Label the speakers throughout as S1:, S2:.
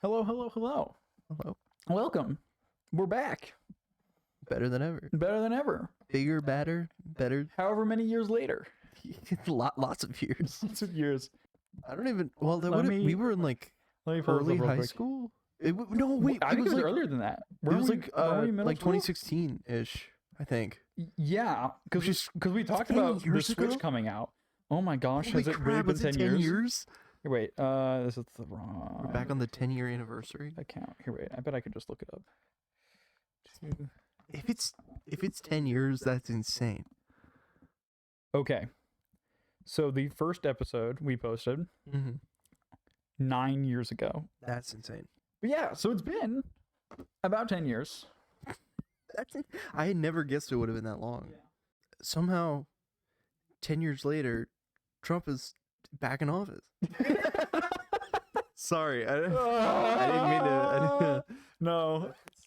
S1: Hello, hello, hello.
S2: Hello.
S1: Welcome. We're back.
S2: Better than ever.
S1: Better than ever.
S2: Bigger, badder, better.
S1: However many years later.
S2: Lots of years.
S1: Lots of years.
S2: I don't even. Well, we were in like
S1: Let me pull this
S2: early
S1: up real
S2: high
S1: quick.
S2: school. No, wait.
S1: I think it was
S2: like,
S1: earlier than that.
S2: It was
S1: were we middle
S2: like
S1: school?
S2: 2016-ish, I think.
S1: Yeah, because we talked
S2: 10
S1: about the
S2: years
S1: Switch
S2: ago?
S1: coming out. Oh my gosh,
S2: Holy
S1: has it
S2: crap,
S1: really been
S2: was it
S1: 10 years?
S2: years?
S1: Here, wait, this is the wrong
S2: We're back on the 10-year anniversary.
S1: account. Here, wait, I bet I could just look it up.
S2: If it's 10 years, that's insane.
S1: Okay, so the first episode we posted 9 years ago.
S2: That's insane.
S1: But yeah, so it's been about 10 years.
S2: I had never guessed it would have been that long.
S1: Yeah.
S2: Somehow, 10 years later, Trump is back in office. Sorry, I didn't mean to.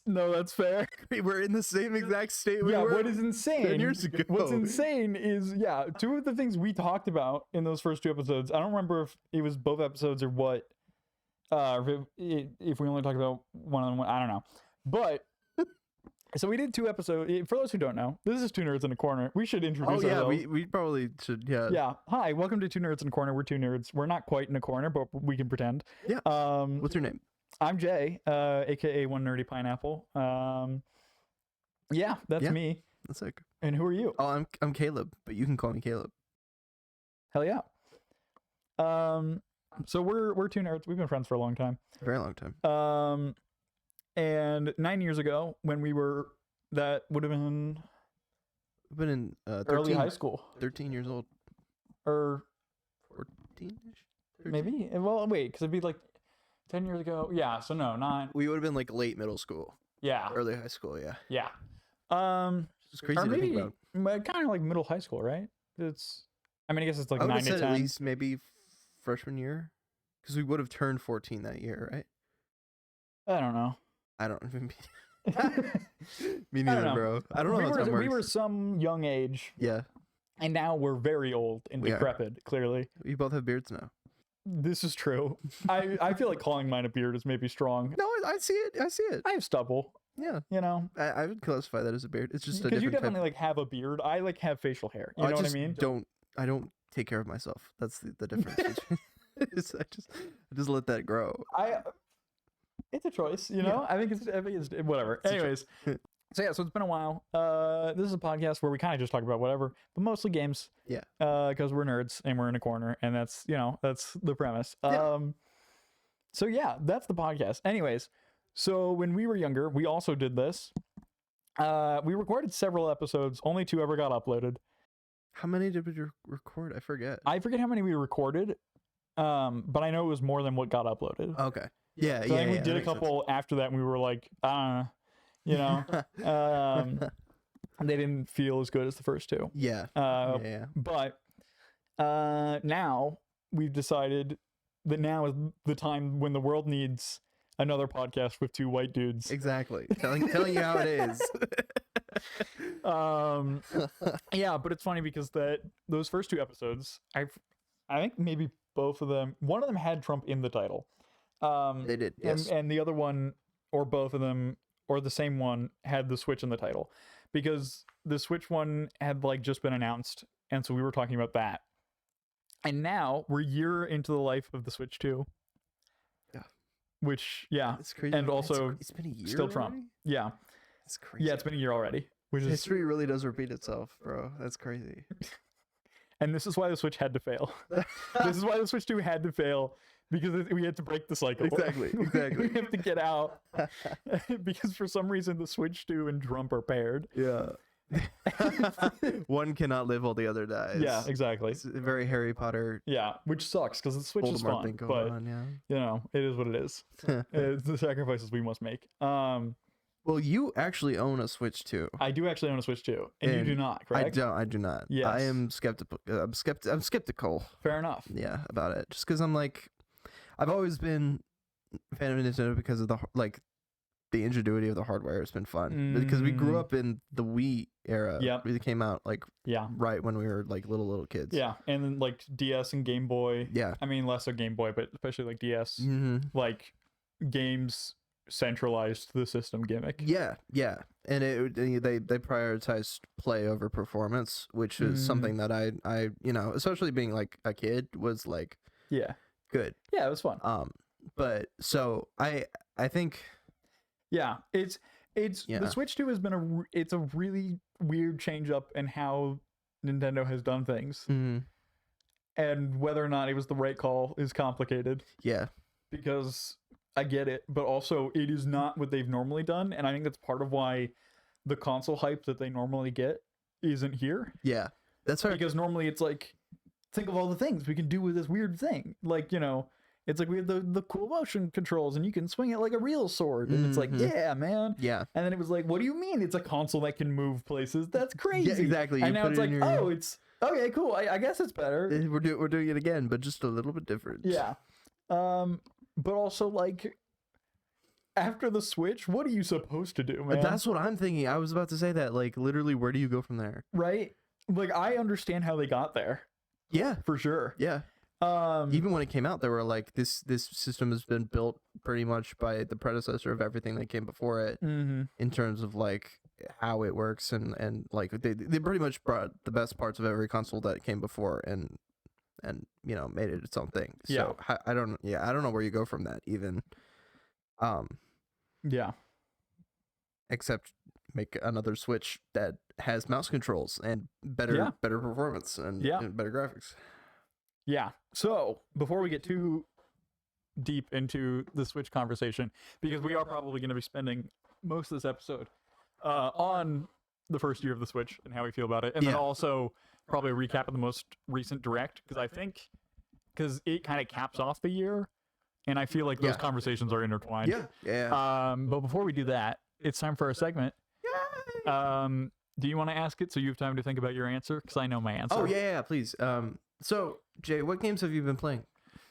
S1: No, that's fair.
S2: We're in the same exact state we
S1: Yeah,
S2: were
S1: what is insane?
S2: 10 years ago.
S1: What's insane is, two of the things we talked about in those first two episodes. I don't remember if it was both episodes or what. If we only talked about one of them, I don't know. But so we did two episodes. For those who don't know, this is Two Nerds in a Corner. We should introduce ourselves.
S2: we probably should. Yeah.
S1: Yeah. Hi, welcome to Two Nerds in a Corner. We're two nerds. We're not quite in a corner, but we can pretend.
S2: Yeah. What's your name?
S1: I'm Jay, aka One Nerdy Pineapple. Yeah, that's me.
S2: That's like.
S1: And who are you?
S2: Oh, I'm Caleb, but you can call me Caleb.
S1: Hell yeah. So we're two nerds. We've been friends for a long time.
S2: A very long time.
S1: And 9 years ago, when we were, that would have been
S2: I've been in 13,
S1: early high school,
S2: 13 years old.
S1: or
S2: 14ish.
S1: maybe. Well, wait, because it'd be like 10 years ago. Yeah. So no, 9.
S2: We would have been like late middle school,
S1: Yeah.
S2: early high school. Yeah.
S1: Yeah.
S2: It's crazy
S1: Or
S2: to
S1: maybe
S2: think about.
S1: kind of like middle high school, right? I mean, I guess it's like
S2: I would
S1: 9
S2: have
S1: to
S2: said
S1: 10.
S2: at least maybe freshman year, because we would have turned 14 that year, right?
S1: I don't know.
S2: I don't even. Me
S1: I
S2: neither,
S1: don't know.
S2: bro. I don't know how time works.
S1: We were some young age,
S2: Yeah,
S1: and now we're very old and
S2: We are.
S1: decrepit. Clearly,
S2: we both have beards now.
S1: this is true. I feel like calling mine a beard is maybe strong.
S2: No, I see it. I see it.
S1: I have stubble.
S2: Yeah,
S1: You know,
S2: I would classify that as a beard. It's just a
S1: because you
S2: different
S1: definitely like have a beard. I like have facial hair. You know what I
S2: just
S1: mean?
S2: I don't take care of myself. That's the difference. I just let that grow.
S1: It's a choice. You know. I think it's whatever.
S2: It's a
S1: Anyways, so it's been a while. This is a podcast where we kind of just talk about whatever, but mostly games.
S2: Yeah.
S1: Because we're nerds and we're in a corner, and that's the premise.
S2: Yeah.
S1: So yeah, that's the podcast. Anyways, so when we were younger, we also did this. We recorded several episodes. Only 2 ever got uploaded.
S2: How many did we record? I forget.
S1: I forget how many we recorded. But I know it was more than what got uploaded.
S2: Okay. Yeah,
S1: So I
S2: yeah,
S1: think we
S2: that
S1: did a
S2: makes sense.
S1: couple after that, and we were like, you know, they didn't feel as good as the first 2.
S2: Yeah.
S1: Uh,
S2: Yeah.
S1: But now we've decided that now is the time when the world needs another podcast with 2 white dudes.
S2: Exactly. Telling you how it is.
S1: Yeah, but it's funny because those first 2 episodes, I think maybe both of them, one of them had Trump in the title.
S2: They did. Yes.
S1: And the other one, or both of them, or the same one, had the Switch in the title, because the Switch one had like just been announced, and so we were talking about that. And now we're a year into the life of the Switch 2.
S2: Yeah.
S1: Which
S2: It's crazy.
S1: and also
S2: it's been a year.
S1: still Trump.
S2: already?
S1: Yeah.
S2: It's crazy.
S1: Yeah, it's been a year already. Which is,
S2: History really does repeat itself, bro. That's crazy.
S1: and this is why the Switch had to fail. This is why the Switch 2 had to fail, because we had to break the cycle.
S2: Exactly.
S1: We have to get out because for some reason the Switch 2 and Trump are paired.
S2: Yeah. One cannot live while the other dies.
S1: Yeah, exactly.
S2: It's a very Harry Potter.
S1: Yeah, which sucks because the Switch is
S2: Voldemort
S1: fun,
S2: thing going
S1: but
S2: on, yeah.
S1: you know, it is what it is. It's the sacrifices we must make.
S2: Well, you actually own a Switch too.
S1: I do actually own a Switch 2, and you do not, correct?
S2: I do not.
S1: Yes.
S2: I am skeptical. I'm skeptical.
S1: Fair enough.
S2: Yeah, about it. Just because I'm like, I've always been a fan of Nintendo because of the ingenuity of the hardware. It's been fun because we grew up in the Wii era.
S1: Yep.
S2: It came out like
S1: Yeah.
S2: right when we were like little kids.
S1: Yeah, and then like DS and Game Boy.
S2: Yeah.
S1: I mean, less so Game Boy, but especially like DS.
S2: Mm-hmm.
S1: Like games centralized the system gimmick.
S2: Yeah, and they prioritized play over performance, which is something that I especially being like a kid was like
S1: Yeah.
S2: good.
S1: Yeah, it was fun.
S2: But so I think
S1: yeah, it's
S2: Yeah.
S1: the Switch 2 has been it's a really weird change up in how Nintendo has done things. And whether or not it was the right call is complicated.
S2: Yeah.
S1: Because I get it, but also it is not what they've normally done, and I think that's part of why the console hype that they normally get isn't here.
S2: Yeah. That's right.
S1: Because normally it's like, think of all the things we can do with this weird thing. Like, you know, it's like we have the cool motion controls and you can swing it like a real sword. And it's like, yeah, man.
S2: Yeah.
S1: And then it was like, what do you mean it's a console that can move places? That's crazy.
S2: Yeah, exactly.
S1: And
S2: You
S1: now
S2: put
S1: it's
S2: it in
S1: like,
S2: your-
S1: oh, it's okay, cool. I guess it's better.
S2: We're doing it again, but just a little bit different.
S1: Yeah. But also like after the Switch, what are you supposed to do, man?
S2: That's what I'm thinking. I was about to say that. Like, literally, where do you go from there?
S1: Right? Like, I understand how they got there.
S2: Yeah.
S1: For sure.
S2: Yeah. Even when it came out, they were like, this system has been built pretty much by the predecessor of everything that came before it in terms of like how it works and like they pretty much brought the best parts of every console that came before and made it its own thing. So I don't know where you go from that even.
S1: Yeah.
S2: Except make another Switch that has mouse controls and better performance and better graphics.
S1: Yeah. So before we get too deep into the Switch conversation, because we are probably going to be spending most of this episode on the first year of the Switch and how we feel about it, and then also probably a recap of the most recent Direct, because it kind of caps off the year, and I feel like those conversations are intertwined. But before we do that, it's time for our segment. Do you want to ask it so you have time to think about your answer? Because I know my answer.
S2: Oh yeah, please. So Jay, what games have you been playing?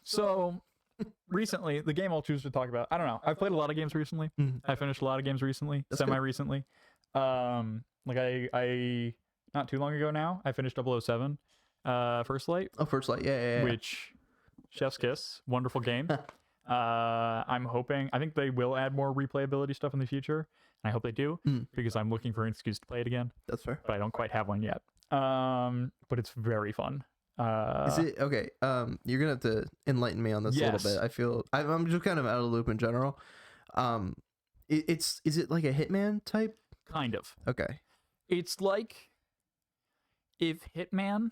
S1: So recently, the game I'll choose to talk about, I don't know. I've played a lot of games recently. I finished a lot of games recently, semi-recently. Like I not too long ago now, I finished 007, First Light.
S2: Oh, First Light, yeah.
S1: Which, chef's kiss, wonderful game. I think they will add more replayability stuff in the future. And I hope they do, because I'm looking for an excuse to play it again.
S2: That's fair.
S1: But I don't quite have one yet. But it's very fun.
S2: Is it okay? You're gonna have to enlighten me on this a little bit. I feel I'm just kind of out of the loop in general. Is it like a Hitman type?
S1: Kind of.
S2: Okay.
S1: It's like if Hitman,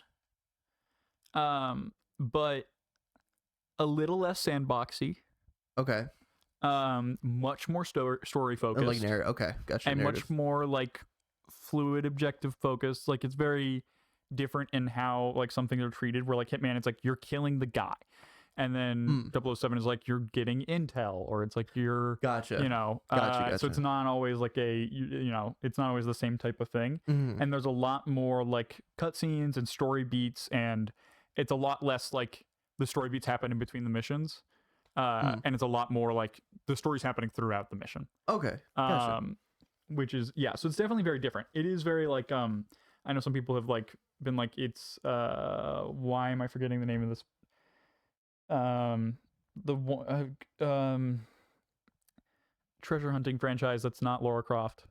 S1: but a little less sandboxy.
S2: Okay.
S1: Much more story focused.
S2: Like narrative. Okay, gotcha.
S1: And much more like fluid objective focused. Like it's very different in how like some things are treated, where like Hitman, it's like you're killing the guy, and then 007 is like you're getting intel, or it's like you're
S2: gotcha.
S1: Gotcha. So it's not always like it's not always the same type of thing. And there's a lot more like cutscenes and story beats, and it's a lot less like the story beats happen in between the missions, and it's a lot more like the story's happening throughout the mission.
S2: Okay, gotcha.
S1: Which is so it's definitely very different. It is very like I know some people have like been like, it's why am I forgetting the name of this treasure hunting franchise that's not Lara Croft?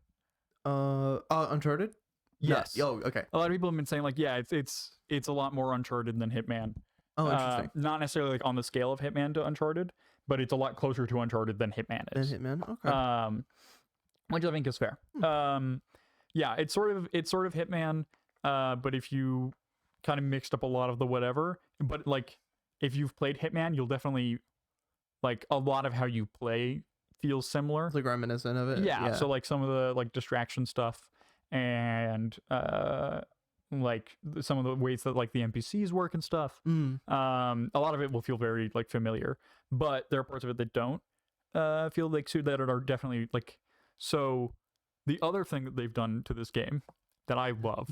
S2: Uncharted?
S1: Yes.
S2: No. Oh, okay.
S1: A lot of people have been saying like, it's a lot more Uncharted than Hitman.
S2: Oh, interesting.
S1: Not necessarily like on the scale of Hitman to Uncharted, but it's a lot closer to Uncharted than Hitman is.
S2: Okay.
S1: Which I think is fair. It's sort of Hitman, but if you kind of mixed up a lot of the whatever, but like if you've played Hitman, you'll definitely like a lot of how you play feels similar.
S2: It's like reminiscent of it.
S1: Yeah. So like some of the like distraction stuff and like some of the ways that like the NPCs work and stuff. A lot of it will feel very like familiar, but there are parts of it that don't feel like that are definitely like. So the other thing that they've done to this game that I love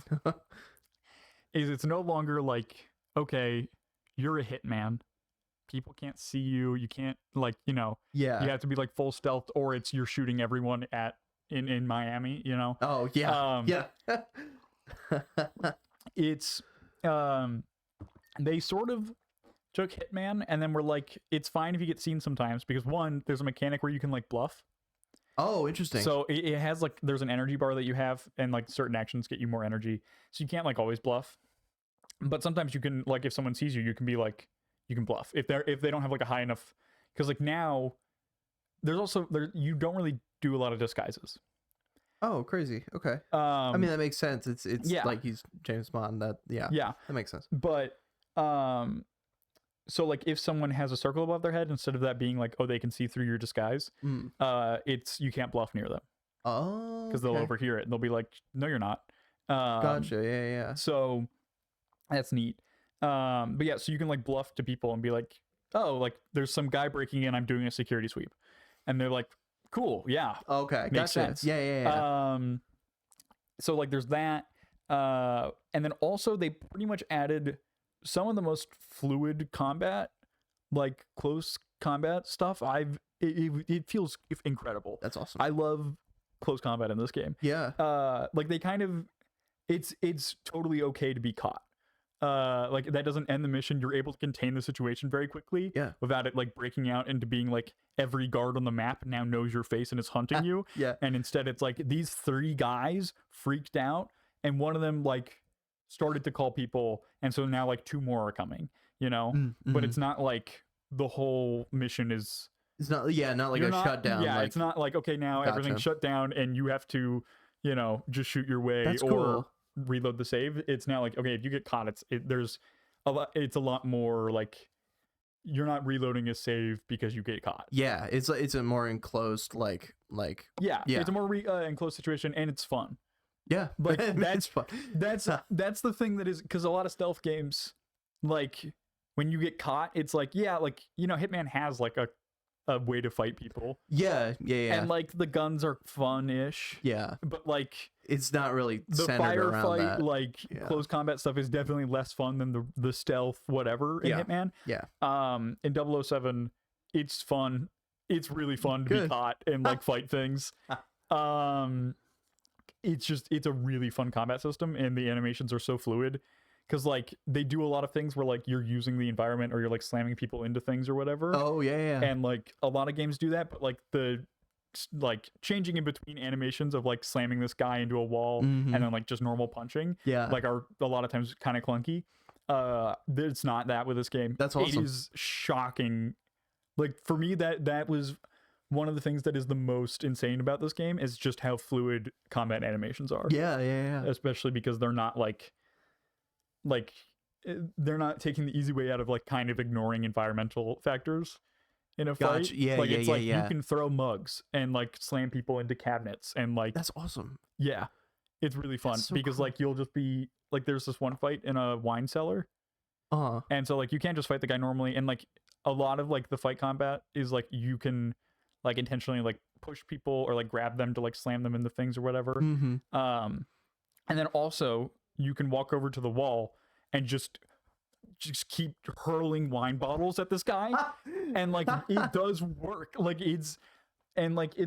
S1: is it's no longer like, okay, you're a hitman, people can't see you, you can't like, you have to be like full stealth, or it's you're shooting everyone in Miami,
S2: Oh yeah. It's
S1: they sort of took Hitman, and then we're like, it's fine if you get seen sometimes, because one, there's a mechanic where you can like bluff.
S2: Oh, interesting.
S1: So it has like, there's an energy bar that you have, and like certain actions get you more energy, so you can't like always bluff. But sometimes you can, like, if someone sees you, you can be like, you can bluff if they don't have like a high enough, because like now there's also you don't really do a lot of disguises.
S2: Oh, crazy. Okay. I mean, that makes sense. It's like he's James Bond. That makes sense.
S1: But so like if someone has a circle above their head, instead of that being like, oh, they can see through your disguise, it's you can't bluff near them.
S2: Oh,
S1: because they'll overhear it and they'll be like, no, you're not.
S2: Gotcha. Yeah.
S1: So that's neat. But yeah, so you can like bluff to people and be like, oh, like there's some guy breaking in, I'm doing a security sweep, and they're like, cool, yeah,
S2: okay,
S1: makes sense.
S2: Yeah.
S1: So like there's that, and then also they pretty much added some of the most fluid combat, like close combat stuff. It feels incredible.
S2: That's awesome.
S1: I love close combat in this game.
S2: Yeah.
S1: Like they kind of, it's totally okay to be caught. Like that doesn't end the mission. You're able to contain the situation very quickly, without it like breaking out into being like every guard on the map now knows your face and is hunting you. And instead it's like these 3 guys freaked out, and one of them like started to call people, and so now like 2 more are coming, you know. But it's not like the whole mission is,
S2: it's not like a shutdown.
S1: Yeah,
S2: like,
S1: it's not like, okay, now everything's shut down and you have to, you know, just shoot your way.
S2: That's
S1: or
S2: cool.
S1: reload the save. It's now like, okay, if you get caught, it's a lot more like you're not reloading a save because you get caught.
S2: Yeah, it's a more enclosed
S1: it's a more enclosed situation, and it's fun.
S2: Yeah,
S1: like
S2: that's fun.
S1: That's the thing that is, because a lot of stealth games, like when you get caught, it's like, yeah, like, you know, Hitman has like a way to fight people.
S2: Yeah.
S1: And like the guns are fun-ish.
S2: Yeah.
S1: But like
S2: it's not really
S1: the
S2: firefight,
S1: like close combat stuff is definitely less fun than the stealth whatever in Hitman.
S2: Yeah.
S1: In 007, it's fun. It's really fun to be caught and like fight things. It's a really fun combat system, and the animations are so fluid. Because like they do a lot of things where like you're using the environment, or you're like slamming people into things or whatever.
S2: Oh yeah.
S1: And like a lot of games do that, but like the like changing in between animations of like slamming this guy into a wall and then like just normal punching, like are a lot of times kind of clunky. It's not that with this game.
S2: That's awesome.
S1: It is shocking. Like for me, that was one of the things that is the most insane about this game, is just how fluid combat animations are.
S2: Yeah.
S1: Especially because they're not like they're not taking the easy way out of like kind of ignoring environmental factors in a fight. It's like you can throw mugs and like slam people into cabinets, and like
S2: that's awesome.
S1: Yeah, it's really fun because like you'll just be like, there's this one fight in a wine cellar, and so like you can't just fight the guy normally, and like a lot of like the fight combat is like you can like intentionally like push people or like grab them to like slam them into things or whatever. And then also you can walk over to the wall and just keep hurling wine bottles at this guy, and like it does work. Like it's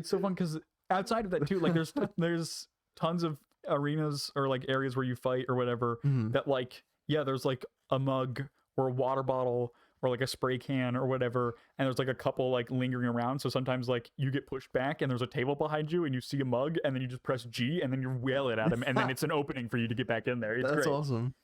S1: so fun, because outside of that too, like there's tons of arenas or like areas where you fight or whatever that like, yeah, there's like a mug or a water bottle or like a spray can or whatever, and there's like a couple like lingering around. So sometimes like you get pushed back and there's a table behind you and you see a mug, and then you just press G and then you whale it at him, and then it's an opening for you to get back in there. It's
S2: That's
S1: great.
S2: Awesome.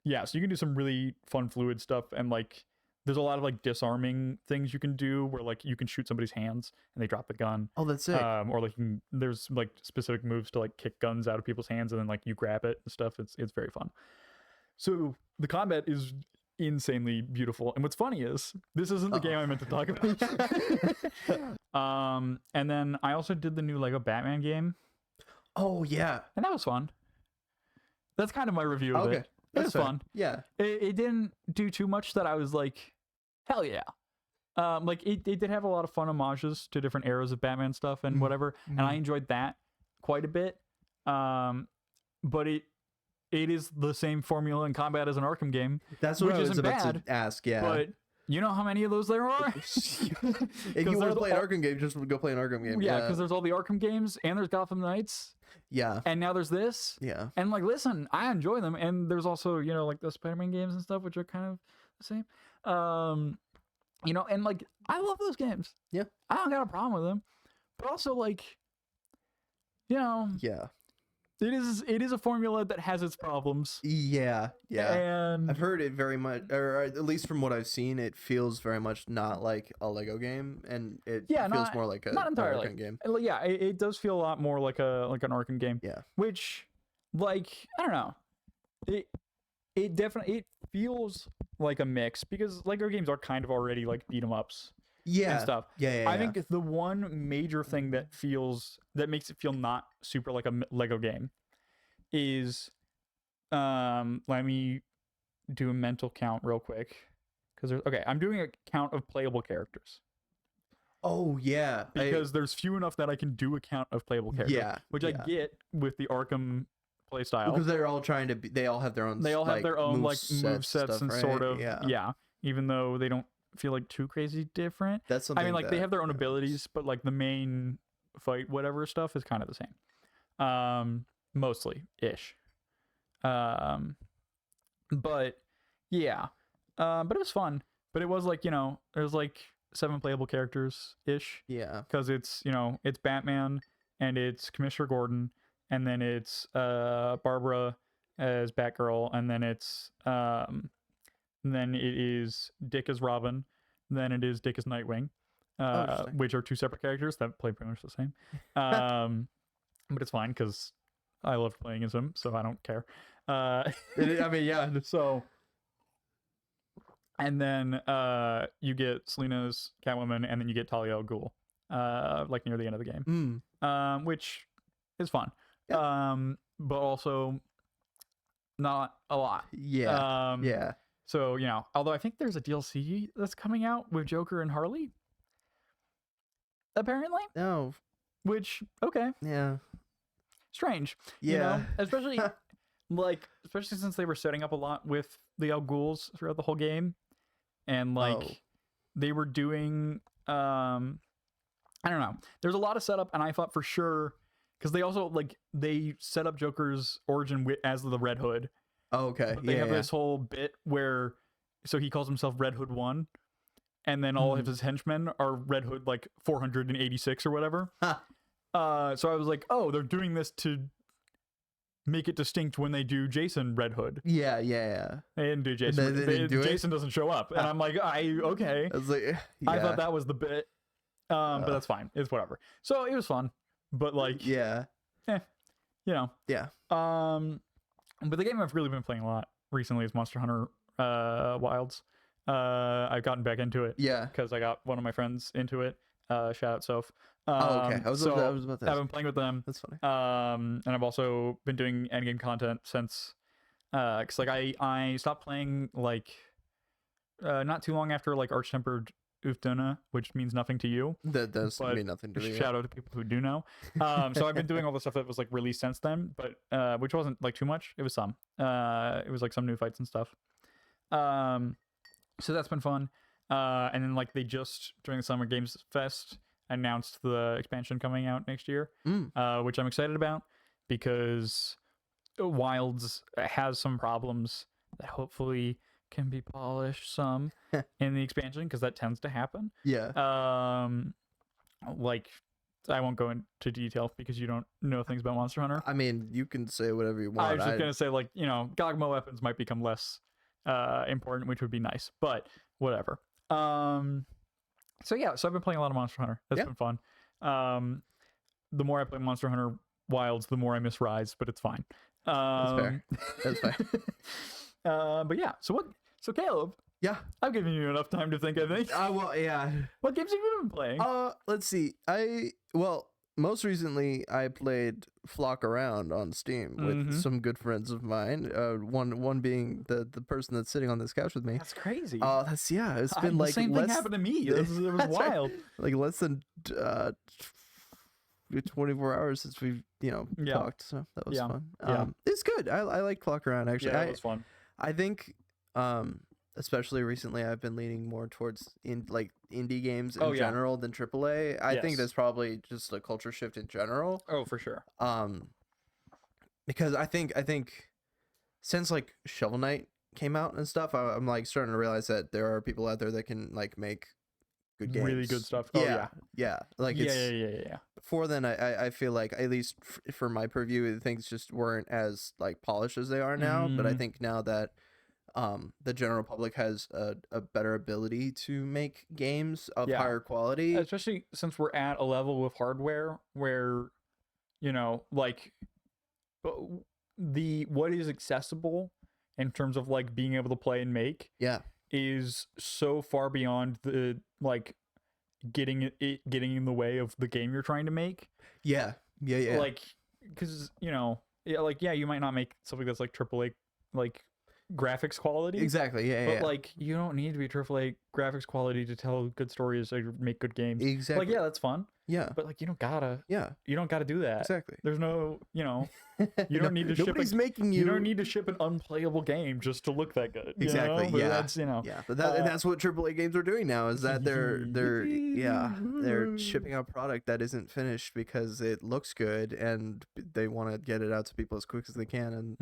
S1: Yeah, so you can do some really fun fluid stuff, and like there's a lot of like disarming things you can do where like you can shoot somebody's hands and they drop the gun.
S2: Oh, that's sick.
S1: Or like there's like specific moves to like kick guns out of people's hands and then like you grab it and stuff. It's very fun. So the combat is insanely beautiful, and what's funny is this isn't the game I meant to talk about. And then I also did the new Lego Batman game.
S2: Oh yeah,
S1: and that was fun. That's kind of my review of it. It was fun.
S2: Yeah,
S1: it didn't do too much that I was like, hell yeah. Like it did have a lot of fun homages to different eras of Batman stuff and whatever, and I enjoyed that quite a bit. But it is the same formula in combat as an Arkham game.
S2: That's what I was about to ask. Yeah,
S1: but you know how many of those there are?
S2: If you want to play an Arkham game, just go play an Arkham game.
S1: Yeah, because there's all the Arkham games, and there's Gotham Knights.
S2: Yeah,
S1: and now there's this.
S2: Yeah,
S1: and like, listen, I enjoy them, and there's also, you know, like the Spider-Man games and stuff, which are kind of same. You know, and like I love those games.
S2: Yeah.
S1: I don't got a problem with them. But also like, you know,
S2: Yeah.
S1: it is a formula that has its problems.
S2: Yeah.
S1: And
S2: I've heard it very much, or at least from what I've seen, it feels very much not like a Lego game, and it feels more like a
S1: not entirely
S2: Arkham game.
S1: Yeah, it does feel a lot more like an Arkham game.
S2: Yeah.
S1: Which, like, I don't know, it definitely feels like a mix because Lego games are kind of already like beat 'em ups.
S2: Yeah.
S1: And stuff.
S2: Yeah.
S1: I think the one major thing that makes it feel not super like a Lego game is, let me do a mental count real quick because I'm doing a count of playable characters.
S2: Oh yeah,
S1: because there's few enough that I can do a count of playable characters.
S2: Yeah,
S1: which I get with the Arkham playstyle
S2: because they're all trying to be. They all have their own.
S1: They all have their own like move sets
S2: stuff,
S1: and
S2: right?
S1: sort of even though they don't feel like too crazy different.
S2: That's something.
S1: I mean, like they have their own abilities, but like the main fight, whatever stuff is kind of the same, mostly ish. But yeah, but it was fun. But it was like, you know, there's like 7 playable characters ish.
S2: Yeah,
S1: because it's, you know, it's Batman and it's Commissioner Gordon, and then it's Barbara as Batgirl, and then it's then it is Dick as Robin, then it is Dick as Nightwing, which are 2 separate characters that play pretty much the same. But it's fine because I love playing as him, so I don't care. I mean, yeah. So, and then you get Selina's Catwoman, and then you get Talia al Ghul, like near the end of the game, which is fun. Yep. But also not a lot.
S2: Yeah. Yeah.
S1: So, you know, although I think there's a DLC that's coming out with Joker and Harley, apparently.
S2: No.
S1: Which, okay.
S2: Yeah.
S1: Strange.
S2: Yeah.
S1: You know, especially since they were setting up a lot with the Al Ghuls throughout the whole game. And like they were doing I don't know. There's a lot of setup, and I thought for sure because they also like they set up Joker's origin as the Red Hood.
S2: Oh, okay.
S1: But they have this whole bit where so he calls himself Red Hood 1, and then all of his henchmen are Red Hood like 486 or whatever. So I was like, oh, they're doing this to make it distinct when they do Jason Red Hood.
S2: Yeah.
S1: They didn't do Jason. Jason doesn't show up, and I'm like, okay.
S2: I was like,
S1: I thought that was the bit, but that's fine. It's whatever. So it was fun, but like,
S2: you
S1: know,
S2: yeah.
S1: But the game I've really been playing a lot recently is Monster Hunter Wilds. I've gotten back into it.
S2: Yeah.
S1: Because I got one of my friends into it. Shout out Soph.
S2: Okay. I was about that.
S1: I've been playing with them.
S2: That's funny.
S1: And I've also been doing endgame content since, because like I stopped playing like not too long after like Arch-Tempered Uftuna, which means nothing to you.
S2: That does mean nothing to me.
S1: Shout out to people who do know. So I've been doing all the stuff that was like released since then, but which wasn't like too much. It was some. It was like some new fights and stuff. So that's been fun. And then like they just during the Summer Games Fest announced the expansion coming out next year, which I'm excited about because Wilds has some problems that hopefully can be polished some in the expansion because that tends to happen.
S2: Yeah.
S1: Like I won't go into detail because you don't know things about Monster Hunter.
S2: I mean, you can say whatever you want.
S1: I was just gonna say like, you know, Gogma weapons might become less important, which would be nice, but whatever. So yeah, so I've been playing a lot of Monster Hunter. That's been fun. The more I play Monster Hunter Wilds, the more I miss Rise, but it's fine.
S2: That's fair. That's fair.
S1: But yeah, so Caleb,
S2: yeah,
S1: I've given you enough time to think, I think.
S2: Well, yeah.
S1: What games have you been playing?
S2: Let's see. Most recently I played Flock Around on Steam with some good friends of mine. One being the person that's sitting on this couch with me.
S1: That's crazy.
S2: It's been like
S1: the same thing happened to me. It was wild.
S2: Right. Like less than 24 hours since we've talked, so that was fun. It's good. I like Flock Around actually.
S1: Yeah, it was fun.
S2: I think especially recently I've been leaning more towards indie games in general than AAA. I think that's probably just a culture shift in general.
S1: Oh, for sure.
S2: Because I think since like Shovel Knight came out and stuff, I'm like starting to realize that there are people out there that can like make good games,
S1: really good stuff.
S2: Yeah, like
S1: Yeah.
S2: Before then, I feel like, at least for my purview, things just weren't as like polished as they are now. But I think now that the general public has a better ability to make games of higher quality,
S1: especially since we're at a level with hardware where, you know, like what is accessible in terms of like being able to play and make is so far beyond the like getting in the way of the game you're trying to make. Like, because, you know, you might not make something that's like AAA like graphics quality, but like you don't need to be AAA graphics quality to tell good stories or make good games. Like, yeah, that's fun, but like you don't gotta do that.
S2: Exactly.
S1: There's no, you know, you don't need to ship you don't need to ship an unplayable game just to look that good.
S2: Exactly.
S1: You know? But that's, you know,
S2: but that's what AAA games are doing now, is that they're shipping out product that isn't finished because it looks good and they want to get it out to people as quick as they can,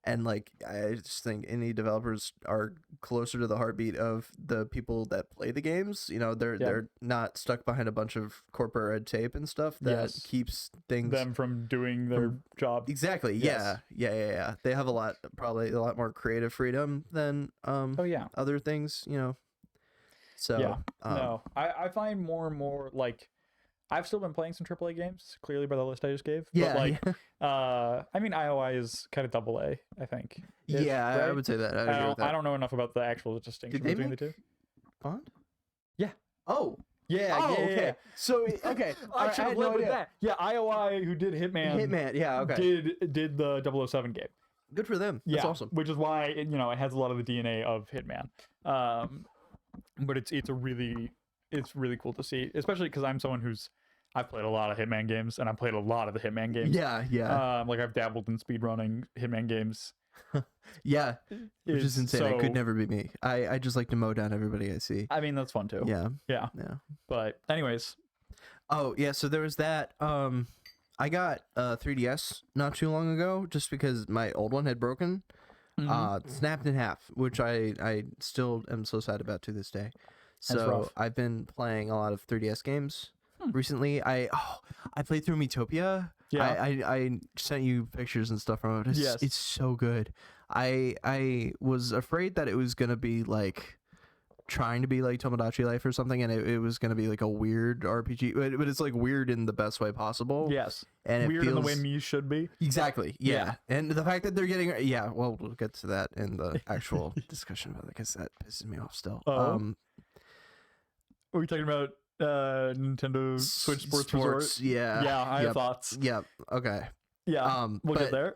S2: and like I just think indie developers are closer to the heartbeat of the people that play the games. You know, they're not stuck behind a bunch of corporate red tape and stuff that keeps them
S1: from doing their job.
S2: Exactly. Yeah. They have probably a lot more creative freedom than other things, you know. So
S1: no, I find more and more like I've still been playing some AAA games, clearly by the list I just gave. But like, I mean, IOI is kind of AA, I think.
S2: Right? I would say that.
S1: I don't know enough about the actual distinction between the two.
S2: Bond?
S1: Yeah.
S2: Oh.
S1: Yeah.
S2: Okay. So okay,
S1: I should have led with that. Yeah, IOI, who did Hitman.
S2: Yeah. Okay.
S1: Did the 007 game.
S2: Good for them. That's awesome.
S1: Which is why it has a lot of the DNA of Hitman. But it's really cool to see, especially because I'm someone I've played a lot of Hitman games, and I've played a lot of the Hitman games.
S2: Yeah.
S1: Like I've dabbled in speedrunning Hitman games.
S2: Which is insane. It could never be me. I just like to mow down everybody I see.
S1: I mean, that's fun too.
S2: Yeah.
S1: But anyways.
S2: Oh yeah, so there was that. I got a 3DS not too long ago, just because my old one had broken. Snapped in half, which I still am so sad about to this day. So I've been playing a lot of 3DS games recently. I played through Miitopia. I sent you pictures and stuff from it. It's so good. I was afraid that it was gonna be like trying to be like Tomodachi Life or something, and it was gonna be like a weird RPG, but it's like weird in the best way possible. And
S1: weird in the way me should be.
S2: Exactly. Yeah. And the fact that they're getting well, we'll get to that in the actual discussion about it, because that pisses me off still.
S1: Are we talking about Nintendo Switch Sports Resort?
S2: Yeah.
S1: I have thoughts.
S2: Okay.
S1: We'll get there.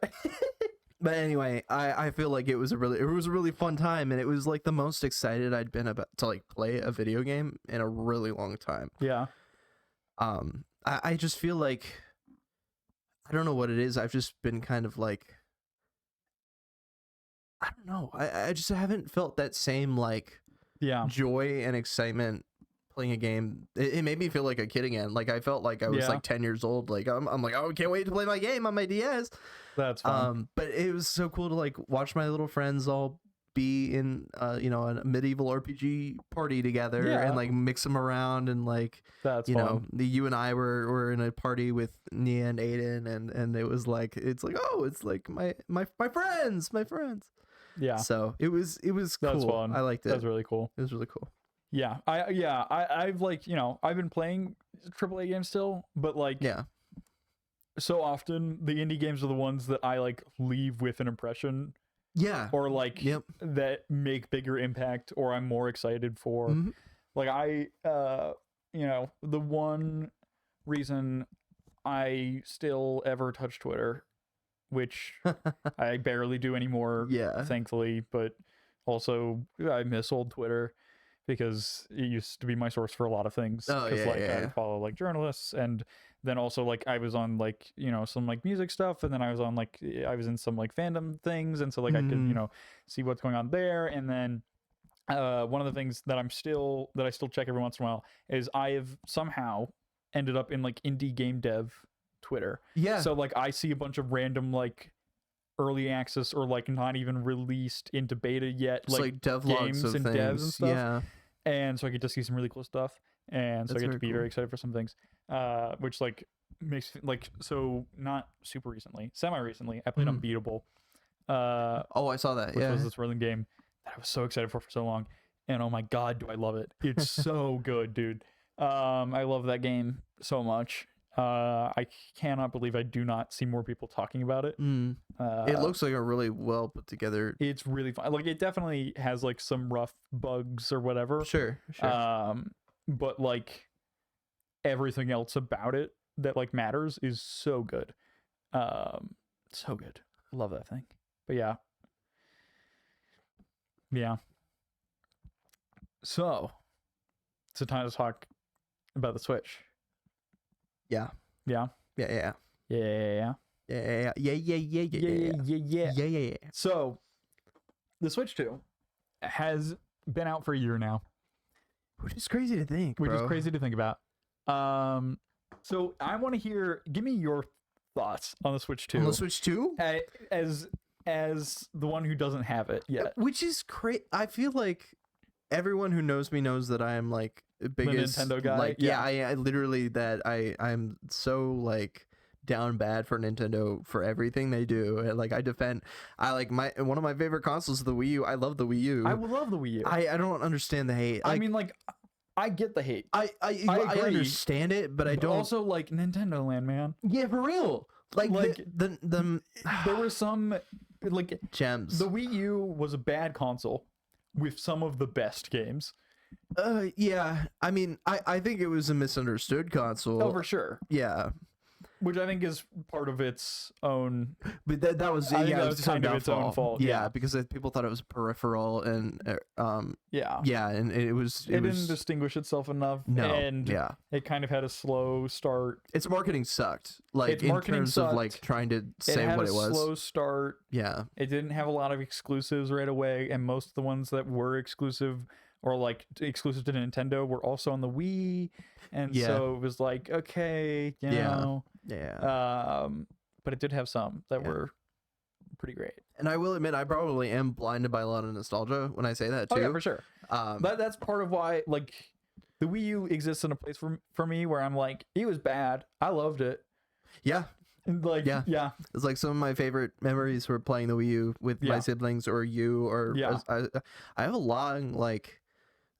S2: But anyway, I feel like it was a really fun time, and it was like the most excited I'd been about to like play a video game in a really long time. I just feel like, I don't know what it is. I've just been kind of like, I don't know. I just haven't felt that same like joy and excitement playing a game. It made me feel like a kid again. Like I felt like I was like 10 years old. Like I'm like, oh, I can't wait to play my game on my DS.
S1: That's fun.
S2: But it was so cool to like watch my little friends all be in a medieval RPG party together and like mix them around, and like
S1: that's
S2: fun. You and I were in a party with Nia and Aiden, and it was like it's like my friends. So it was cool.
S1: That's fun.
S2: I liked it.
S1: That's really cool.
S2: It was really cool.
S1: I've like, I've been playing AAA games still, but like so often the indie games are the ones that I like leave with an impression, or like that make bigger impact, or I'm more excited for. Like the one reason I still ever touch Twitter, which I barely do anymore, thankfully, but also I miss old Twitter, because it used to be my source for a lot of things. I follow like journalists, and then also like I was on like some like music stuff, and then I was on like I was in some like fandom things, and so like I could see what's going on there. And then one of the things that I still check every once in a while is I have somehow ended up in like indie game dev Twitter. So like I see a bunch of random like early access or like not even released into beta yet,
S2: It's like devlogs
S1: games
S2: of
S1: and
S2: things.
S1: devs and stuff.
S2: Yeah.
S1: And so I get to see some really cool stuff, and so
S2: That's
S1: I get to
S2: very
S1: be
S2: cool.
S1: very excited for some things, which like makes like, so not super recently, semi recently, I played Unbeatable,
S2: Oh, I saw that.
S1: which
S2: Yeah.
S1: was this rhythm game that I was so excited for so long, and oh my god, do I love it! It's so good, dude. I love that game so much. I cannot believe I do not see more people talking about it.
S2: It looks like a really well put together.
S1: It's really fun. Like, it definitely has like some rough bugs or whatever.
S2: Sure.
S1: But like everything else about it that like matters is so good. So good. Love that thing. But yeah. Yeah. So it's a time to talk about the Switch.
S2: Yeah.
S1: Yeah.
S2: Yeah.
S1: Yeah.
S2: Yeah.
S1: So the Switch 2 has been out for a year now,
S2: Which is crazy to think,
S1: which
S2: bro.
S1: is crazy to think about. So I want to give me your thoughts on the Switch 2.
S2: On the Switch 2?
S1: As the one who doesn't have it yet.
S2: Which is crazy. I feel like everyone who knows me knows that I am like the biggest
S1: Nintendo guy.
S2: Like, yeah, I literally that I'm so like down bad for Nintendo for everything they do. And, like, I like one of my favorite consoles is the Wii U. I love the Wii U.
S1: I love the Wii U.
S2: I don't understand the hate.
S1: I mean, like, I get the hate.
S2: I
S1: agree,
S2: understand it, but I don't.
S1: Also, like, Nintendo Land, man.
S2: Yeah, for real. Like the
S1: there were some like
S2: gems.
S1: The Wii U was a bad console with some of the best games.
S2: Yeah. I mean, I think it was a misunderstood console.
S1: Oh, for sure.
S2: Yeah.
S1: Which I think is part of its own.
S2: But that was
S1: I think
S2: yeah,
S1: that
S2: it
S1: was
S2: was
S1: kind of its own fault.
S2: Yeah, because people thought it was peripheral and
S1: yeah,
S2: and it was
S1: it didn't distinguish itself enough.
S2: No,
S1: and
S2: yeah,
S1: it kind of had a slow start.
S2: Its marketing sucked. Like
S1: its
S2: in
S1: marketing
S2: terms
S1: sucked.
S2: of like trying to say
S1: had
S2: what
S1: a
S2: it was.
S1: Slow start.
S2: Yeah,
S1: it didn't have a lot of exclusives right away, and most of the ones that were exclusive or like exclusive to Nintendo were also on the Wii, and so it was like, okay, you know.
S2: Yeah.
S1: But it did have some that were pretty great.
S2: And I will admit, I probably am blinded by a lot of nostalgia when I say that too.
S1: Oh yeah, for sure. But that's part of why, like, the Wii U exists in a place for me where I'm like, it was bad. I loved it.
S2: Yeah.
S1: And like, yeah.
S2: It's like some of my favorite memories were playing the Wii U with my siblings or you or I have a long like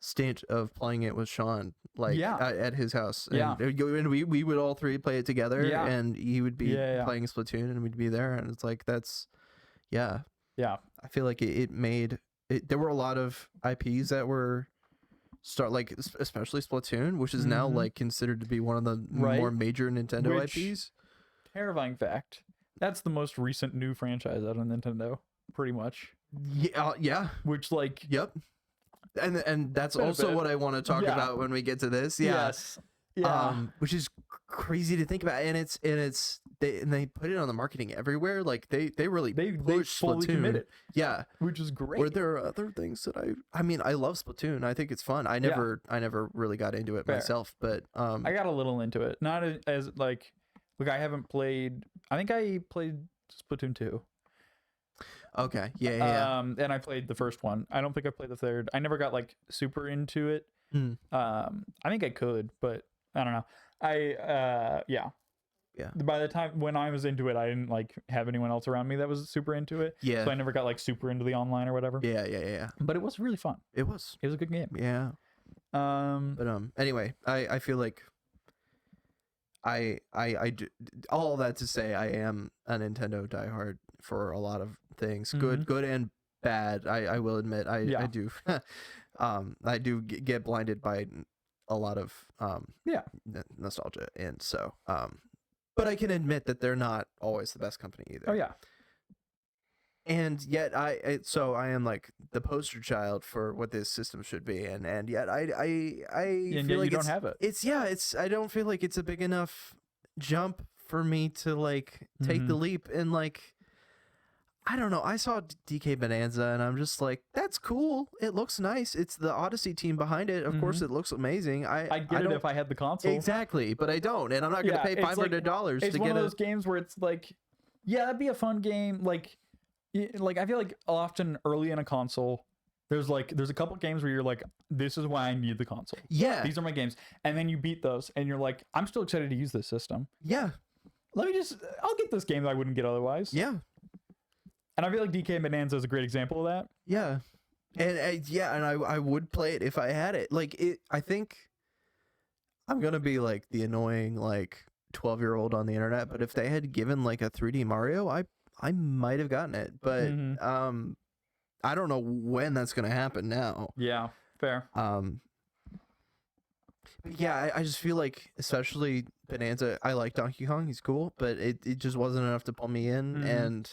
S2: stint of playing it with Sean, like at his house. And we would all three play it together, and he would be playing Splatoon, and we'd be there, and it's like I feel like it made it. There were a lot of IPs that were like especially Splatoon, which is now like considered to be one of the more major Nintendo IPs.
S1: Terrifying fact. That's the most recent new franchise out of Nintendo, pretty much.
S2: Yeah.
S1: Which like.
S2: Yep. And that's also what I want to talk about when we get to this. Yeah.
S1: Yes. Yeah.
S2: Which is crazy to think about, and they put it on the marketing everywhere. Like they really push
S1: fully
S2: Splatoon.
S1: Committed.
S2: Yeah,
S1: which is great.
S2: Were there other things that I mean, I love Splatoon. I think it's fun. I never really got into it myself, but I
S1: got a little into it. Not as like I haven't played. I think I played Splatoon 2.
S2: Okay. Yeah.
S1: And I played the first one. I don't think I played the third. I never got like super into it. I think I could, but I don't know. Yeah. By the time when I was into it, I didn't like have anyone else around me that was super into it.
S2: Yeah.
S1: So I never got like super into the online or whatever.
S2: Yeah.
S1: But it was really fun.
S2: It was
S1: a good game.
S2: Yeah. But anyway, I feel like I do all that to say I am a Nintendo diehard for a lot of things, good and bad. I will admit I do I do get blinded by a lot of nostalgia, and so but I can admit that they're not always the best company either.
S1: Oh yeah.
S2: And yet I am like the poster child for what this system should be, and yet I feel like
S1: you don't have it.
S2: It's I don't feel like it's a big enough jump for me to like take the leap, and like I don't know. I saw DK Bonanza and I'm just like, that's cool. It looks nice. It's the Odyssey team behind it. Of course, it looks amazing. I
S1: get it if I had the console.
S2: Exactly, but I don't, and I'm not going to pay $500 to get
S1: It's one of those games where it's like, yeah, that'd be a fun game. Like, like I feel like often early in a console, there's a couple games where you're like, this is why I need the console.
S2: Yeah.
S1: These are my games, and then you beat those, and you're like, I'm still excited to use this system.
S2: Yeah.
S1: I'll get this game that I wouldn't get otherwise.
S2: Yeah.
S1: And I feel like DK Bonanza is a great example of that.
S2: Yeah. And I would play it if I had it. Like I think I'm gonna be like the annoying like 12-year-old on the internet, but if they had given like a 3D Mario, I might have gotten it. But I don't know when that's gonna happen now.
S1: Yeah, fair.
S2: But yeah, I just feel like, especially Bonanza, I like Donkey Kong, he's cool, but it just wasn't enough to pull me in, and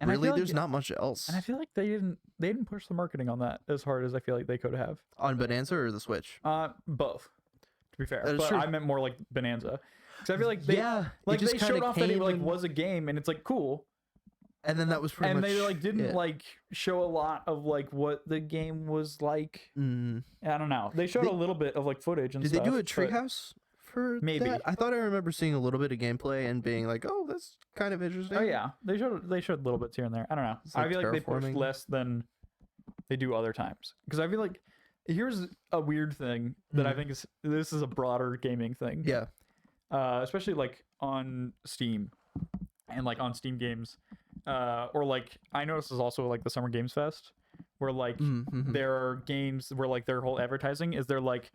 S2: really there's not much else.
S1: And I feel like they didn't push the marketing on that as hard as I feel like they could have.
S2: On Bonanza or the Switch?
S1: Both, to be fair.
S2: That is
S1: but
S2: true.
S1: I meant more like Bonanza. Because I feel like they showed off that it like was a game, and it's like cool.
S2: And then that was pretty
S1: and
S2: much,
S1: they like didn't like show a lot of like what the game was like. I don't know. They showed a little bit of like footage and stuff.
S2: Did they do a treehouse for
S1: maybe
S2: that? I thought I remember seeing a little bit of gameplay and being like, oh, that's kind of interesting.
S1: Oh yeah, they showed little bits here and there. I don't know.
S2: Like
S1: I feel like they pushed less than they do other times, because I feel like here's a weird thing that I think this is a broader gaming thing.
S2: Yeah.
S1: Especially like on Steam and like on Steam games. Or like I noticed is also like the Summer Games Fest, where like there are games where like their whole advertising is they're like,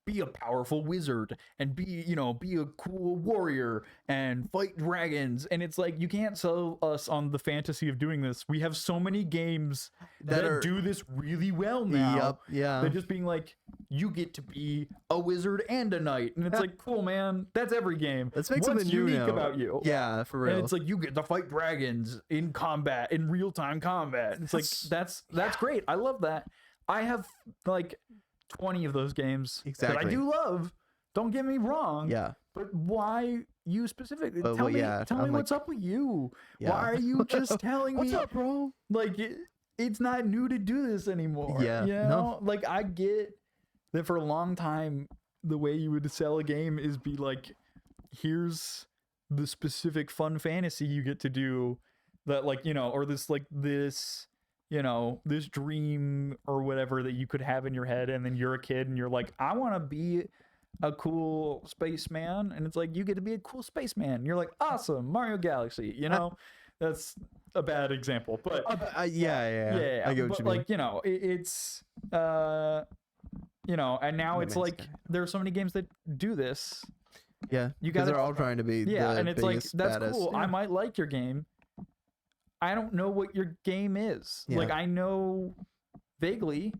S1: be a powerful wizard and be a cool warrior and fight dragons, and it's like, you can't sell us on the fantasy of doing this. We have so many games that do this really well now.
S2: Yep. Yeah.
S1: They're just being like, you get to be a wizard and a knight, and it's like, cool, man. That's every game.
S2: Let's make
S1: What's
S2: something new
S1: unique
S2: now
S1: about you?
S2: Yeah, for real.
S1: And it's like, you get to fight dragons in combat, in real-time combat. It's like, that's great. I love that. I have like 20 of those games that I do love. Don't get me wrong.
S2: Yeah.
S1: But why you specifically?
S2: But,
S1: tell me
S2: I'm
S1: what's up with you.
S2: Yeah.
S1: Why are you just telling me?
S2: What's up, bro?
S1: Like, it's not new to do this anymore.
S2: Yeah.
S1: You know?
S2: No.
S1: Like, I get that for a long time, the way you would sell a game is be like, here's the specific fun fantasy you get to do that, like, or this this dream or whatever that you could have in your head, and then you're a kid and you're like, I want to be a cool spaceman, and it's like, you get to be a cool spaceman, and you're like, awesome, Mario Galaxy, that's a bad example, but
S2: yeah, I get what you mean.
S1: Like, it's and now it's like there are so many games that do this.
S2: Yeah, because they're all trying to be
S1: and it's like, that's
S2: baddest.
S1: cool. I might like your game. I don't know what your game is.
S2: Yeah.
S1: Like, I know vaguely,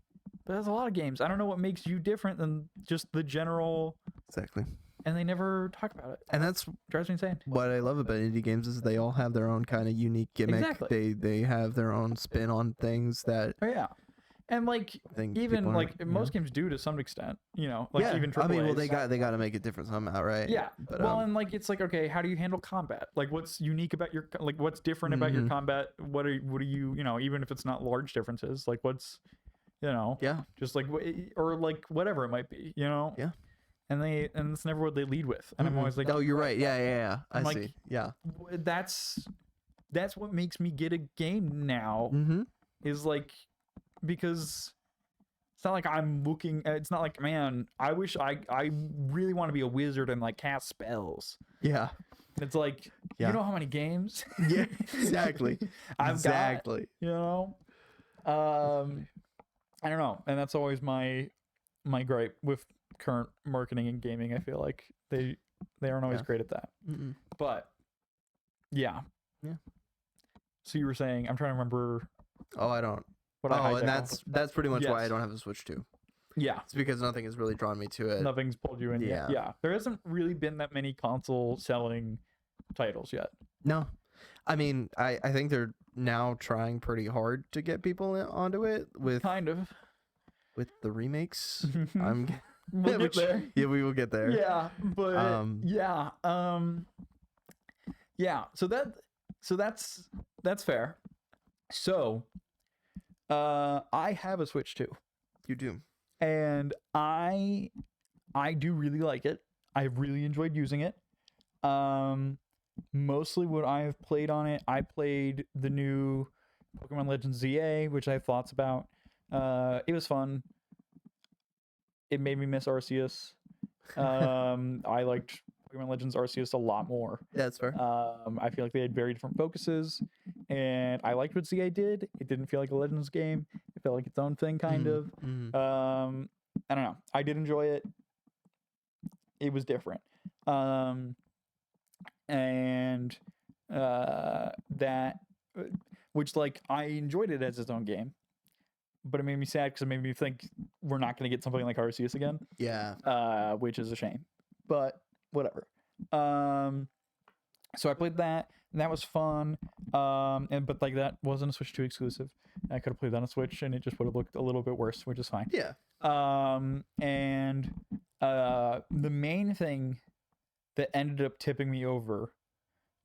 S1: but there's a lot of games. I don't know what makes you different than just the general.
S2: Exactly.
S1: And they never talk about it.
S2: And that's
S1: drives me insane.
S2: What I love about indie games is they all have their own kind of unique gimmick.
S1: Exactly.
S2: They have their own spin on things that.
S1: Oh yeah. And like, even like most games do to some extent, like even AAAs.
S2: I mean, well, they got to make it different somehow, right?
S1: Yeah.
S2: But,
S1: well, and like, it's like, okay, how do you handle combat? Like, what's unique about your, like, what's different about your combat? What are you, even if it's not large differences, like what's, just like, or like whatever it might be,
S2: Yeah.
S1: And that's never what they lead with. And I'm always like,
S2: oh, you're right. Yeah. I see.
S1: Like,
S2: yeah.
S1: That's what makes me get a game now. Is like, because it's not like I'm looking. It's not like, man, I wish I really want to be a wizard and like cast spells.
S2: Yeah.
S1: It's like, you know how many games?
S2: Yeah, exactly.
S1: I've got, I don't know, and that's always my gripe with current marketing and gaming. I feel like they aren't always great at that. But yeah. So you were saying, I'm trying to remember.
S2: Oh, I don't. And that's pretty much why I don't have a Switch 2.
S1: Yeah.
S2: It's because nothing has really drawn me to it.
S1: Nothing's pulled you in yet. Yeah. There hasn't really been that many console selling titles yet.
S2: No. I mean, I think they're now trying pretty hard to get people onto it with with the remakes.
S1: We'll get there.
S2: Yeah, we will get there.
S1: Yeah, but so that's fair. So I have a Switch 2.
S2: You do.
S1: And I do really like it. I've really enjoyed using it. mostly what I have played on it. I played the new Pokemon Legends ZA, which I have thoughts about. It was fun. It made me miss Arceus. I liked Pokemon Legends Arceus a lot more.
S2: That's fair.
S1: I feel like they had very different focuses, and I liked what ZA did. It didn't feel like a Legends game. It felt like its own thing, kind of. I don't know. I did enjoy it. It was different. And that, which like I enjoyed it as its own game, but it made me sad because it made me think we're not going to get something like Arceus again.
S2: Yeah.
S1: Which is a shame, but whatever. So I played that, and that was fun. But like that wasn't a Switch 2 exclusive. I could have played that on Switch, and it just would have looked a little bit worse, which is fine.
S2: Yeah.
S1: The main thing that ended up tipping me over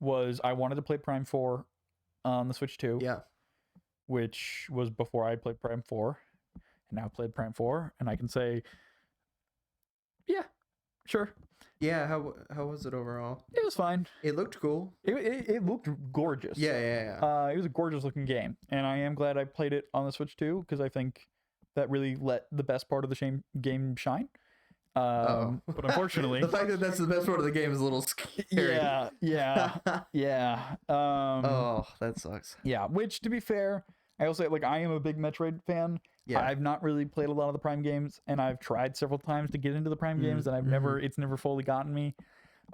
S1: was I wanted to play Prime 4 on the Switch 2.
S2: Yeah.
S1: Which was before I played Prime 4, and now I've played Prime 4, and I can say, yeah, sure.
S2: Yeah, how was it overall?
S1: It was fine.
S2: It looked cool.
S1: It looked gorgeous.
S2: Yeah.
S1: It was a gorgeous looking game, and I am glad I played it on the Switch too, because I think that really let the best part of the game shine. But unfortunately,
S2: the fact that that's the best part of the game is a little scary.
S1: Yeah.
S2: Oh, that sucks.
S1: Yeah, which to be fair, I will say, like, I am a big Metroid fan.
S2: Yeah.
S1: I've not really played a lot of the Prime games, and I've tried several times to get into the Prime games, and it's never fully gotten me.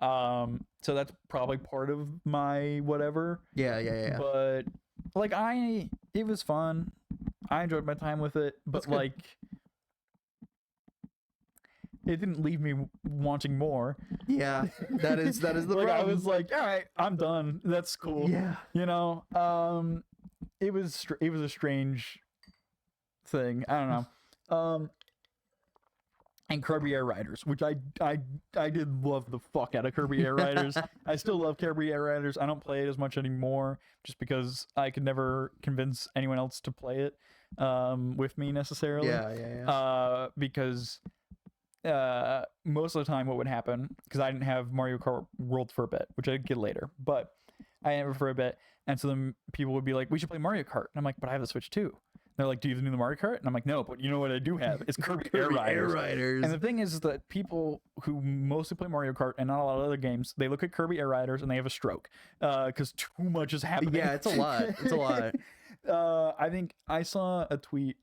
S1: So that's probably part of my whatever.
S2: Yeah.
S1: But like, it was fun. I enjoyed my time with it, but like, it didn't leave me wanting more.
S2: Yeah, that is the
S1: like,
S2: problem.
S1: I was like, all right, I'm done. That's cool.
S2: Yeah.
S1: You know, it was a strange thing. I don't know. And Kirby Air Riders, which I did love the fuck out of Kirby Air Riders. I still love Kirby Air Riders. I don't play it as much anymore just because I could never convince anyone else to play it with me necessarily.
S2: Yeah.
S1: Because most of the time what would happen, because I didn't have Mario Kart World for a bit, which I'd get later, but I had it for a bit, and so then people would be like, we should play Mario Kart, and I'm like, but I have the Switch too. They're like, do you have the new Mario Kart? And I'm like, no, but you know what I do have? It's Kirby Air Riders. And the thing is that people who mostly play Mario Kart and not a lot of other games, they look at Kirby Air Riders and they have a stroke because too much is happening.
S2: Yeah, it's a lot.
S1: I think I saw a tweet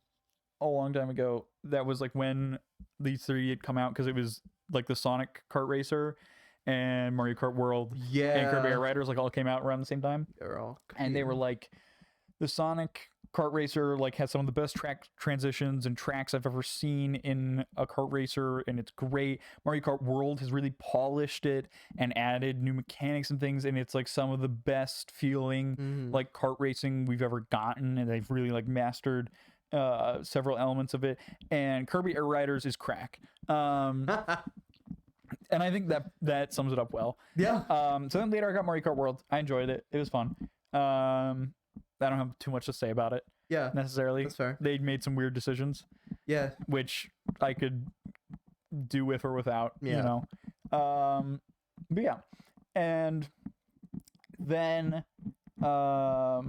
S1: a long time ago that was like when these three had come out, because it was like the Sonic Kart Racer and Mario Kart World and Kirby Air Riders like all came out around the same time. And they were like, the Sonic Kart Racer like has some of the best track transitions and tracks I've ever seen in a kart racer, and it's great. Mario Kart World has really polished it and added new mechanics and things, and it's like some of the best feeling like kart racing we've ever gotten, and they've really like mastered several elements of it. And Kirby Air Riders is crack. And I think that sums it up well.
S2: Yeah.
S1: So then later I got Mario Kart World. I enjoyed it. It was fun. I don't have too much to say about it.
S2: Yeah.
S1: Necessarily.
S2: That's fair.
S1: They made some weird decisions.
S2: Yeah.
S1: Which I could do with or without.
S2: Yeah.
S1: You know. But yeah. And then why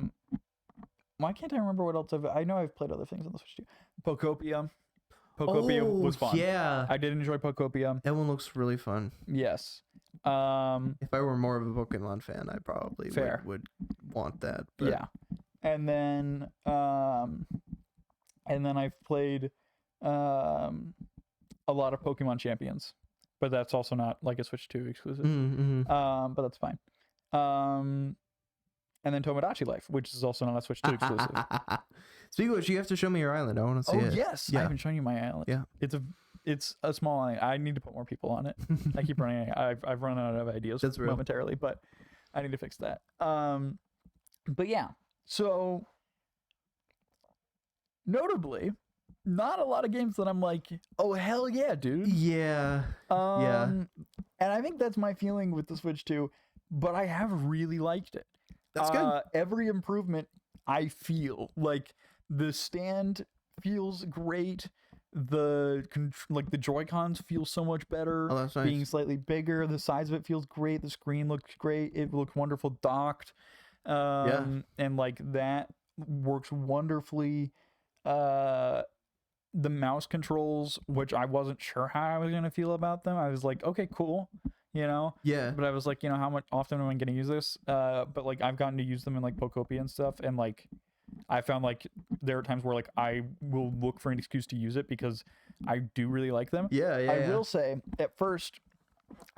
S1: can't I remember what else I know I've played other things on the Switch too. Pokopia was fun.
S2: Yeah.
S1: I did enjoy Pokopia.
S2: That one looks really fun.
S1: Yes.
S2: If I were more of a Pokemon fan, I probably would want that. But...
S1: Yeah. And then I've played a lot of Pokemon Champions, but that's also not like a Switch 2 exclusive. But that's fine. And then Tomodachi Life, which is also not a Switch 2 exclusive.
S2: Speaking of which, you have to show me your island. I want to see it.
S1: Oh yes, yeah. I haven't shown you my island.
S2: Yeah,
S1: it's a small island. I need to put more people on it. I keep running. I've run out of ideas momentarily, but I need to fix that. But yeah. So notably, not a lot of games that I'm like, oh hell yeah, dude.
S2: Yeah.
S1: And I think that's my feeling with the Switch 2, but I have really liked it.
S2: That's good.
S1: Every improvement I feel like the stand feels great. like the Joy-Cons feel so much better.
S2: Oh, that's nice.
S1: Being slightly bigger, the size of it feels great. The screen looks great. It looks wonderful docked. And like that works wonderfully. The mouse controls, which I wasn't sure how I was gonna feel about them. I was like, okay, cool,
S2: Yeah.
S1: But I was like, how much often am I gonna use this? But like I've gotten to use them in like Pocopia and stuff, and like I found like there are times where like I will look for an excuse to use it because I do really like them.
S2: Yeah. Yeah.
S1: I will say at first,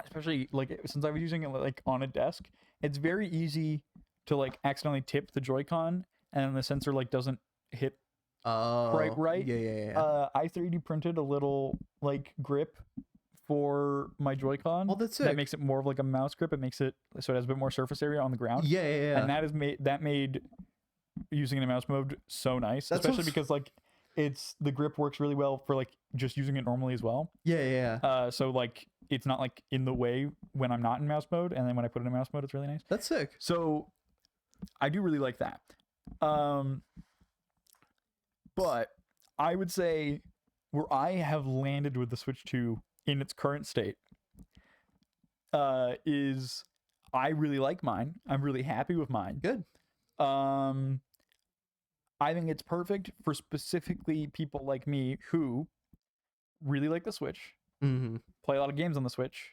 S1: especially like since I was using it like on a desk, it's very easy to like accidentally tip the Joy-Con and the sensor like doesn't hit right.
S2: Yeah.
S1: I 3D printed a little like grip for my Joy-Con.
S2: Oh, that's sick.
S1: That makes it more of like a mouse grip. It makes it so it has a bit more surface area on the ground.
S2: Yeah.
S1: And that made using it in mouse mode so nice, especially because like the grip works really well for like just using it normally as well.
S2: Yeah.
S1: So like it's not like in the way when I'm not in mouse mode, and then when I put it in mouse mode, it's really nice.
S2: That's sick.
S1: So I do really like that. But I would say where I have landed with the Switch 2 in its current state is I really like mine. I'm really happy with mine.
S2: Good.
S1: I think it's perfect for specifically people like me who really like the Switch, play a lot of games on the Switch,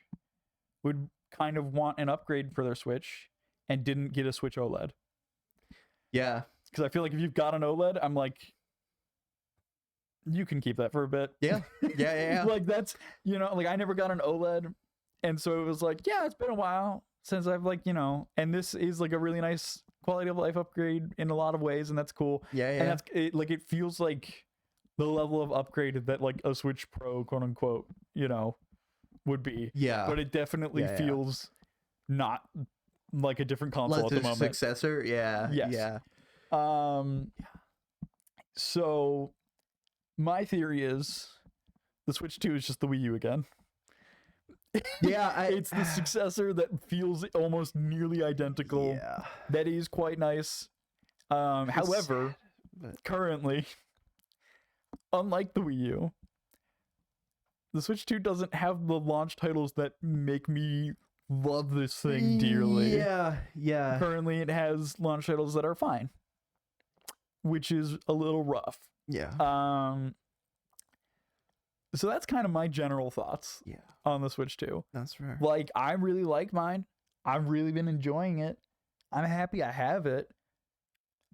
S1: would kind of want an upgrade for their Switch, and didn't get a Switch OLED.
S2: Yeah.
S1: Because I feel like if you've got an OLED, I'm like, you can keep that for a bit.
S2: Yeah.
S1: Like that's, like I never got an OLED. And so it was like, yeah, it's been a while since I've like, and this is like a really nice quality of life upgrade in a lot of ways. And that's cool.
S2: Yeah.
S1: And that's it feels like the level of upgrade that like a Switch Pro, quote unquote, would be.
S2: Yeah.
S1: But it definitely feels not like a different console at the moment.
S2: Successor. Yeah.
S1: Yes.
S2: Yeah.
S1: So my theory is the Switch 2 is just the Wii U again.
S2: Yeah,
S1: it's the successor that feels almost nearly identical.
S2: Yeah.
S1: That is quite nice. However, currently, unlike the Wii U, the Switch 2 doesn't have the launch titles that make me love this thing dearly.
S2: Yeah.
S1: Currently, it has launch titles that are fine, which is a little rough.
S2: Yeah.
S1: So that's kind of my general thoughts on the Switch 2.
S2: That's fair.
S1: Like, I really like mine. I've really been enjoying it. I'm happy I have it.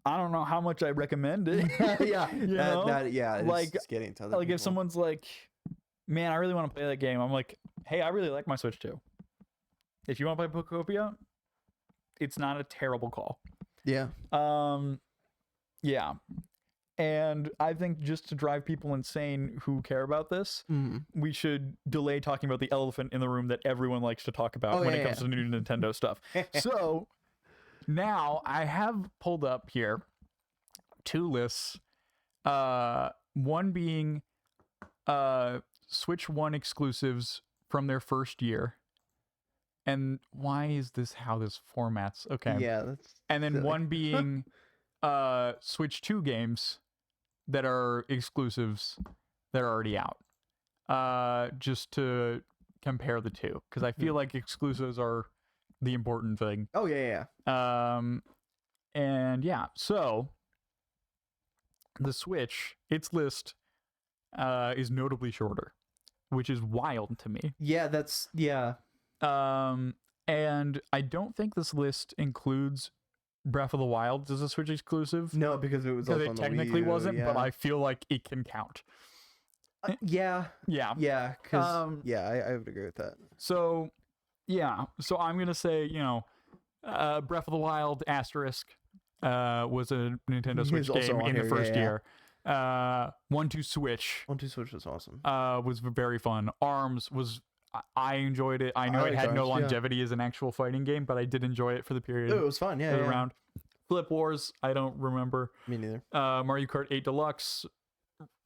S1: I don't know how much I recommend it.
S2: It's getting to other
S1: like
S2: people.
S1: If someone's like, man, I really want to play that game, I'm like, hey, I really like my Switch 2. If you want to play Pocopia, it's not a terrible call.
S2: Yeah.
S1: Yeah. And I think just to drive people insane who care about this, we should delay talking about the elephant in the room that everyone likes to talk about when it comes to new Nintendo stuff. So now I have pulled up here 2 lists. One being Switch 1 exclusives from their first year. And why is this how this formats? Okay.
S2: Yeah.
S1: And then one being Switch 2 games that are exclusives that are already out, just to compare the two, because I feel like exclusives are the important thing.
S2: Oh yeah.
S1: And yeah, so the Switch, its list is notably shorter, which is wild to me.
S2: Yeah.
S1: And I don't think this list includes Breath of the Wild as a Switch exclusive.
S2: No, because it was also on the
S1: technically
S2: Wii U,
S1: wasn't, but I feel like it can count.
S2: Yeah. Because I would agree with that.
S1: So I'm gonna say Breath of the Wild asterisk was a Nintendo Switch game in the first year. 1-2 Switch.
S2: 1-2 Switch was awesome.
S1: Was very fun. ARMS was. I enjoyed it. I know it had no longevity as an actual fighting game, but I did enjoy it for the period.
S2: It was fun,
S1: around. Flip Wars, I don't remember.
S2: Me neither.
S1: Mario Kart 8 Deluxe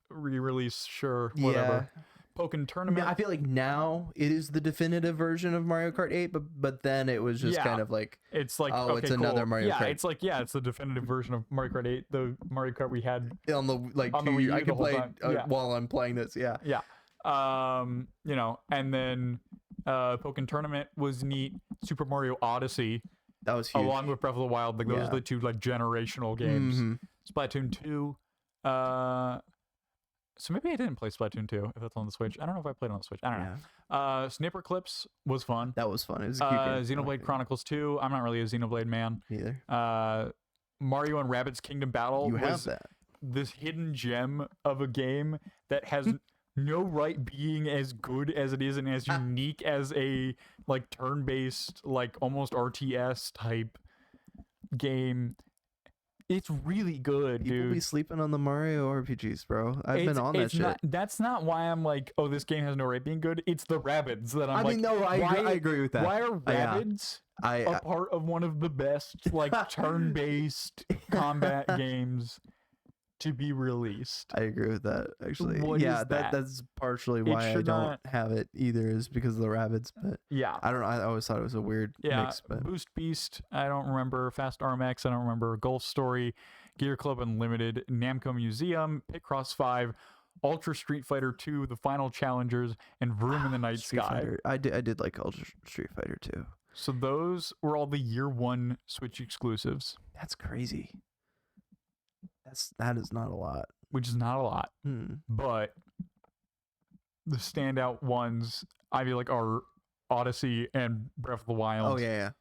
S1: re-release, sure, whatever. Pokken
S2: I mean,
S1: Tournament.
S2: I feel like now it is the definitive version of Mario Kart 8, but then it was just kind of like,
S1: it's like,
S2: oh,
S1: okay,
S2: it's
S1: cool.
S2: another Mario
S1: yeah,
S2: Kart.
S1: it's like, yeah, it's the definitive version of Mario Kart 8, the Mario Kart we had
S2: on the like
S1: on the Wii U
S2: I
S1: the
S2: can
S1: whole
S2: play
S1: time. Yeah.
S2: while I'm playing this. Yeah.
S1: Yeah. You know, and then Pokken Tournament was neat. Super Mario Odyssey,
S2: That was huge.
S1: along with Breath of the Wild, like those are the two like generational games. Splatoon 2. So maybe I didn't play Splatoon 2 if that's on the Switch. I don't know if I played on the Switch. I don't know. Sniper Clips was fun.
S2: That was fun. It was a cute game.
S1: Xenoblade Chronicles 2. I'm not really a Xenoblade man.
S2: Either.
S1: Mario and Rabbids Kingdom Battle
S2: You
S1: was
S2: have that.
S1: this hidden gem of a game that has no right being as good as it is and as unique as a like turn-based, like almost RTS type game. It's really good,
S2: People
S1: dude.
S2: be sleeping on the Mario RPGs, bro. I've been on that shit.
S1: That's not why I'm like, oh, this game has no right being good. It's the Rabbids that I'm
S2: I
S1: like.
S2: mean, no, I agree with that.
S1: Why are Rabbids a part of one of the best like turn-based combat games to be released?
S2: I agree with that, actually.
S1: What is that?
S2: That's partially why I don't have it either, is because of the Rabbids. But
S1: yeah,
S2: I don't know. I always thought it was a weird mix. But
S1: Boost Beast, I don't remember. Fast RMX, I don't remember. Golf Story, Gear Club Unlimited, Namco Museum, Picross 5, Ultra Street Fighter 2, The Final Challengers, and Vroom in the Night
S2: Street
S1: Sky.
S2: Fighter. I did like Ultra Street Fighter 2.
S1: So those were all the year one Switch exclusives.
S2: That's crazy. That is not a lot.
S1: Which is not a lot. But the standout ones, I feel like, are Odyssey and Breath of the Wild.
S2: Oh, yeah.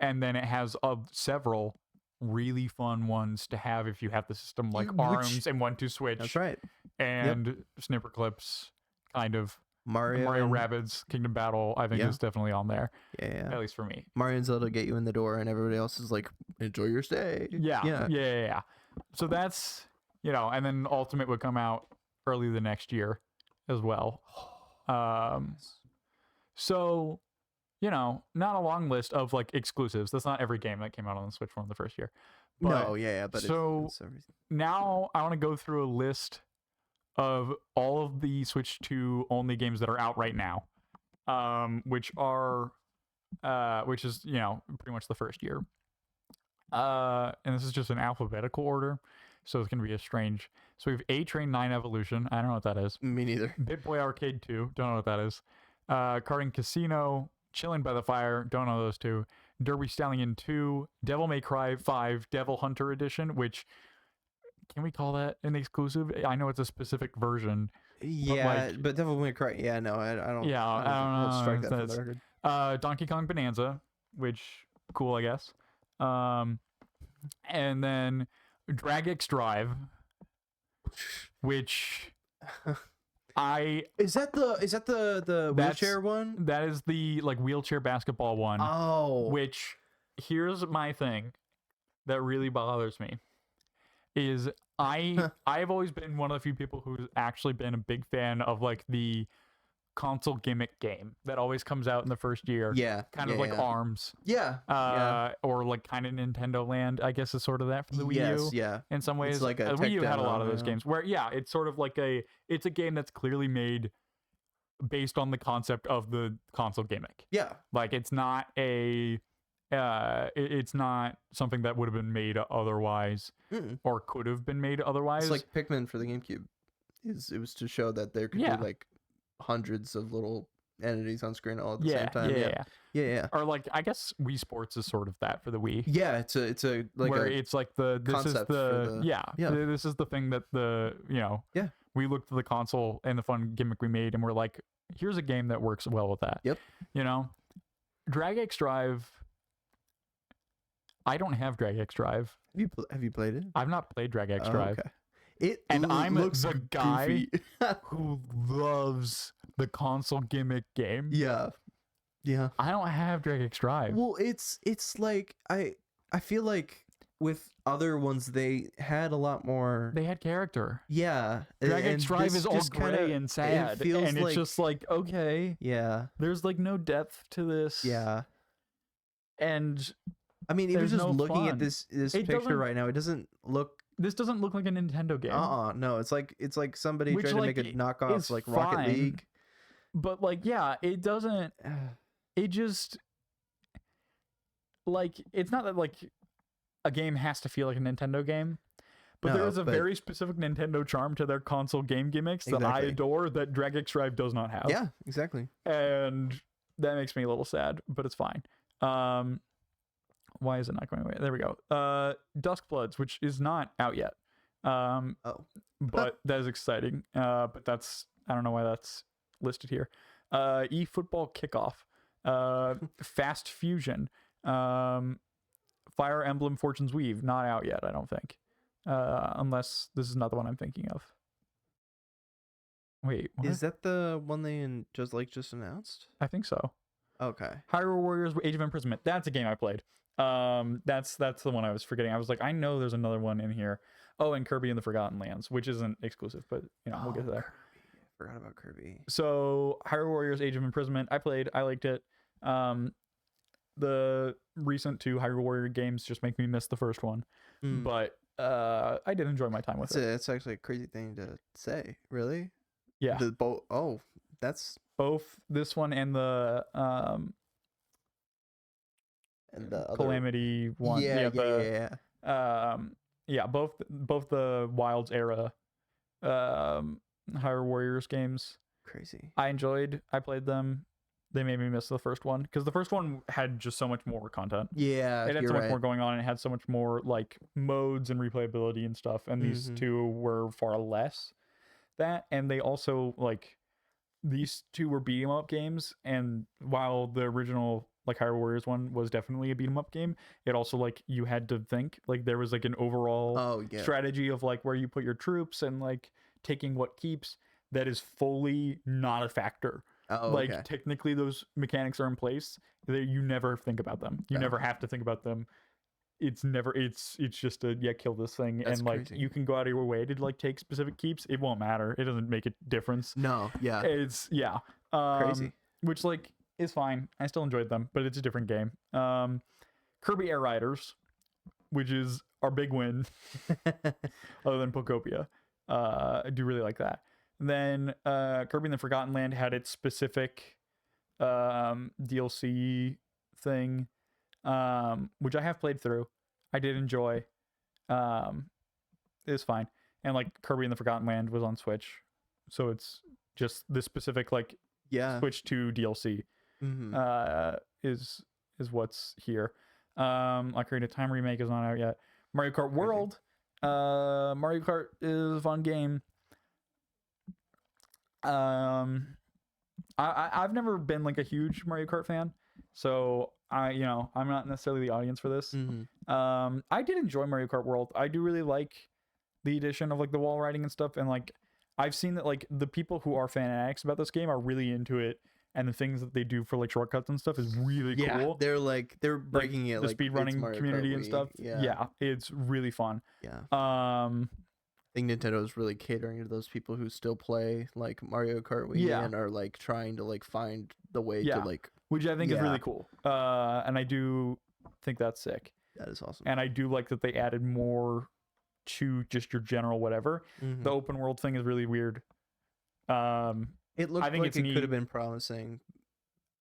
S1: And then it has several really fun ones to have if you have the system, like ARMS and 1-2 Switch.
S2: That's right.
S1: And Snipper Clips, kind of.
S2: Mario
S1: Rabbids Kingdom Battle, I think, is definitely on there.
S2: Yeah.
S1: At least for me.
S2: Mario and Zelda get you in the door, and everybody else is like, enjoy your stay.
S1: Yeah. So that's, and then Ultimate would come out early the next year as well. So, not a long list of like exclusives. That's not every game that came out on the Switch from the first year. But,
S2: but
S1: so
S2: it's everything.
S1: Now I want to go through a list of all of the Switch 2 only games that are out right now, which is pretty much the first year. And this is just in alphabetical order, so it's gonna be a strange. So we have A-Train 9 Evolution. I don't know what that is.
S2: Me neither.
S1: BitBoy Arcade 2. Don't know what that is. Karting Casino, Chilling by the Fire. Don't know those two. Derby Stallion 2, Devil May Cry 5, Devil Hunter Edition, which. Can we call that an exclusive? I know it's a specific version.
S2: Yeah, but Devil May Cry. Yeah, no, I don't.
S1: Yeah, I don't know.
S2: Let's strike that from the record.
S1: Donkey Kong Bonanza, which cool, I guess. And then Drag X Drive, which
S2: is that the wheelchair one?
S1: That is the like wheelchair basketball one.
S2: Oh,
S1: which here's my thing that really bothers me. Is I've always been one of the few people who's actually been a big fan of like the console gimmick game that always comes out in the first year.
S2: Yeah.
S1: Kind of like ARMS.
S2: Yeah.
S1: Or like kind of Nintendo Land, I guess, is sort of that for the Wii U.
S2: Yeah.
S1: In some ways.
S2: It's like a
S1: Wii U had a lot of those games where, it's sort of like it's a game that's clearly made based on the concept of the console gimmick.
S2: Yeah.
S1: Like it's not it's not something that would have been made otherwise or could have been made otherwise.
S2: It's like Pikmin for the GameCube. It was to show that there could be like hundreds of little entities on screen all at the same time. Yeah.
S1: Or like I guess Wii Sports is sort of that for the Wii.
S2: Yeah, it's a like
S1: where it's like this is the thing that we looked at the console and the fun gimmick we made and we're like, here's a game that works well with that.
S2: Yep.
S1: Drag X Drive. I don't have Drag X Drive.
S2: Have you played it?
S1: I've not played Drag X Drive.
S2: Okay.
S1: I'm the guy who loves the console gimmick game.
S2: Yeah.
S1: I don't have Drag X Drive.
S2: Well, it's like I feel like with other ones they had a lot more.
S1: They had character.
S2: Yeah.
S1: Drag X Drive is all gray and sad, and it's just like okay.
S2: Yeah.
S1: There's like no depth to this.
S2: Yeah.
S1: And
S2: I mean, even just looking at this picture right now, it doesn't look
S1: this doesn't look like a Nintendo game.
S2: No, it's like somebody
S1: Which,
S2: tried to
S1: like,
S2: make a knockoff
S1: is
S2: like Rocket
S1: fine.
S2: League.
S1: But like, yeah, it doesn't. It just like it's not that like a game has to feel like a Nintendo game, but there is a very specific Nintendo charm to their console game gimmicks that I adore that Drag X Drive does not have.
S2: Yeah, exactly.
S1: And that makes me a little sad, but it's fine. Why is it not going away? There we go. Duskbloods, which is not out yet. But that is exciting. But that's, I don't know why that's listed here. eFootball Kickoff. Fast Fusion. Fire Emblem Fortune's Weave, not out yet, I don't think. Unless this is not the one I'm thinking of. Wait, what?
S2: Is that the one they just announced?
S1: I think so.
S2: Okay.
S1: Hyrule Warriors Age of Imprisonment. That's a game I played. That's the one I was forgetting. I was like, I know there's another one in here. Oh, and Kirby and the Forgotten Lands, which isn't exclusive, but we'll get to there.
S2: Kirby. I forgot about Kirby.
S1: So Hyrule Warriors Age of Imprisonment, I played. I liked it. The recent 2 Hyrule Warrior games just make me miss the first one, but I did enjoy my time with it.
S2: That's actually a crazy thing to say. Really?
S1: Yeah.
S2: That's
S1: both this one and the
S2: other
S1: Calamity one.
S2: Yeah.
S1: Both the Wilds era Hyrule Warriors games.
S2: Crazy.
S1: I played them. They made me miss the first one because the first one had just so much more content.
S2: Yeah,
S1: it had so much more going on, and it had so much more like modes and replayability and stuff. And these 2 were far less that, and they also like these 2 were beat 'em up games. And while the original like Hyrule Warriors one was definitely a beat 'em up game, it also like you had to think like there was like an overall strategy of like where you put your troops and like taking what keeps that is fully not a factor. Technically those mechanics are in place. You never think about them. You never have to think about them. It's just a kill this thing. That's and like crazy. You can go out of your way to like take specific keeps. It won't matter. It doesn't make a difference.
S2: No, yeah.
S1: It's crazy. Which like is fine. I still enjoyed them, but it's a different game. Kirby Air Riders, which is our big win other than Pokopia. I do really like that. And then Kirby and the Forgotten Land had its specific DLC thing, which I have played through. I did enjoy. It was fine. And like Kirby and the Forgotten Land was on Switch, so it's just this specific like Switch 2 DLC is what's here. Ocarina of Time remake is not out yet. Mario Kart World. Mario Kart is a fun game. I've never been like a huge Mario Kart fan, so I'm not necessarily the audience for this. I did enjoy Mario Kart World. I do really like the addition of like the wall riding and stuff, and like I've seen that like the people who are fanatics about this game are really into it, and the things that they do for like shortcuts and stuff is really cool.
S2: They're breaking it
S1: the
S2: like
S1: speedrunning community and stuff. Yeah, it's really fun.
S2: I think Nintendo is really catering to those people who still play like Mario Kart Wii and are like trying to like find the way to like,
S1: which I think is really cool. And I do think that's sick.
S2: That is awesome.
S1: And I do like that they added more to just your general whatever. The open world thing is really weird.
S2: It looked like it could have been promising.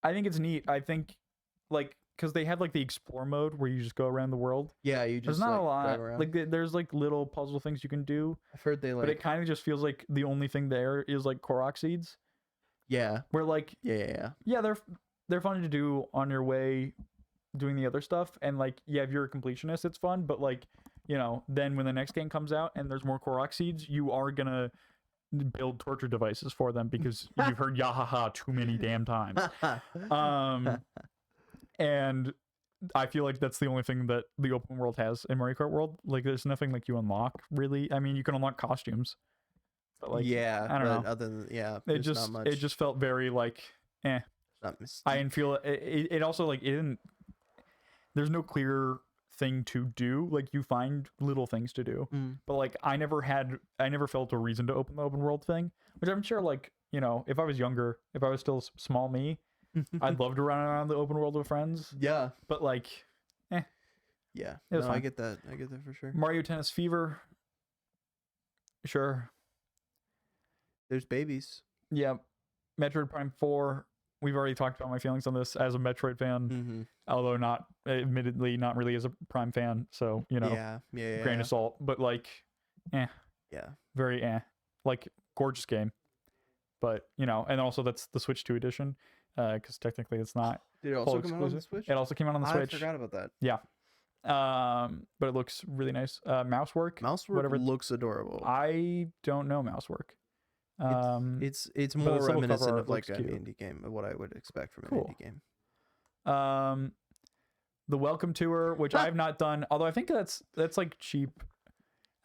S1: I think it's neat. I think like because they had like the explore mode where you just go around the world.
S2: Yeah, you just
S1: there's not a lot. Like there's like little puzzle things you can do.
S2: I've heard they like,
S1: but it kind of just feels like the only thing there is like Korok seeds.
S2: Yeah.
S1: Where like
S2: yeah,
S1: they're fun to do on your way doing the other stuff, and like if you're a completionist, it's fun. But like then when the next game comes out and there's more Korok seeds, you are gonna build torture devices for them because you've heard yahaha too many damn times. And I feel like that's the only thing that the open world has in Mario Kart World. Like there's nothing like you unlock really. I mean, you can unlock costumes, but like I don't know.
S2: Other than
S1: it just felt very like I didn't feel it also like it didn't. There's no clear thing to do. Like you find little things to do, but like I never felt a reason to open the open world thing, which I'm sure like if I was younger, if I was still small me, I'd love to run around the open world with friends.
S2: Yeah,
S1: but like
S2: yeah, I get that for sure.
S1: Mario Tennis Fever Sure.
S2: There's babies.
S1: Yeah. Metroid Prime 4. We've already talked about my feelings on this as a Metroid fan, although admittedly not really as a Prime fan. So, grain of salt. But like, very like gorgeous game. But and also that's the Switch 2 edition, because technically it's not.
S2: Did it also come out on the Switch?
S1: It also came out on the Switch.
S2: I forgot about that.
S1: Yeah. But it looks really nice. Mousework.
S2: Whatever looks adorable.
S1: I don't know Mousework.
S2: It's more reminiscent of like an indie game, of what I would expect from an indie game.
S1: The Welcome Tour, which I've not done, although I think that's like cheap.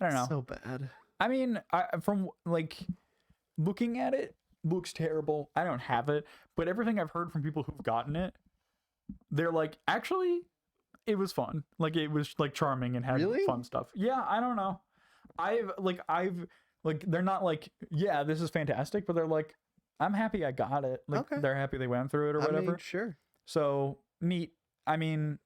S1: I don't know.
S2: So bad.
S1: I mean, from like looking at it, looks terrible. I don't have it, but everything I've heard from people who've gotten it, they're like, actually, it was fun. Like it was like charming and had fun stuff. Yeah, I don't know. I've they're not like, yeah, this is fantastic, but they're like, I'm happy I got it. Like they're happy they went through it or whatever.
S2: I mean, sure.
S1: So neat. I mean,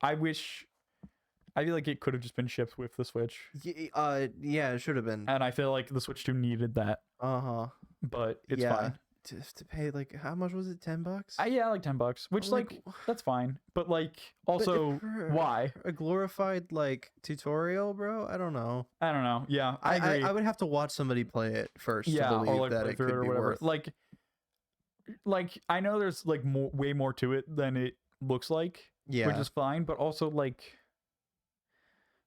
S1: I feel like it could have just been shipped with the Switch.
S2: Yeah, it should have been.
S1: And I feel like the Switch 2 needed that. But it's fine.
S2: To pay like, how much was it? $10?
S1: Yeah, like $10, which like that's fine. But like also why?
S2: A glorified like tutorial, bro? I don't know.
S1: Yeah, I agree.
S2: I would have to watch somebody play it first to believe
S1: or like
S2: that it could be worth.
S1: Like I know there's like way more to it than it looks like, which is fine, but also like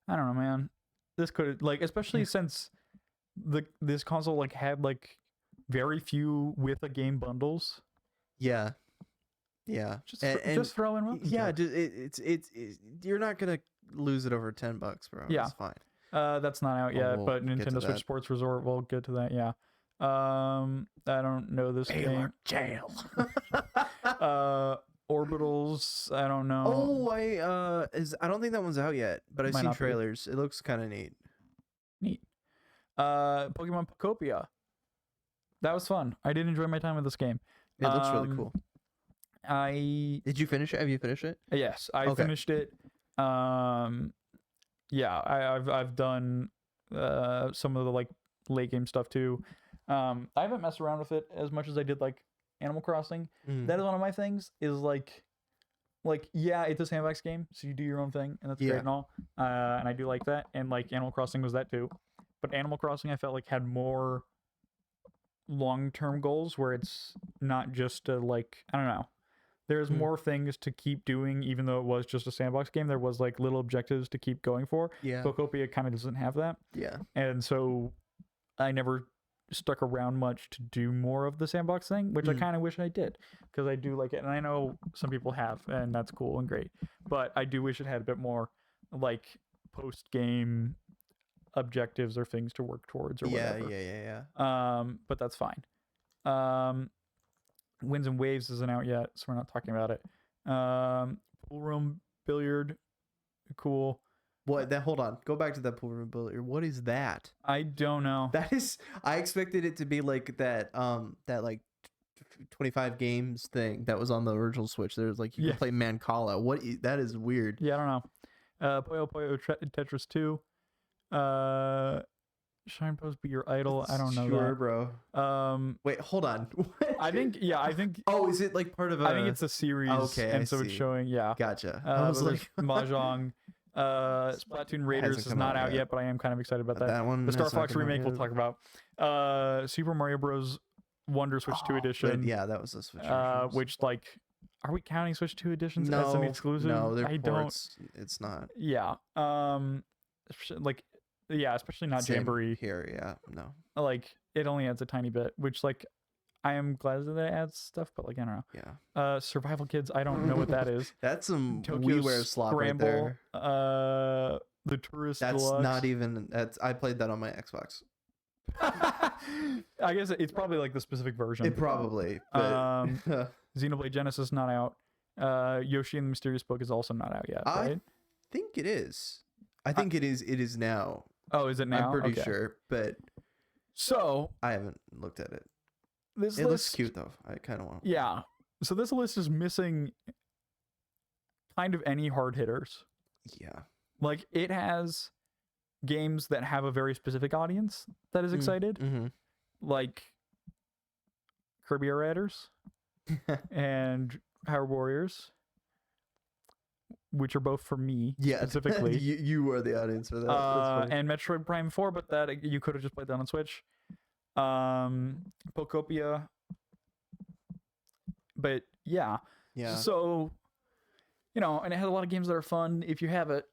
S1: I don't know, man. This could like, especially since this console like had like very few with a game bundles.
S2: Yeah.
S1: Just throw in.
S2: Yeah, it's you're not gonna lose it over $10, bro.
S1: Yeah,
S2: it's fine.
S1: That's not out yet, but Nintendo Switch Sports Resort. We'll get to that. Yeah. I don't know this game.
S2: Jail.
S1: Orbitals. I don't know.
S2: Oh, I don't think that one's out yet, but I've seen trailers. It looks kind of neat.
S1: Pokemon Pocopia. That was fun. I did enjoy my time with this game.
S2: It looks really cool. Did you finish it? Have you finished it?
S1: Yes, I finished it. Yeah, I've done some of the like late game stuff too. I haven't messed around with it as much as I did like Animal Crossing. That is one of my things. Is like yeah, it's a sandbox game, so you do your own thing, and that's great and all. And I do like that. And like Animal Crossing was that too, but Animal Crossing I felt like had more long-term goals where it's not just a like, I don't know, there's more things to keep doing. Even though it was just a sandbox game, there was like little objectives to keep going for. Pocopia kind of doesn't have that, and so I never stuck around much to do more of the sandbox thing, which I kind of wish I did, because I do like it, and I know some people have, and that's cool and great, but I do wish it had a bit more like post-game objectives or things to work towards or whatever. But that's fine. Winds and Waves isn't out yet, so we're not talking about it. Pool room billiard, cool.
S2: What? Hold on. Go back to that pool room billiard. What is that?
S1: I don't know.
S2: That is. I expected it to be like that. That like 25 games thing that was on the original Switch. There's like you can play Mancala. That is weird.
S1: Yeah, I don't know. Puyo Puyo Tetris 2. Shine Post Be Your Idol. I don't know that.
S2: Bro. Wait, hold on.
S1: I think.
S2: Oh, is it like part of a?
S1: I think it's a series.
S2: Okay,
S1: and so it's showing. Yeah.
S2: Gotcha.
S1: I was like Mahjong. Splatoon Raiders is not out yet, but I am kind of excited about that.
S2: That one.
S1: The Star Fox remake we'll talk about. Super Mario Bros. Wonder Switch 2 edition.
S2: Yeah, that was a Switch.
S1: Which like, are we counting Switch 2 editions
S2: as
S1: an exclusive?
S2: No, they're ports. It's not.
S1: Yeah. Like. Yeah, especially not
S2: Same
S1: Jamboree
S2: here. Yeah, no.
S1: Like it only adds a tiny bit, which like I am glad that it adds stuff, but like I don't know.
S2: Yeah.
S1: Survival Kids, I don't know what that is.
S2: That's some
S1: Tokyo
S2: WiiWare slop right there.
S1: The Tourist
S2: That's
S1: Deluxe.
S2: not even. I played that on my Xbox.
S1: I guess it's probably like the specific version.
S2: It probably. But...
S1: Xenoblade Genesis not out. Yoshi and the Mysterious Book is also not out yet. Right?
S2: I think it is. I think it is. It is now.
S1: Oh, is it now?
S2: I'm pretty sure, but
S1: so
S2: I haven't looked at it.
S1: This
S2: it looks cute though. I kind of want.
S1: Yeah. So this list is missing kind of any hard hitters.
S2: Yeah.
S1: Like it has games that have a very specific audience that is excited, like Kirby Air Raiders and Power Warriors, which are both for me specifically.
S2: you were the audience for that.
S1: And Metroid Prime 4, but that you could have just played that on Switch. Pokopia. But yeah. So, and it has a lot of games that are fun if you have it.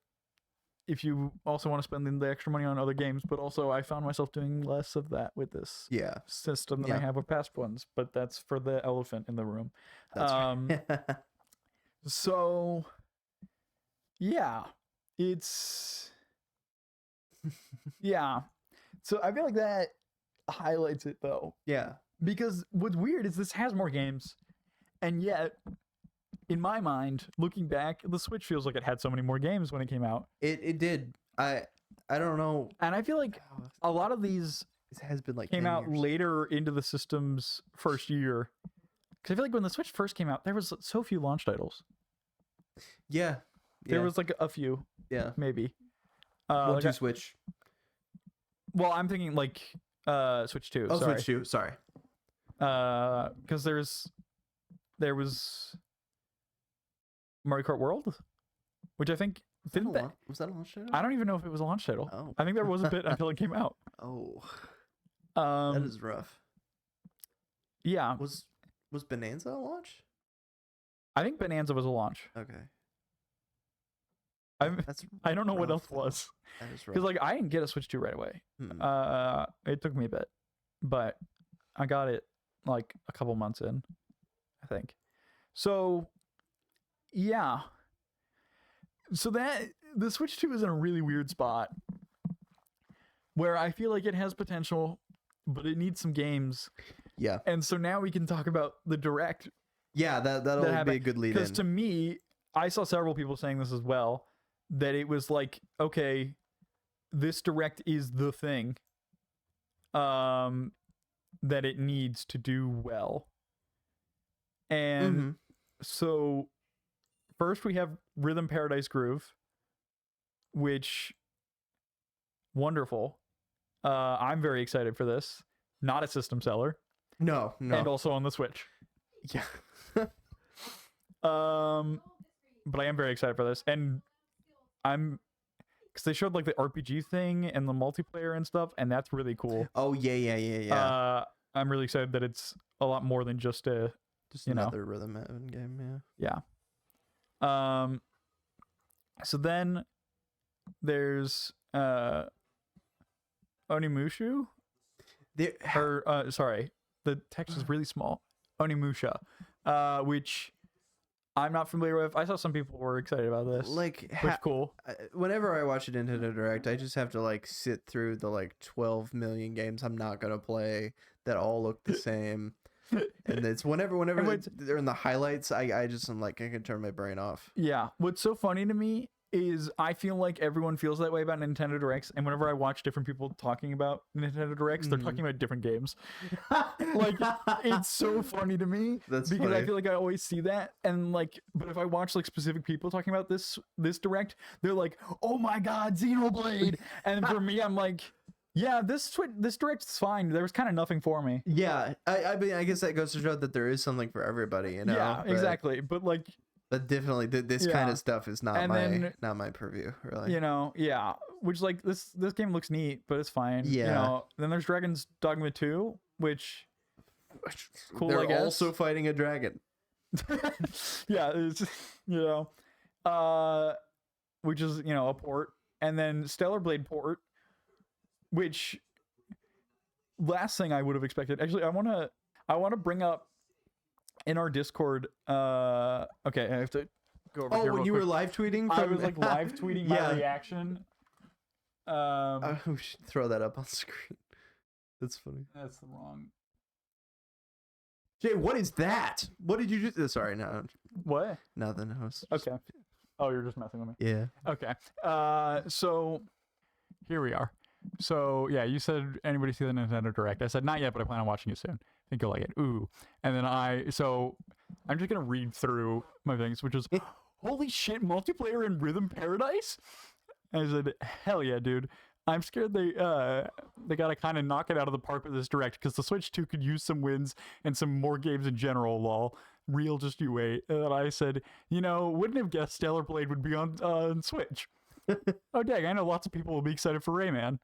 S1: If you also want to spend the extra money on other games, but also I found myself doing less of that with this system than I have with past ones. But that's for the elephant in the room.
S2: That's right.
S1: So, yeah, it's So I feel like that highlights it though.
S2: Yeah.
S1: Because what's weird is this has more games, and yet, in my mind, looking back, the Switch feels like it had so many more games when it came out.
S2: It did. I don't know.
S1: And I feel like a lot of these
S2: has been like
S1: came out
S2: years.
S1: later into the system's first year. Because I feel like when the Switch first came out, there was so few launch titles.
S2: Yeah.
S1: There was like a few.
S2: Yeah.
S1: Maybe.
S2: Switch.
S1: Well, I'm thinking like Switch 2.
S2: Oh,
S1: sorry.
S2: Switch 2. Sorry.
S1: Because there was Mario Kart World, which I think
S2: was that a launch title?
S1: I don't even know if it was a launch title.
S2: Oh.
S1: I think there was a bit until it came out.
S2: Oh. That is rough.
S1: Yeah.
S2: Was Bonanza a launch?
S1: I think Bonanza was a launch.
S2: Okay.
S1: I don't know what else was.
S2: That is rough.
S1: Because like I didn't get a Switch 2 right away. It took me a bit, but I got it like a couple months in, I think. So yeah. So that the Switch 2 is in a really weird spot where I feel like it has potential, but it needs some games.
S2: Yeah.
S1: And so now we can talk about the Direct.
S2: Yeah, that'll be a good lead in.
S1: Because to me, I saw several people saying this as well, that it was like, okay, this Direct is the thing that it needs to do well. And so first we have Rhythm Paradise Groove, which wonderful. I'm very excited for this. Not a system seller.
S2: No.
S1: And also on the Switch.
S2: Yeah.
S1: But I am very excited for this, and because they showed like the RPG thing and the multiplayer and stuff, and that's really cool.
S2: Oh yeah.
S1: I'm really excited that it's a lot more than just
S2: another rhythm game.
S1: Yeah. So then there's Onimusha. Sorry, the text is really small. Onimusha, which I'm not familiar with. I saw some people were excited about this.
S2: Like,
S1: which cool.
S2: Whenever I watch a Nintendo Direct, I just have to like sit through the like 12 million games I'm not gonna play that all look the same. And it's whenever they're in the highlights, I just am like, I can turn my brain off.
S1: Yeah. What's so funny to me is I feel like everyone feels that way about Nintendo Directs, and whenever I watch different people talking about Nintendo Directs, they're talking about different games. Like, it's so funny to me.
S2: That's
S1: because
S2: funny.
S1: I feel like I always see that, and like, but if I watch like specific people talking about this Direct, they're like, "Oh my God, Xenoblade!" And for me, I'm like, yeah, this Direct is fine. There was kind of nothing for me.
S2: Yeah, I mean, I guess that goes to show that there is something for everybody, you know?
S1: Yeah, exactly. But like,
S2: but definitely, this kind of stuff is not my purview, really.
S1: You know, yeah. Which like this game looks neat, but it's fine.
S2: Yeah.
S1: You know, then there's Dragon's Dogma 2, which cool.
S2: They're
S1: I guess.
S2: also fighting a dragon.
S1: Yeah, it's which is a port, and then Stellar Blade port, which last thing I would have expected. Actually, I want to bring up in our Discord. Okay, I have to go over here.
S2: Oh, when you were live tweeting,
S1: I was like live tweeting my reaction.
S2: We should throw that up on screen. That's funny.
S1: That's the wrong.
S2: Jay, what is that? What did you do? Sorry, no.
S1: What?
S2: Nothing. I was
S1: Okay. Oh, you're just messing with me.
S2: Yeah.
S1: Okay. So here we are. So yeah, you said anybody see the Nintendo Direct? I said not yet, but I plan on watching it soon. I think you'll like it. Ooh. And then I'm just gonna read through my things, which is holy shit, multiplayer in Rhythm Paradise. I said, hell yeah, dude. I'm scared they gotta kind of knock it out of the park with this direct, because the Switch 2 could use some wins and some more games in general. Lol. Real, just you wait. And I said, wouldn't have guessed Stellar Blade would be on Switch. Oh dang, I know lots of people will be excited for Rayman.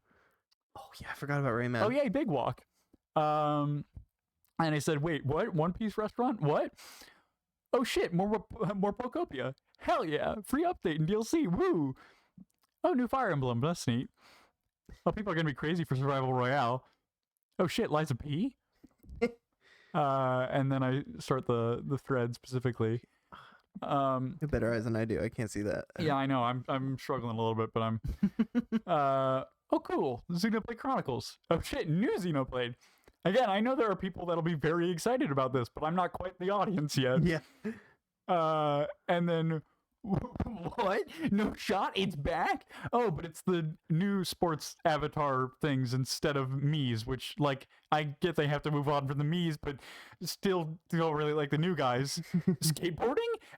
S2: Oh yeah, I forgot about Rayman.
S1: Oh yay, Big Walk. And I said, wait, what? One Piece restaurant? What? Oh shit, more Pokopia. Hell yeah, free update and DLC. Woo! Oh, new Fire Emblem. That's neat. Oh, people are gonna be crazy for Survival Royale. Oh shit, Liza P. And then I start the thread specifically.
S2: You have better eyes than I do. I can't see that.
S1: Yeah, I know. I'm struggling a little bit, but I'm. Oh, cool. Xenoblade Chronicles. Oh shit, new Xenoblade. Again, I know there are people that'll be very excited about this, but I'm not quite the audience yet.
S2: Yeah.
S1: And then, what? No shot? It's back? Oh, but it's the new sports avatar things instead of Mii's, which, like, I get they have to move on from the Mii's, but still don't really like the new guys. Skateboarding?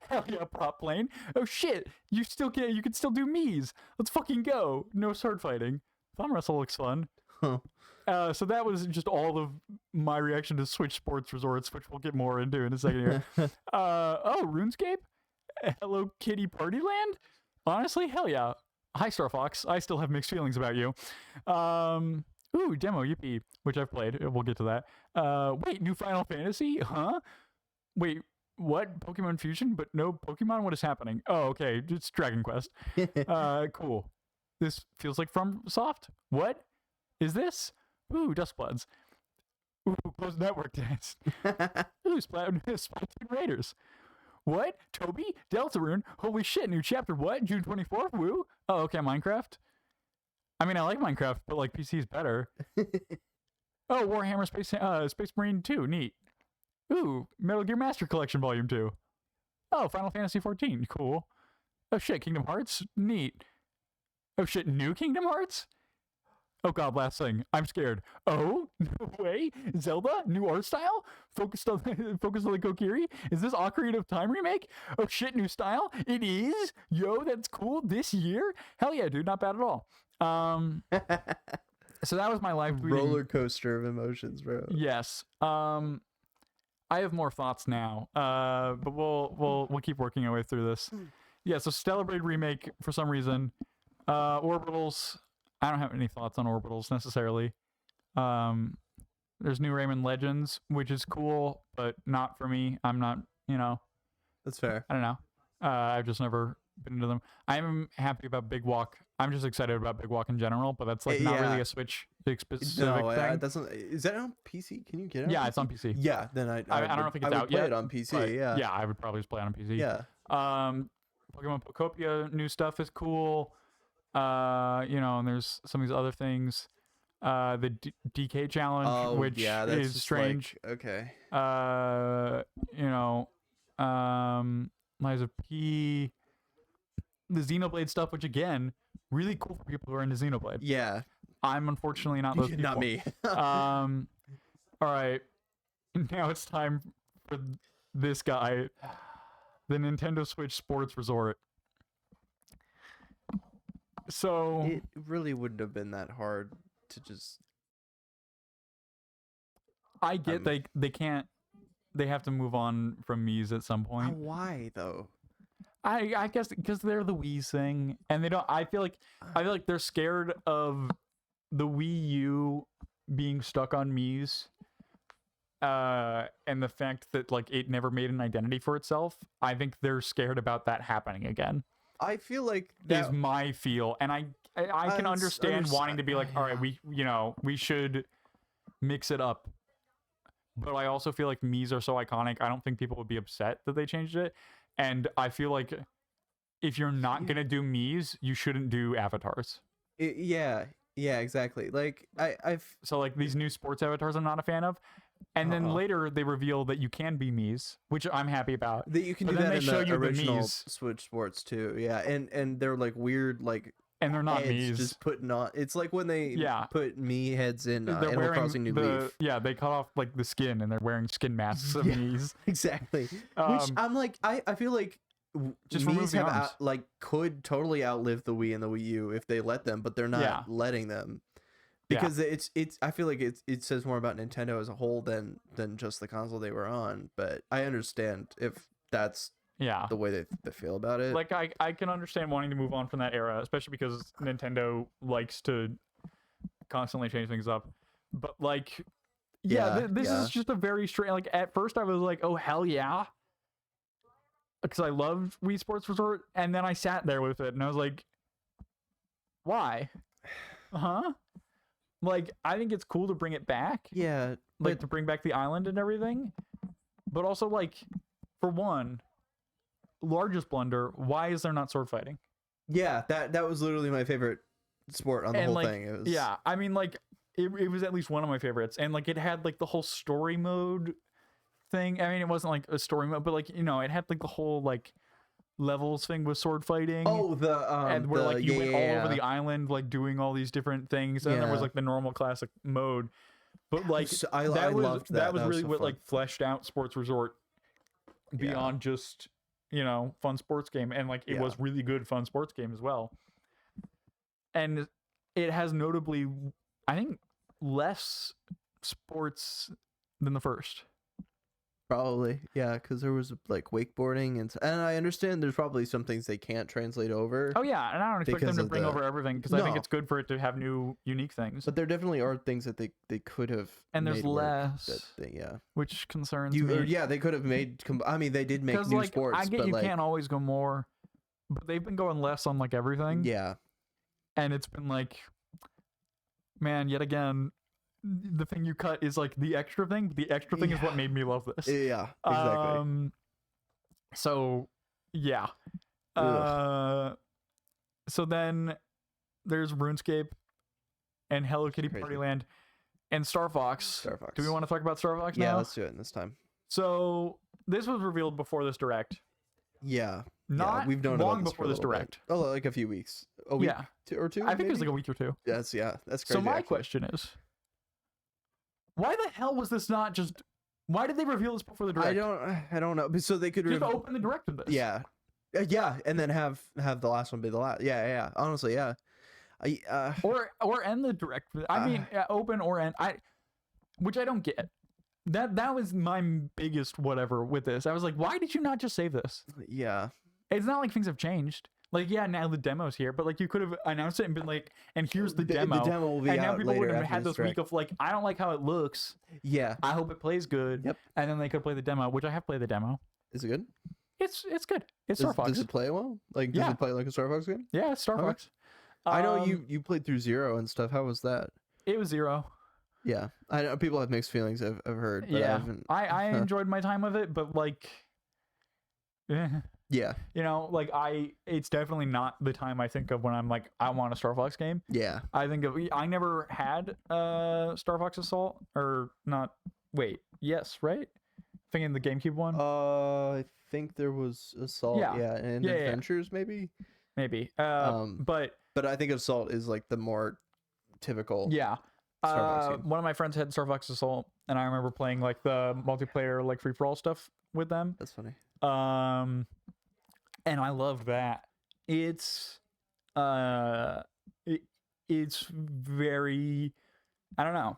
S1: Hell yeah, prop plane. Oh shit, you can still do Mii's. Let's fucking go. No sword fighting. Thumb wrestle looks fun.
S2: Huh.
S1: So that was just all of my reaction to Switch Sports Resorts, which we'll get more into in a second here. Oh, RuneScape? Hello Kitty Party Land? Honestly, hell yeah. Hi, Star Fox. I still have mixed feelings about you. Ooh, demo, yippee, which I've played. We'll get to that. Wait, new Final Fantasy? Huh? Wait, what? Pokemon Fusion? But no Pokemon? What is happening? Oh, okay. It's Dragon Quest. Cool. This feels like FromSoft. What is this? Ooh, Duskbloods. Ooh, closed network test. Ooh, Splatoon Raiders. What? Toby? Deltarune? Holy shit, new chapter. What? June 24th? Woo? Oh, okay, Minecraft. I mean, I like Minecraft, but like PC is better. Oh, Warhammer Space Marine 2. Neat. Ooh, Metal Gear Master Collection Volume 2. Oh, Final Fantasy 14. Cool. Oh shit, Kingdom Hearts? Neat. Oh shit, new Kingdom Hearts? Oh god, last thing. I'm scared. Oh, no way. Zelda, new art style, focused on the Kokiri. Is this Ocarina of Time remake? Oh shit, new style. It is. Yo, that's cool. This year. Hell yeah, dude. Not bad at all. So that was my live tweeting.
S2: Roller coaster of emotions, bro.
S1: Yes. I have more thoughts now. But we'll keep working our way through this. Yeah. So Stellar Blade remake for some reason. Orbitals. I don't have any thoughts on Orbitals necessarily. There's new Rayman Legends, which is cool, but not for me. I'm not,
S2: That's fair.
S1: I don't know. I've just never been into them. I'm happy about Big Walk. I'm just excited about Big Walk in general, but that's like not really a Switch specific thing.
S2: It doesn't. Is that on PC? Can you get it?
S1: Yeah, it's on PC.
S2: Yeah, then I
S1: don't think it's out
S2: play
S1: yet.
S2: it on PC. Yeah.
S1: Yeah, I would probably just play it on PC.
S2: Yeah.
S1: Pokemon Pokopia new stuff is cool. And there's some of these other things. The DK challenge, which is strange.
S2: Like, okay.
S1: Liza P. The Xenoblade stuff, which again, really cool for people who are into Xenoblade.
S2: Yeah.
S1: I'm unfortunately not those people.
S2: Not me.
S1: All right. Now it's time for this guy, the Nintendo Switch Sports Resort. So
S2: it really wouldn't have been that hard to just.
S1: I get they can't. They have to move on from Mii's at some point.
S2: Why though?
S1: I guess because they're the Wii thing, and they don't. I feel like they're scared of the Wii U being stuck on Mii's, and the fact that like it never made an identity for itself. I think they're scared about that happening again.
S2: I feel like that
S1: is my feel, and I can understand wanting to be like, all right, we should mix it up, but I also feel like Mii's are so iconic. I don't think people would be upset that they changed it, and I feel like if you're not gonna do Mii's, you shouldn't do avatars.
S2: Yeah, exactly. Like
S1: so like these new sports avatars, I'm not a fan of. And then later they reveal that you can be Mii's, which I'm happy about.
S2: That you can do that in the original Switch Sports too. Yeah, and they're like weird like.
S1: And they're not Mii's.
S2: Just putting on. It's like when they put Mii heads in Animal Crossing New Leaf.
S1: Yeah, they cut off like the skin and they're wearing skin masks of Mii's.
S2: Exactly. Which I'm like, I feel like
S1: Just remove
S2: Mii's
S1: the
S2: have
S1: arms.
S2: could totally outlive the Wii and the Wii U if they let them, but they're not letting them. Because it's I feel like it says more about Nintendo as a whole than just the console they were on. But I understand if that's the way they feel about it.
S1: Like I can understand wanting to move on from that era, especially because Nintendo likes to constantly change things up. But like, this is just a very strange. Like at first I was like, oh hell yeah, because I loved Wii Sports Resort, and then I sat there with it and I was like, why? Huh? Like, I think it's cool to bring it back.
S2: Yeah.
S1: Like, to bring back the island and everything. But also, like, for one, largest blunder, why is there not sword fighting?
S2: Yeah, that was literally my favorite sport on the whole thing.
S1: It was... Yeah, I mean, like, it was at least one of my favorites. And, like, it had, like, the whole story mode thing. I mean, it wasn't, like, a story mode, but, like, you know, it had, like, the whole, like, levels thing with sword fighting.
S2: Oh,
S1: and where like you went all over the island, like doing all these different things, and there was like the normal classic mode. But like that was really what like fleshed out Sports Resort beyond just, you know, fun sports game, and like it was really good fun sports game as well. And it has notably, I think, less sports than the first.
S2: Probably, yeah, because there was like wakeboarding and I understand there's probably some things they can't translate over.
S1: Oh yeah, and I don't expect them to bring over everything because I think it's good for it to have new, unique things.
S2: But there definitely are things that they could have.
S1: And there's less, which concerns me.
S2: Yeah, they could have made. I mean, they did make new
S1: like,
S2: sports.
S1: I get
S2: but
S1: you
S2: like,
S1: can't always go more, but they've been going less on like everything.
S2: Yeah,
S1: and it's been like, man, yet again. The thing you cut is like the extra thing, but the extra thing is what made me love this.
S2: Yeah, exactly.
S1: So yeah. So then there's RuneScape and Hello Kitty Party Land and Star Fox. Do we want to talk about Star Fox now?
S2: Yeah, let's do it this time.
S1: So this was revealed before this direct.
S2: Yeah.
S1: We've known long before this direct.
S2: Oh, like a few weeks. A week or two?
S1: I think it was like a week or two.
S2: That's crazy.
S1: So my question is, why the hell was this not just? Why did they reveal this before the direct?
S2: I don't know. So they could
S1: just open the direct with this.
S2: Yeah, and then have the last one be the last. Yeah. Honestly, yeah.
S1: Or end the direct. I mean, open or end. Which I don't get. That was my biggest whatever with this. I was like, why did you not just save this?
S2: Yeah.
S1: It's not like things have changed. Like, yeah, now the demo's here, but like you could have announced it and been like, and here's the demo.
S2: The demo will be
S1: and
S2: out
S1: now people
S2: later
S1: would have had this week of like, I don't like how it looks.
S2: Yeah.
S1: I hope it plays good.
S2: Yep.
S1: And then they could play the demo, which I have played the demo.
S2: Is it good?
S1: It's good. It's Star Fox.
S2: Does it play well? Like, does it play like a Star Fox game?
S1: Yeah, it's Star Fox.
S2: I know you played through Zero and stuff. How was that?
S1: It was Zero.
S2: Yeah. I know people have mixed feelings, I've heard. But
S1: I enjoyed my time with it, but like,
S2: yeah,
S1: you know, like it's definitely not the time I think of when I'm like, I want a Star Fox game.
S2: Yeah,
S1: I never had Star Fox Assault or not. Wait, yes, right? Thinking the GameCube one.
S2: I think there was Assault. Yeah, and Adventures maybe. But I think Assault is like the more typical.
S1: Yeah. One of my friends had Star Fox Assault, and I remember playing like the multiplayer, like free for all stuff with them.
S2: That's funny.
S1: And I loved that. It's very, I don't know.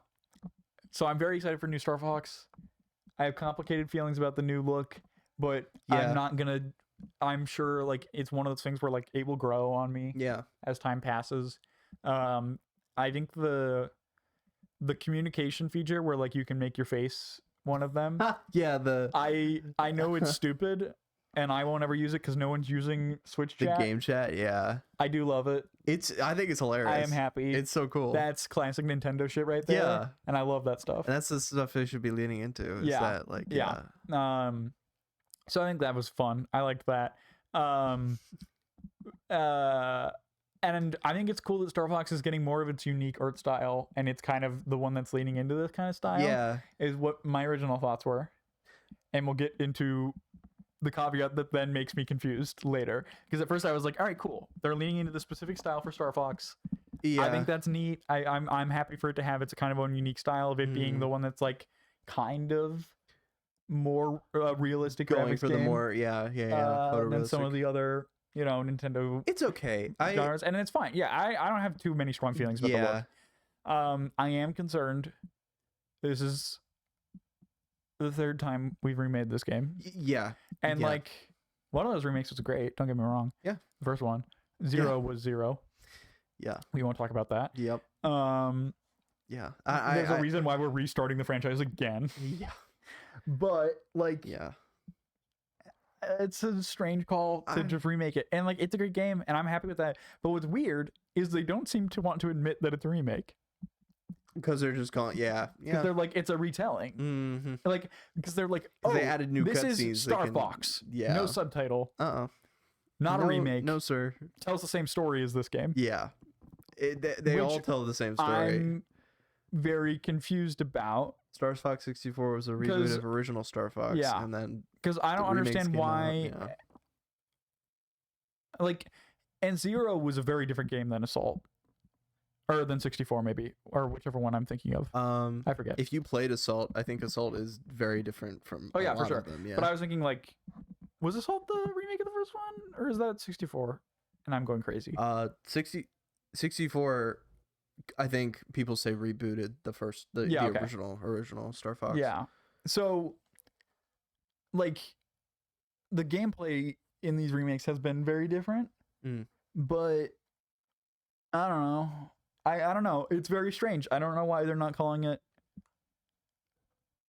S1: So I'm very excited for new Star Fox. I have complicated feelings about the new look, but I'm sure like it's one of those things where like it will grow on me.
S2: Yeah.
S1: As time passes. I think the communication feature where like you can make your face one of them.
S2: Yeah,
S1: I know it's stupid and I won't ever use it because no one's using Switch chat.
S2: The game chat, yeah.
S1: I do love it.
S2: I think it's hilarious.
S1: I am happy.
S2: It's so cool.
S1: That's classic Nintendo shit right there.
S2: Yeah.
S1: And I love that stuff.
S2: And that's the stuff they should be leaning into. Is that like
S1: so I think that was fun. I liked that. And I think it's cool that Star Fox is getting more of its unique art style, and it's kind of the one that's leaning into this kind of style.
S2: Yeah.
S1: Is what my original thoughts were. And we'll get into the caveat that then makes me confused later. Because at first I was like, all right, cool. They're leaning into the specific style for Star Fox. Yeah. I think that's neat. I'm happy for it to have its kind of own unique style of it being the one that's like kind of more realistic
S2: Going
S1: graphics
S2: for
S1: game,
S2: the more
S1: than some
S2: photorealistic.
S1: of the other, Nintendo
S2: It's okay.
S1: genres, and it's fine. Yeah, I don't have too many strong feelings about the look. I am concerned. This is the third time we've remade this game, and
S2: yeah.
S1: like one of those remakes was great. Don't get me wrong.
S2: Yeah.
S1: The first one, Zero was Zero.
S2: Yeah.
S1: We won't talk about that.
S2: Yep. Yeah.
S1: There's a reason why we're restarting the franchise again.
S2: Yeah.
S1: But like,
S2: Yeah.
S1: it's a strange call to just remake it, and like it's a great game, and I'm happy with that. But what's weird is they don't seem to want to admit that it's a remake.
S2: Because they're just going,
S1: Because they're like, it's a retelling.
S2: Mm-hmm.
S1: Like, because they're like, oh,
S2: they added new
S1: this
S2: cutscenes.
S1: is Star Fox.
S2: Yeah.
S1: No subtitle.
S2: Not
S1: Not a remake.
S2: No, sir.
S1: Tells the same story as this game.
S2: Yeah. They all tell the same story.
S1: I'm very confused about.
S2: Star Fox 64 was a reboot of original Star Fox.
S1: Yeah.
S2: And then
S1: because I don't understand why. Like, and Zero was a very different game than Assault. Or than 64 maybe, or whichever one I'm thinking of. I forget.
S2: If you played Assault, I think Assault is very different from
S1: for
S2: lot
S1: sure.
S2: of them. Yeah.
S1: But I was thinking like, was Assault the remake of the first one, or is that 64? And I'm going crazy.
S2: 64. I think people say rebooted the first, the original Star Fox.
S1: Yeah. So, like, the gameplay in these remakes has been very different, but I don't know. I don't know. It's very strange. I don't know why they're not calling it.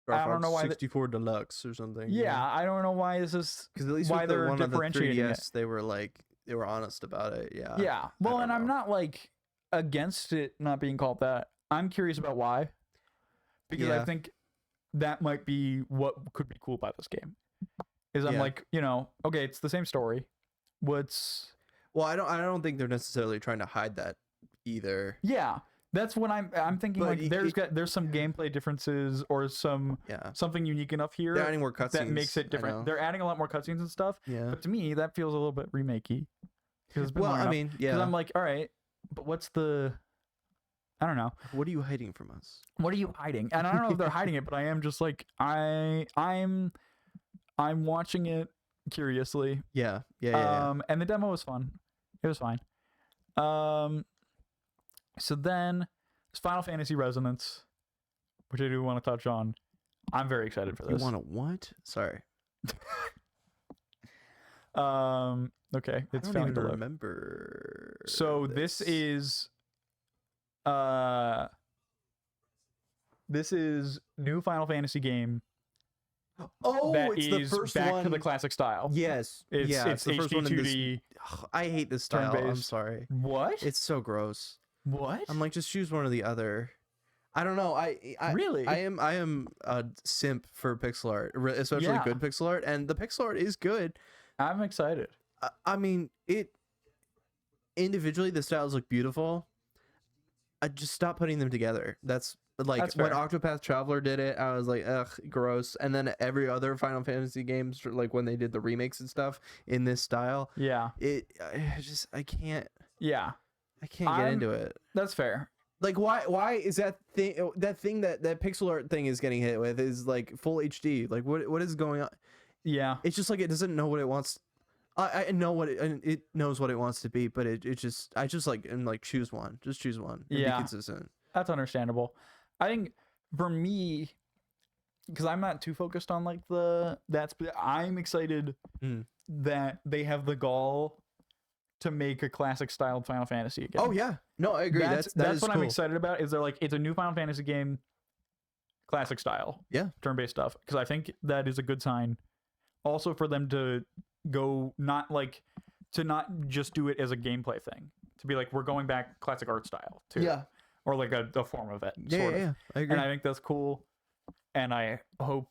S2: I don't know why 64 Deluxe or something.
S1: Yeah, I don't know why this is.
S2: Because at least
S1: why
S2: with
S1: they're
S2: one
S1: differentiating
S2: of the 3DS,
S1: it.
S2: they were honest about it. Yeah.
S1: Yeah. Well, and I'm not like against it not being called that. I'm curious about why. Because I think that might be what could be cool about this game. Is I'm like, okay, it's the same story.
S2: Well, I don't think they're necessarily trying to hide that either.
S1: Yeah. That's what I'm thinking. But like, there's some gameplay differences or something unique enough here.
S2: They're adding more cutscenes
S1: that makes it different. They're adding a lot more cutscenes and stuff.
S2: Yeah.
S1: But to me, that feels a little bit remakey.
S2: Well, I mean,
S1: because I'm like, all right, but what's the? I don't know.
S2: What are you hiding from us?
S1: What are you hiding? And I don't know if they're hiding it, but I am just like I'm watching it curiously.
S2: Yeah.
S1: And the demo was fun. It was fine. So then there's Final Fantasy Resonance, which I do want to touch on. I'm very excited for this.
S2: You want to what? Sorry.
S1: Okay, it's
S2: I don't even remember.
S1: So this is new Final Fantasy game.
S2: Oh,
S1: that
S2: it's
S1: is
S2: the first
S1: back
S2: one
S1: to the classic style.
S2: Yes.
S1: It's
S2: the first one in this.
S1: 2D.
S2: I hate this style. I'm
S1: turn-based.
S2: sorry.
S1: What?
S2: It's so gross.
S1: What?
S2: I'm like, just choose one or the other. I don't know. I
S1: really.
S2: I am a simp for pixel art, especially good pixel art, and the pixel art is good.
S1: I'm excited.
S2: I mean, individually the styles look beautiful. I just stop putting them together. That's when Octopath Traveler did it, I was like, ugh, gross. And then every other Final Fantasy games, like when they did the remakes and stuff in this style, I can't.
S1: Yeah.
S2: I can't get into it.
S1: That's fair.
S2: Like, why is that thing that pixel art thing is getting hit with is like full HD? Like, what is going on?
S1: Yeah.
S2: It's just like it doesn't know what it wants. I know what it knows what it wants to be, but I just like choose one. Just choose one. And be consistent.
S1: That's understandable. I think for me, because I'm not too focused on like I'm excited that they have the gall to make a classic style Final Fantasy again.
S2: Oh yeah, no, I agree. That's
S1: what
S2: cool.
S1: I'm excited about. Is they're like, it's a new Final Fantasy game, classic style, turn-based stuff. Because I think that is a good sign. Also for them to go not just do it as a gameplay thing, to be like, we're going back classic art style too. Yeah. Or like a form of it. Sort of.
S2: Yeah, I agree.
S1: And I think that's cool. And I hope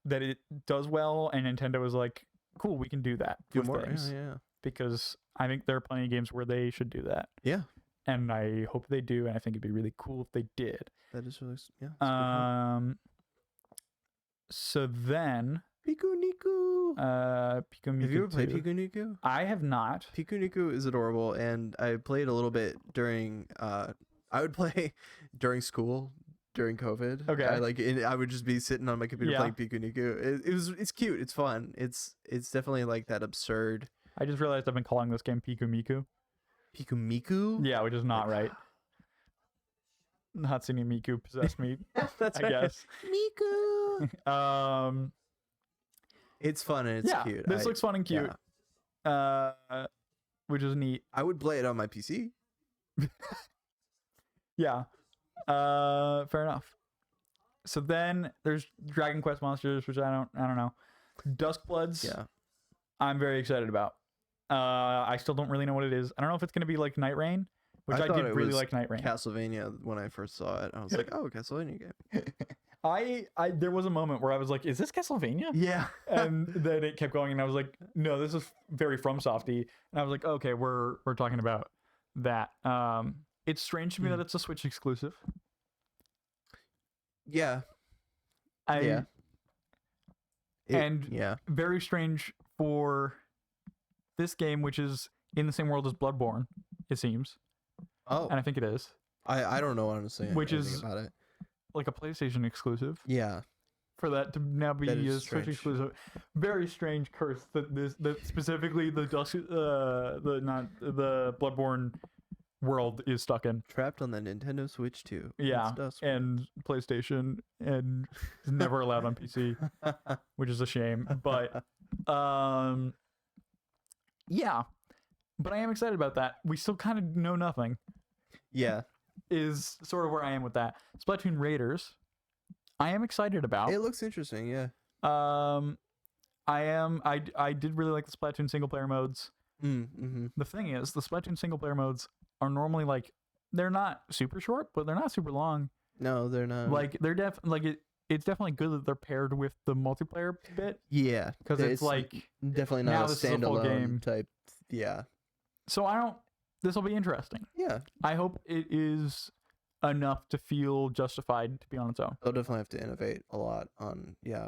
S1: that it does well. And Nintendo is like, cool, we can do that with things.
S2: Yeah.
S1: Because I think there are plenty of games where they should do that.
S2: Yeah.
S1: And I hope they do. And I think it'd be really cool if they did.
S2: That is really,
S1: So then.
S2: Pikuniku.
S1: Pikuniku.
S2: Have you ever played Pikuniku?
S1: I have not.
S2: Pikuniku is adorable, and I played a little bit during. I would play during school during COVID.
S1: Okay.
S2: I would just be sitting on my computer
S1: Yeah.
S2: playing Piku Niku. It's cute. It's fun. It's definitely like that absurd
S1: I just realized I've been calling this game Piku Miku.
S2: Piku Miku.
S1: Yeah, which is not right. Hatsune Miku possessed me,
S2: That's
S1: I
S2: right.
S1: guess.
S2: Miku. It's fun and it's
S1: yeah,
S2: cute.
S1: this looks fun and cute. Which is neat.
S2: I would play it on my PC.
S1: Yeah. Fair enough. So then there's Dragon Quest Monsters, which I don't know. Duskbloods.
S2: Yeah.
S1: I'm very excited about. I still don't really know what it is. I don't know if it's gonna be like Night Rain, which I
S2: thought
S1: did
S2: it
S1: really
S2: was
S1: like Night Rain.
S2: Castlevania when I first saw it. I was like, oh, Castlevania game.
S1: I there was a moment where I was like, is this Castlevania?
S2: Yeah.
S1: And then it kept going and I was like, no, this is very FromSofty. And I was like, okay, we're talking about that. It's strange to me that it's a Switch exclusive.
S2: Yeah.
S1: Yeah.
S2: Yeah.
S1: Very strange for this game, which is in the same world as Bloodborne, it seems.
S2: Oh.
S1: And I think it is.
S2: I don't know honestly.
S1: Which
S2: anything
S1: is
S2: about it.
S1: like a PlayStation exclusive.
S2: Yeah.
S1: For that to now be
S2: That
S1: a
S2: is
S1: Switch
S2: strange.
S1: exclusive, very strange curse that specifically the Bloodborne world is stuck in.
S2: Trapped on the Nintendo Switch 2.
S1: Yeah,
S2: It's Dusk.
S1: and PlayStation, and is never allowed on PC, which is a shame. But yeah, but I am excited about that. We still kind of know nothing.
S2: Yeah.
S1: Is sort of where I am with that. Splatoon Raiders, I am excited about.
S2: It looks interesting, yeah.
S1: I did really like the Splatoon single player modes.
S2: Mm-hmm.
S1: The thing is, the Splatoon single player modes are normally like, they're not super short, but they're not super long.
S2: No, they're not.
S1: Like they're it's definitely good that they're paired with the multiplayer bit.
S2: Yeah,
S1: because it's like
S2: definitely
S1: now
S2: not a
S1: this is a full
S2: standalone
S1: game.
S2: type. Yeah.
S1: So this will be interesting.
S2: Yeah.
S1: I hope it is enough to feel justified to be on its own.
S2: They'll definitely have to innovate a lot on which it
S1: I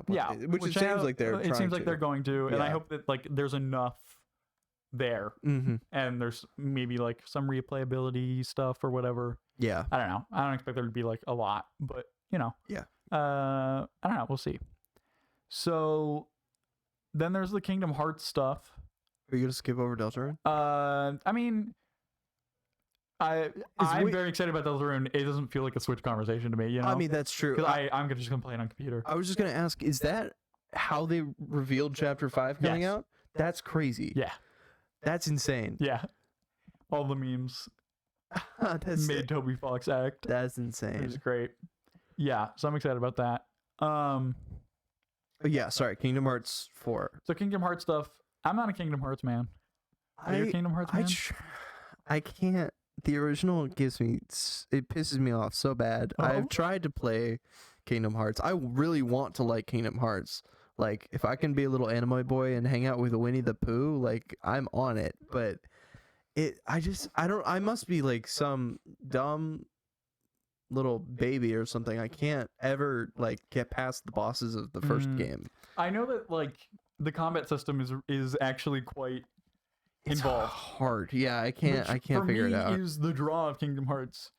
S2: seems
S1: know-
S2: like they're.
S1: It seems like they're going to, and I
S2: Yeah.
S1: hope that like there's enough there,
S2: Mm-hmm.
S1: and there's maybe like some replayability stuff or whatever.
S2: Yeah.
S1: I don't know. I don't expect there to be like a lot, but you know.
S2: Yeah.
S1: I don't know. We'll see. So then there's the Kingdom Hearts stuff.
S2: Are you gonna skip over Deltarune?
S1: I mean, I'm very excited about Deltarune. It doesn't feel like a Switch conversation to me, you know.
S2: I mean, that's true.
S1: because I'm just gonna play it on computer.
S2: I was just gonna ask, is that how they revealed Chapter 5 coming
S1: Yes.
S2: out? That's crazy.
S1: Yeah.
S2: That's insane.
S1: Yeah. All the memes
S2: That's
S1: made Toby Fox act.
S2: That's
S1: It was
S2: insane.
S1: great. Yeah, so I'm excited about that.
S2: Yeah, sorry, Kingdom Hearts 4.
S1: So Kingdom Hearts stuff. I'm not a Kingdom Hearts man. Are you a Kingdom Hearts man?
S2: I can't. The original it pisses me off so bad.
S1: Oh?
S2: I've tried to play Kingdom Hearts. I really want to like Kingdom Hearts. Like, if I can be a little anime boy and hang out with Winnie the Pooh, like, I'm on it. But I must be like some dumb little baby or something. I can't ever like get past the bosses of the first game.
S1: I know that like the combat system is actually quite
S2: It's
S1: involved.
S2: hard. Yeah, I can't
S1: Which,
S2: figure it out.
S1: Is the draw of Kingdom Hearts.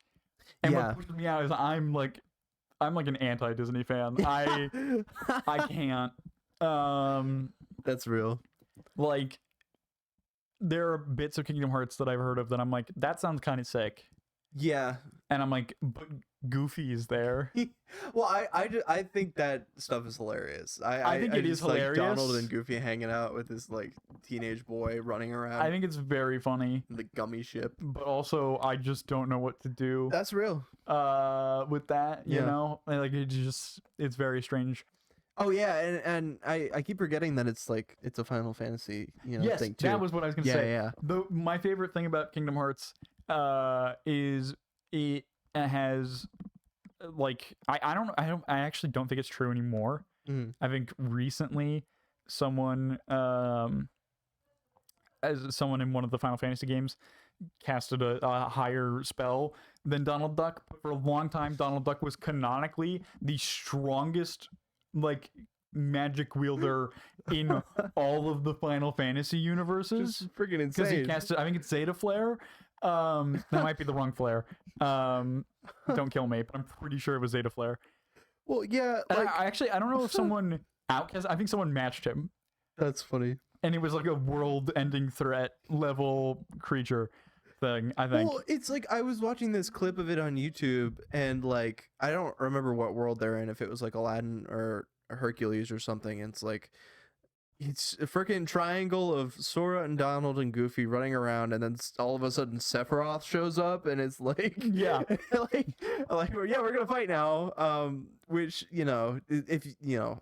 S1: And
S2: Yeah.
S1: what pushes me out is I'm like an anti-Disney fan. I can't.
S2: That's real.
S1: Like there are bits of Kingdom Hearts that I've heard of that I'm like, that sounds kind of sick.
S2: Yeah.
S1: And I'm like, but Goofy is there.
S2: Well, I think that stuff is hilarious.
S1: I think it is
S2: just, like,
S1: hilarious.
S2: Donald and Goofy hanging out with this like teenage boy running around.
S1: I think it's very funny,
S2: in the gummy ship.
S1: but also I just don't know what to do
S2: That's real.
S1: with that, you
S2: Yeah.
S1: know? Like it's very strange.
S2: Oh yeah, and I keep forgetting that it's a Final Fantasy,
S1: Yes,
S2: thing too.
S1: that was what I was going to
S2: yeah,
S1: say.
S2: yeah.
S1: My favorite thing about Kingdom Hearts is it has like I actually don't think it's true anymore.
S2: Mhm.
S1: I think recently someone as someone in one of the Final Fantasy games casted a higher spell than Donald Duck, but for a long time Donald Duck was canonically the strongest like magic wielder in all of the Final Fantasy universes.
S2: Just freaking
S1: Because he
S2: insane.
S1: cast it, I think it's Zeta Flare. That might be the wrong flare. Don't kill me, but I'm pretty sure it was Zeta Flare.
S2: Well, yeah,
S1: And
S2: like
S1: I don't know if someone outcast. I think someone matched him,
S2: that's funny.
S1: and it was like a world-ending threat level creature thing. I think.
S2: Well, it's like I was watching this clip of it on YouTube, and like I don't remember what world they're in, if it was like Aladdin or Hercules or something. And it's like it's a freaking triangle of Sora and Donald and Goofy running around, and then all of a sudden Sephiroth shows up, and it's like,
S1: Yeah.
S2: like yeah, we're gonna fight now. Which if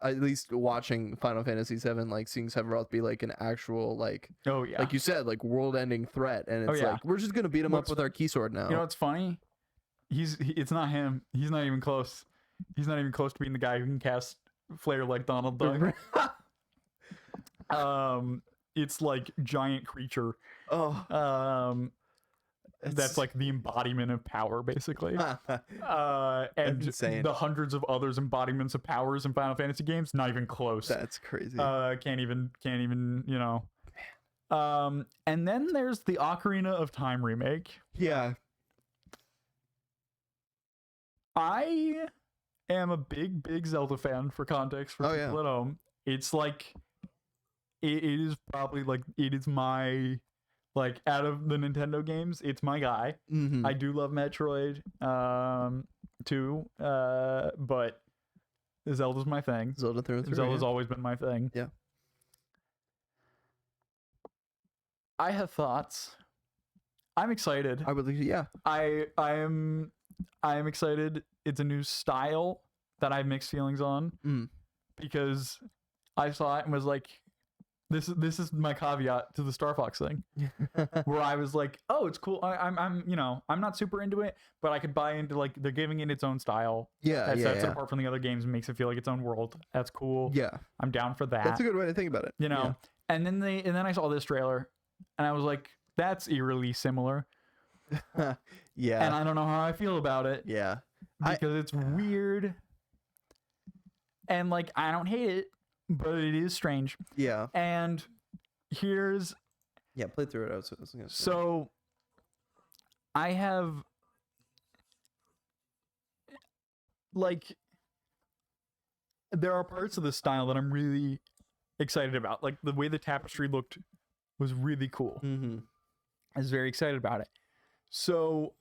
S2: at least watching Final Fantasy VII, like seeing Sephiroth be like an actual like
S1: Oh yeah.
S2: like you said, like world-ending threat, and it's
S1: yeah.
S2: like we're just gonna beat him up with our key sword now.
S1: You know what's funny? It's not him. He's not even close. He's not even close to being the guy who can cast flare like Donald Duck. It's like giant creature. That's like the embodiment of power, basically. And
S2: insane.
S1: The hundreds of others embodiments of powers in Final Fantasy games, not even close.
S2: That's crazy.
S1: Can't even, and then there's the Ocarina of Time remake.
S2: Yeah.
S1: I am a big Zelda fan, for context, for people at home. It's like, it is probably like, it is my, like, out of the Nintendo games, it's my guy.
S2: Mm-hmm.
S1: I do love Metroid, too, but Zelda's my thing.
S2: Zelda through and through.
S1: Zelda's always been my thing.
S2: Yeah.
S1: I have thoughts. I'm excited.
S2: I would, yeah.
S1: I am excited. It's a new style that I have mixed feelings on, because I saw it and was like, this is my caveat to the Star Fox thing, where I was like, oh, it's cool. I'm not super into it, but I could buy into, like, they're giving it its own style.
S2: Yeah,
S1: that sets
S2: yeah.
S1: it apart from the other games and makes it feel like its own world. That's cool.
S2: Yeah,
S1: I'm down for that.
S2: that's a good way to think about it.
S1: And then I saw this trailer, and I was like, that's eerily similar.
S2: Yeah.
S1: And I don't know how I feel about it.
S2: Yeah.
S1: Because it's weird. And, like, I don't hate it, but it is strange.
S2: Yeah.
S1: And here's...
S2: Yeah, play through it. I was gonna say.
S1: So, I have... Like, there are parts of this style that I'm really excited about. Like, the way the tapestry looked was really cool.
S2: Mm-hmm.
S1: I was very excited about it. So,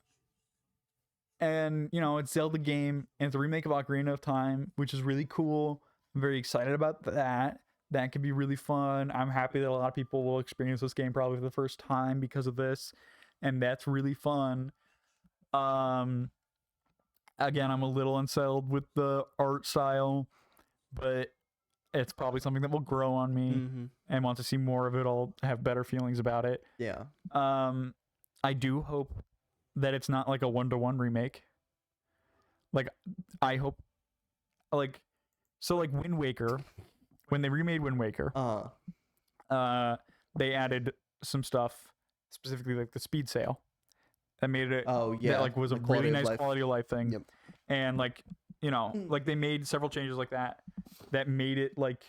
S1: and, it's Zelda game, and it's a remake of Ocarina of Time, which is really cool. I'm very excited about that. That could be really fun. I'm happy that a lot of people will experience this game probably for the first time because of this, and that's really fun. Again, I'm a little unsettled with the art style, but it's probably something that will grow on me, and want to see more of it. I'll have better feelings about it.
S2: Yeah.
S1: I do hope that it's not like a 1-to-1 remake. Like, I hope, like, so like Wind Waker, when they remade Wind Waker, they added some stuff, specifically like the speed sail, that made it, that like was a really nice quality of life thing.
S2: Yep.
S1: And like, like they made several changes like that made it like,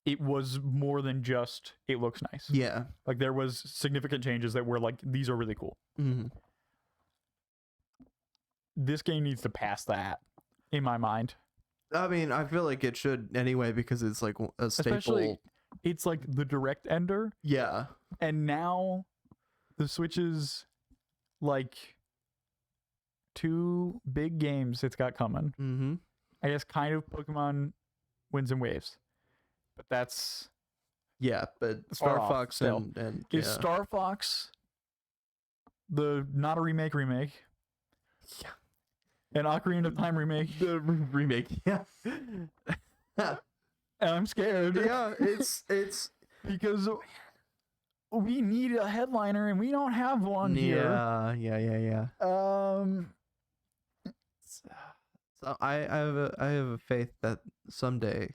S1: it was more than just, it looks nice.
S2: Yeah.
S1: Like, there was significant changes that were like, these are really cool.
S2: Mm-hmm.
S1: This game needs to pass that, in my mind.
S2: I mean, I feel like it should anyway, because it's like a staple.
S1: Especially, it's like the direct ender.
S2: Yeah.
S1: And now the Switch is like 2 big games it's got coming.
S2: Mm-hmm.
S1: I guess kind of Pokemon Winds and Waves. But that's...
S2: Yeah, but Star Fox
S1: still.
S2: and
S1: Is Star Fox the not a remake?
S2: Yeah.
S1: An Ocarina of Time remake?
S2: The remake, yeah.
S1: And I'm scared.
S2: Yeah, it's
S1: because we need a headliner and we don't have one here.
S2: Yeah. So I have a faith that someday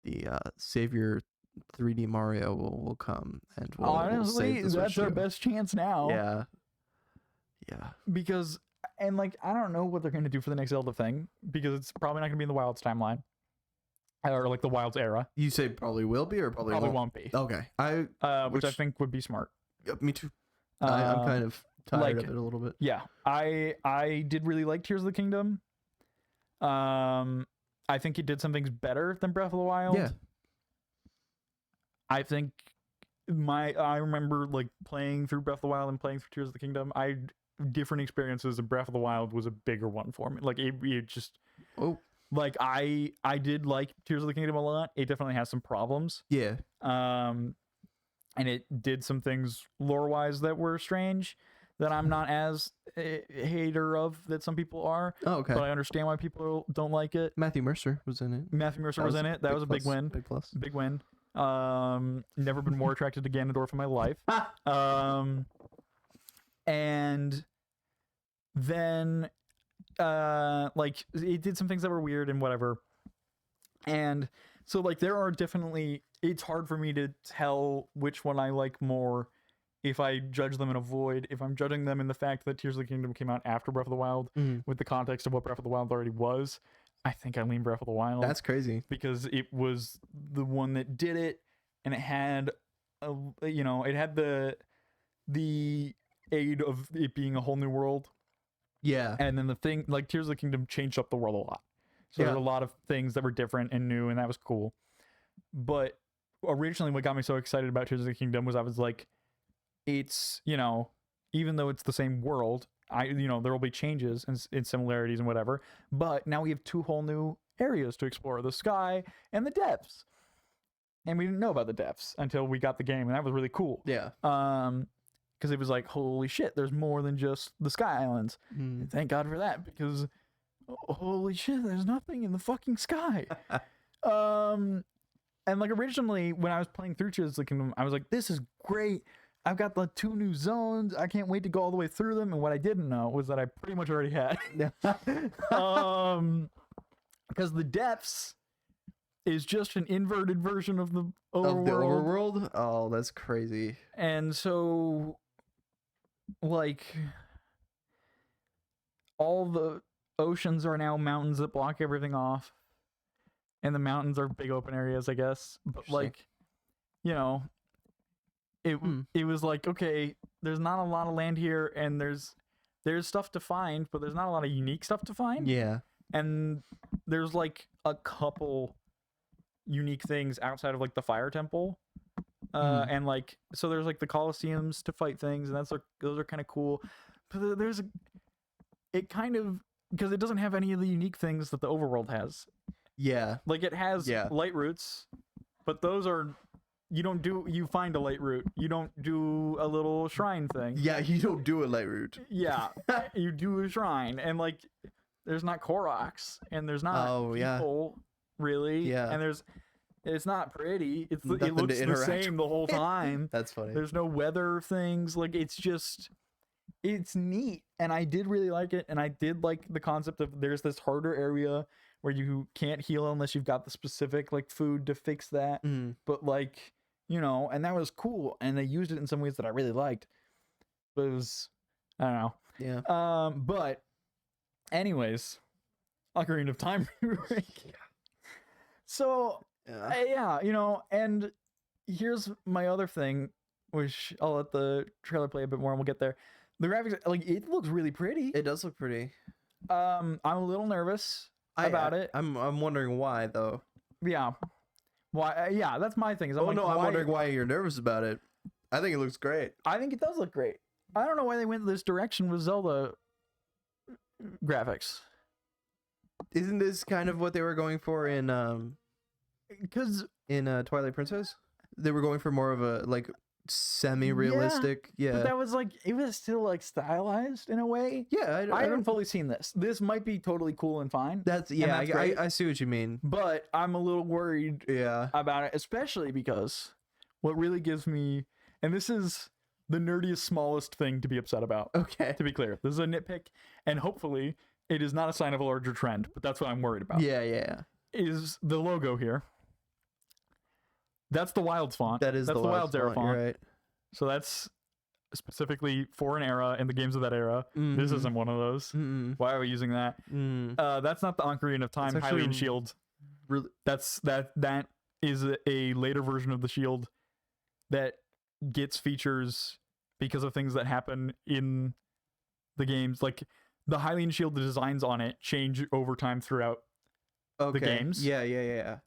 S2: the Savior 3D Mario will come and will
S1: honestly,
S2: save the
S1: that's
S2: Switch
S1: our
S2: too.
S1: best chance now.
S2: Yeah.
S1: Because, and like, I don't know what they're going to do for the next Zelda thing, because it's probably not going to be in the Wilds timeline. or like the Wilds era.
S2: You say probably will be or probably
S1: Won't be.
S2: Okay.
S1: Which I think would be smart.
S2: Me too. I'm kind of tired
S1: like,
S2: of it a little bit.
S1: Yeah, I did really like Tears of the Kingdom. I think it did some things better than Breath of the Wild.
S2: Yeah.
S1: I think I remember like playing through Breath of the Wild and playing through Tears of the Kingdom. Different experiences, and Breath of the Wild was a bigger one for me. Like it just like I did like Tears of the Kingdom a lot. It definitely has some problems.
S2: Yeah.
S1: And it did some things lore wise that were strange that I'm not as a hater of that some people are.
S2: Oh, okay.
S1: But I understand why people don't like it.
S2: Matthew Mercer was in it.
S1: Matthew Mercer was in it. That was a big win.
S2: Big plus.
S1: Big win. Never been more attracted to Ganondorf in my life. And then like it did some things that were weird and whatever. And so like there are definitely, it's hard for me to tell which one I like more if I judge them in a void. If I'm judging them in the fact that Tears of the Kingdom came out after Breath of the Wild, with the context of what Breath of the Wild already was, I think I lean Breath of the Wild.
S2: That's crazy.
S1: Because it was the one that did it, and it had, it had the aid of it being a whole new world.
S2: Yeah.
S1: And then the thing, like Tears of the Kingdom changed up the world a lot. So there's a lot of things that were different and new, and that was cool. But originally what got me so excited about Tears of the Kingdom was I was like, it's, even though it's the same world, there will be changes and similarities and whatever, but now we have two whole new areas to explore, the sky and the depths. And we didn't know about the depths until we got the game, and that was really cool.
S2: Yeah.
S1: Because it was like, holy shit, there's more than just the Sky Islands. Thank God for that, because holy shit, there's nothing in the fucking sky. And like originally when I was playing through Tears of the Kingdom, I was like, this is great. I've got the 2 new zones. I can't wait to go all the way through them. And what I didn't know was that I pretty much already had. Because the depths is just an inverted version of the overworld.
S2: Oh, that's crazy.
S1: And so, like, all the oceans are now mountains that block everything off. And the mountains are big open areas, I guess. But, like, it was like, okay, there's not a lot of land here, and there's stuff to find, but there's not a lot of unique stuff to find.
S2: Yeah.
S1: And there's like a couple unique things outside of like the fire temple. And like, so there's like the Colosseums to fight things, and those are kind of cool. But because it doesn't have any of the unique things that the overworld has.
S2: Yeah.
S1: Like it has light roots, but those are, you find a light root. You don't do a little shrine thing.
S2: Yeah, you don't do a light root.
S1: Yeah, you do a shrine, and like, there's not Koroks, and there's not people, really. Yeah. And it's not pretty. It looks the same the whole time.
S2: That's funny.
S1: There's no weather things. Like, it's neat, and I did really like it, and I did like the concept of there's this harder area where you can't heal unless you've got the specific like food to fix that. But like, and that was cool, and they used it in some ways that I really liked. But it was, I don't know.
S2: Yeah.
S1: But anyways, Ocarina of Time remake. So and here's my other thing, which I'll let the trailer play a bit more and we'll get there. The graphics, like, it looks really pretty.
S2: It does look pretty.
S1: I'm a little nervous about it.
S2: I'm wondering why though.
S1: Yeah. Why? Yeah, that's my thing.
S2: I'm wondering why you're nervous about it. I think it looks great.
S1: I think it does look great. I don't know why they went this direction with Zelda graphics.
S2: Isn't this kind of what they were going for in Twilight Princess? They were going for more of a like semi-realistic. Yeah.
S1: But that was like, it was still like stylized in a way.
S2: Yeah,
S1: I haven't fully seen this. This might be totally cool and fine.
S2: I see what you mean.
S1: But I'm a little worried about it, especially because what really gives me, and this is the nerdiest, smallest thing to be upset about.
S2: Okay.
S1: To be clear, this is a nitpick, and hopefully it is not a sign of a larger trend, but that's what I'm worried about.
S2: Yeah.
S1: Is the logo here. That's the Wilds font.
S2: That's the
S1: Wilds era font.
S2: You're right.
S1: So that's specifically for an era in the games of that era. This isn't one of those. Why are we using that? That's not the Ocarina of Time Hylian Shield
S2: Really?
S1: That is a later version of the shield that gets features because of things that happen in the games. Like the Hylian shield, the designs on it change over time throughout the games.
S2: Yeah.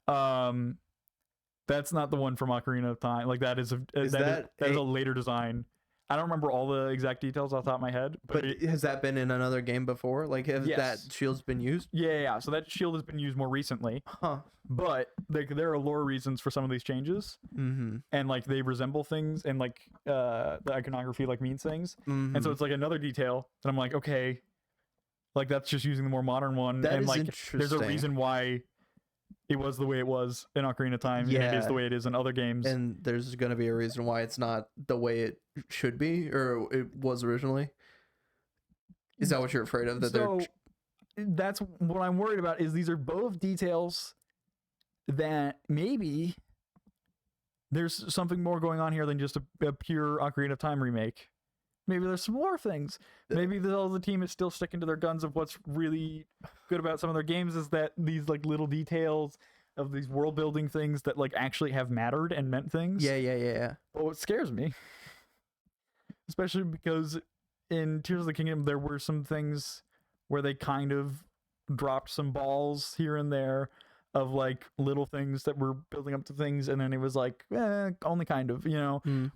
S1: That's not the one from Ocarina of Time. Like that is that is a later design. I don't remember all the exact details off the top of my head,
S2: but has that been in another game before? Like, has that shield's been used?
S1: Yeah. So that shield has been used more recently.
S2: Huh.
S1: But there are lore reasons for some of these changes, and like they resemble things, and like the iconography like means things, and so it's like another detail that I'm like, okay, like that's just using the more modern one,
S2: that
S1: and
S2: is
S1: like
S2: interesting.
S1: there's a reason why it was the way it was in Ocarina of Time, and it is the way it is in other games.
S2: And there's going to be a reason why it's not the way it should be, or it was originally. Is that what you're afraid of?
S1: That's what I'm worried about. Is these are both details that maybe there's something more going on here than just a pure Ocarina of Time remake. Maybe there's some more things. Maybe the team is still sticking to their guns of what's really good about some of their games is that these like little details of these world building things that like actually have mattered and meant things.
S2: Yeah.
S1: But what scares me, especially because in Tears of the Kingdom there were some things where they kind of dropped some balls here and there of like little things that were building up to things, and then it was like only kind of,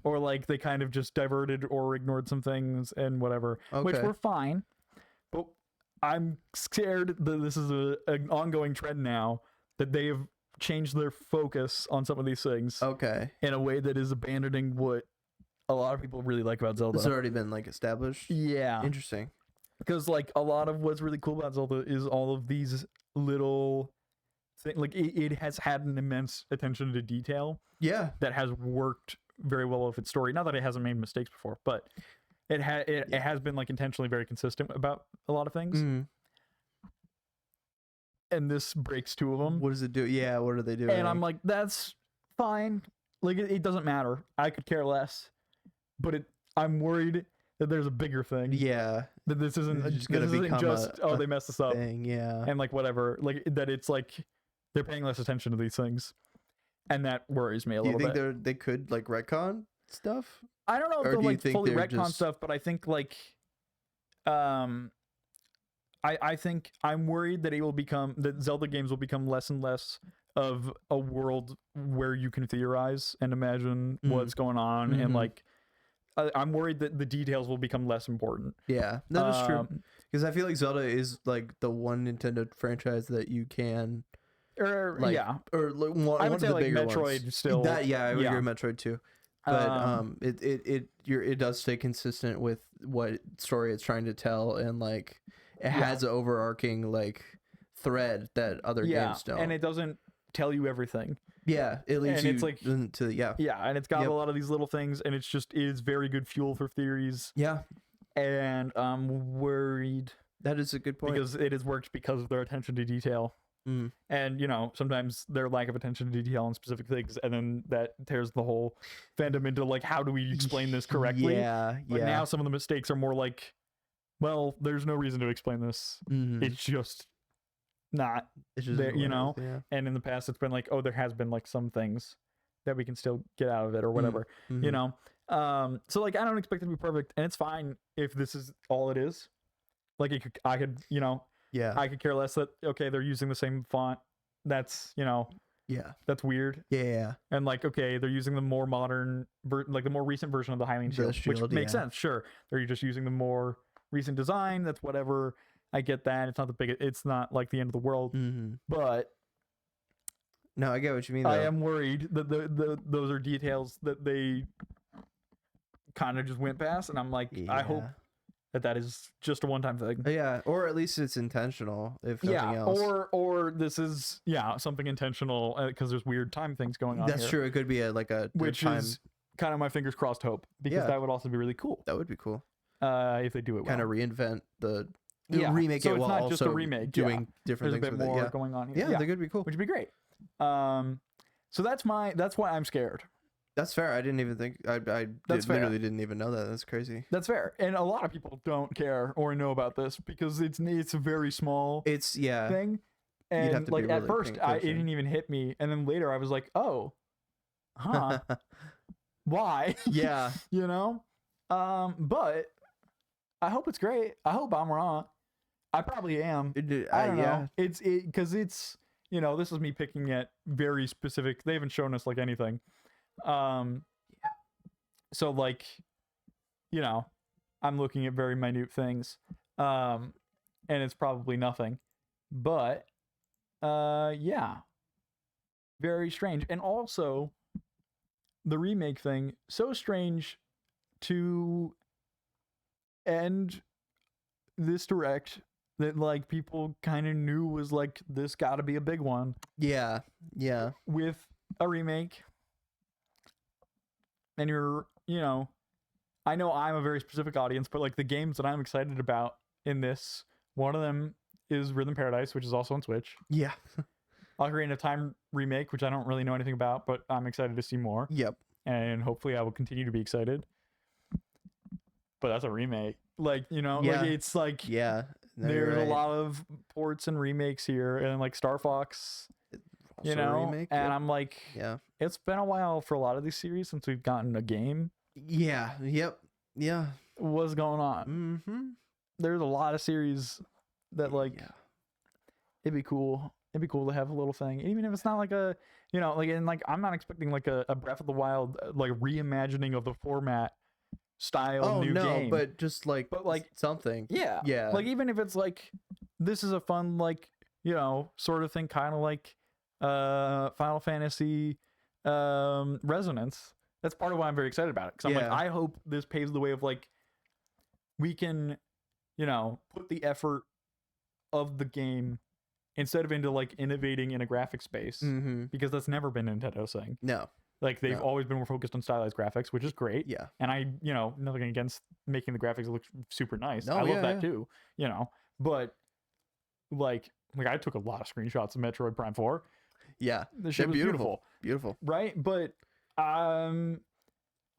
S1: or like they kind of just diverted or ignored some things and whatever, which were fine. But I'm scared that this is an ongoing trend now, that they have changed their focus on some of these things in a way that is abandoning what a lot of people really like about Zelda.
S2: It's already been like established.
S1: Yeah,
S2: interesting.
S1: Because like a lot of what's really cool about Zelda is all of these little like it has had an immense attention to detail that has worked very well with its story. Not that it hasn't made mistakes before, but it has been like intentionally very consistent about a lot of things. And this breaks two of them.
S2: What does it do? Yeah, what are they doing?
S1: And I'm like, that's fine, like it doesn't matter, I could care less, but I'm worried that there's a bigger thing.
S2: Yeah,
S1: that this isn't
S2: just gonna become
S1: just they messed this up
S2: thing. Yeah,
S1: and like whatever, like that it's like they're paying less attention to these things, and that worries me a little bit.
S2: Do you think they could like retcon stuff?
S1: I don't know if they'll like fully retcon stuff, but I think like I think I'm worried that that Zelda games will become less and less of a world where you can theorize and imagine what's going on, and like I'm worried that the details will become less important.
S2: Yeah, that is true. Because I feel like Zelda is like the one Nintendo franchise that you can,
S1: or
S2: like, one
S1: I would
S2: of
S1: say
S2: the
S1: like
S2: bigger
S1: Metroid
S2: ones.
S1: still.
S2: I would agree with Metroid too. But it does stay consistent with what story it's trying to tell, and like it has an overarching like thread that other games don't,
S1: and it doesn't tell you everything.
S2: Yeah, it leads you like, to
S1: and it's got a lot of these little things, and it is very good fuel for theories.
S2: Yeah,
S1: and I'm worried.
S2: That is a good point,
S1: because it has worked because of their attention to detail. And sometimes their lack of attention to detail on specific things, and then that tears the whole fandom into like, how do we explain this correctly? But now some of the mistakes are more like, well, there's no reason to explain this. It's just not there, and in the past it's been like, oh, there has been like some things that we can still get out of it or whatever. So like I don't expect it to be perfect, and it's fine if this is all it is. Like I could I could care less that they're using the same font. That's that's weird.
S2: Yeah.
S1: And like they're using the more modern like the more recent version of the Hylian shield, which makes sense. Sure, they're just using the more recent design. That's whatever. I get that. It's not like the end of the world. But
S2: no, I get what you mean, though.
S1: I am worried that those are details that they kind of just went past, and I'm like, I hope that is just a one-time thing.
S2: Yeah, or at least it's intentional, if nothing else.
S1: Or this is something intentional, because there's weird time things going on.
S2: That's true. It could be
S1: which is kind of my fingers crossed hope, because that would also be really cool.
S2: That would be cool.
S1: If they do it well.
S2: Kind of reinvent the remake. So
S1: it's
S2: while
S1: not
S2: also
S1: just a remake.
S2: Doing different
S1: things. There's a bit more going on here.
S2: Yeah, that could be cool.
S1: Which would be great. So that's why I'm scared.
S2: That's fair. I didn't even think. Literally didn't even know that. That's crazy.
S1: That's fair. And a lot of people don't care or know about this because it's a very small thing.
S2: You'd have
S1: And
S2: to
S1: like
S2: be
S1: at
S2: really
S1: first
S2: paying
S1: it
S2: attention.
S1: didn't even hit me, and then later I was like, oh, huh, why?
S2: Yeah.
S1: You know? But I hope it's great. I hope I'm wrong. I probably am. I don't
S2: Yeah.
S1: know. It's because it's, you know, this is me picking at very specific. They haven't shown us like anything. So like, you know, I'm looking at very minute things. And it's probably nothing. But yeah. Very strange. And also the remake thing, so strange to end this direct that like people kind of knew was like this got to be a big one
S2: Yeah. Yeah.
S1: with a remake. And you're, you know, I know I'm a very specific audience, but like the games that I'm excited about in this, one of them is Rhythm Paradise, which is also on Switch.
S2: Yeah.
S1: Ocarina of Time remake, which I don't really know anything about, but I'm excited to see more.
S2: Yep.
S1: And hopefully I will continue to be excited. But that's a remake. Like, you know,
S2: Yeah.
S1: like it's like
S2: Yeah. No,
S1: there's
S2: you're
S1: a
S2: right.
S1: lot of ports and remakes here, and like Star Fox, you
S2: Also a
S1: know,
S2: remake,
S1: and
S2: yep.
S1: I'm like,
S2: Yeah.
S1: it's been a while for a lot of these series since we've gotten a game.
S2: Yeah. Yep. Yeah.
S1: What's going on?
S2: Mm-hmm.
S1: There's a lot of series that like
S2: Yeah.
S1: it'd be cool. It'd be cool to have a little thing, even if it's not like a, you know, like, and like I'm not expecting like a Breath of the Wild like reimagining of the format style new game.
S2: but just like,
S1: But like
S2: something.
S1: yeah,
S2: Yeah.
S1: like even if it's like this is a fun like, you know, sort of thing, kind of like Final Fantasy Resonance. That's part of why I'm very excited about it, because I'm like,
S2: Yeah.
S1: I hope this paves the way of like we can, you know, put the effort of the game instead of into like innovating in a graphic space,
S2: Mm-hmm.
S1: because that's never been Nintendo's thing.
S2: No.
S1: Like they've
S2: No.
S1: always been more focused on stylized graphics, which is great.
S2: Yeah.
S1: And I, you know, nothing against making the graphics look super nice.
S2: No,
S1: I love
S2: yeah,
S1: that
S2: yeah.
S1: too, you know. But like I took a lot of screenshots of Metroid Prime 4.
S2: Yeah.
S1: The shit
S2: They're
S1: was beautiful.
S2: Beautiful.
S1: Right? But I'm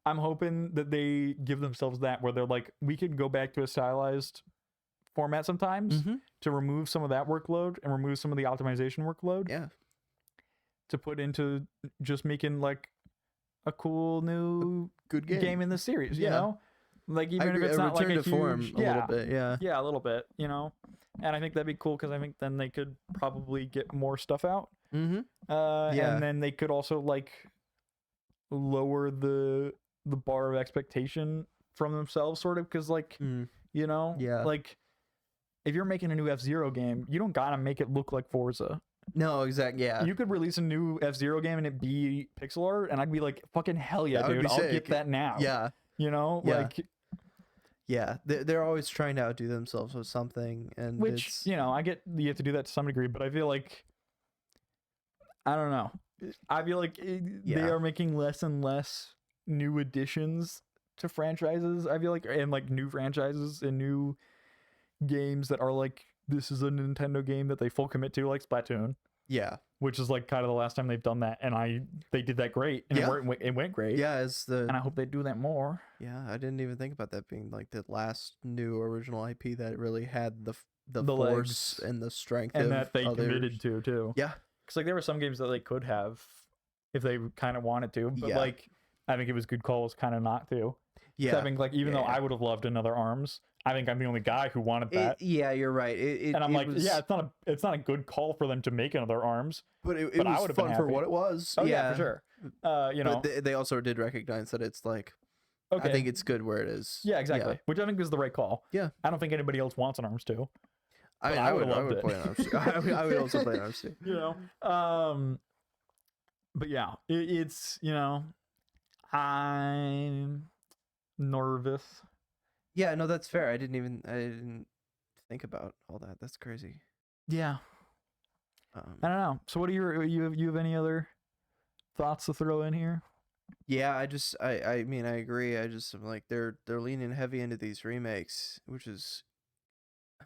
S1: hoping that they give themselves that where they're like, we could go back to a stylized format sometimes
S2: Mm-hmm.
S1: to remove some of that workload and remove some of the optimization workload
S2: Yeah.
S1: to put into just making like a cool new
S2: Good game.
S1: in the series, you
S2: Yeah.
S1: know? Like
S2: I
S1: even if
S2: agree.
S1: it's
S2: A
S1: not like
S2: return
S1: a
S2: to
S1: huge
S2: form a little bit. Yeah.
S1: Yeah, a little bit, you know? And I think that'd be cool because I think then they could probably get more stuff out.
S2: Mm-hmm.
S1: Yeah. And then they could also like lower the bar of expectation from themselves, sort of, because like you know,
S2: Yeah.
S1: like if you're making a new F-Zero game, you don't gotta make it look like Forza.
S2: No, exactly. Yeah.
S1: You could release a new F-Zero game and it be pixel art, and I'd be like, fucking hell yeah,
S2: That would
S1: dude,
S2: be
S1: I'll
S2: sick.
S1: get that now.
S2: Yeah.
S1: You know,
S2: Yeah.
S1: like,
S2: Yeah. They're always trying to outdo themselves with something, and
S1: which
S2: it's,
S1: you know, I get you have to do that to some degree, but I feel like I don't know. I feel like they
S2: Yeah.
S1: are making less and less new additions to franchises. I feel like, and like new franchises and new games that are like, this is a Nintendo game that they full commit to, like Splatoon,
S2: yeah.
S1: which is like kind of the last time they've done that, and they did that great, and
S2: Yeah.
S1: it went great.
S2: Yeah. As the
S1: And I hope they do that more.
S2: Yeah, I didn't even think about that being like the last new original IP that really had the
S1: The
S2: force
S1: legs.
S2: and the strength
S1: And
S2: of
S1: that they
S2: others.
S1: committed to too.
S2: Yeah.
S1: Because like there were some games that they could have if they kind of wanted to, but
S2: Yeah.
S1: like I think it was good calls kind of not to.
S2: Yeah.
S1: I think like even though
S2: Yeah.
S1: I would have loved another ARMS, I think I'm the only guy who wanted that.
S2: Yeah, you're right.
S1: And I'm like,
S2: was,
S1: yeah, it's not a good call for them to make another ARMS.
S2: but it
S1: but I
S2: was
S1: would've been
S2: fun for
S1: happy.
S2: what it was.
S1: Oh yeah, for sure. You know,
S2: But they also did recognize that it's like,
S1: okay.
S2: I think it's good where it is.
S1: yeah, exactly. Which I think is the right call.
S2: Yeah.
S1: I don't think anybody else wants an ARMS 2.
S2: I mean,
S1: But
S2: I
S1: would've
S2: would
S1: loved it.
S2: play an Arms too. I would also play an Arms too.
S1: You know, but yeah, it's, you know, I'm nervous.
S2: Yeah, no, that's fair. I didn't think about all that. That's crazy.
S1: Yeah, I don't know. So what are you have any other thoughts to throw in here?
S2: Yeah, I mean, I agree. I'm like, they're leaning heavy into these remakes, which is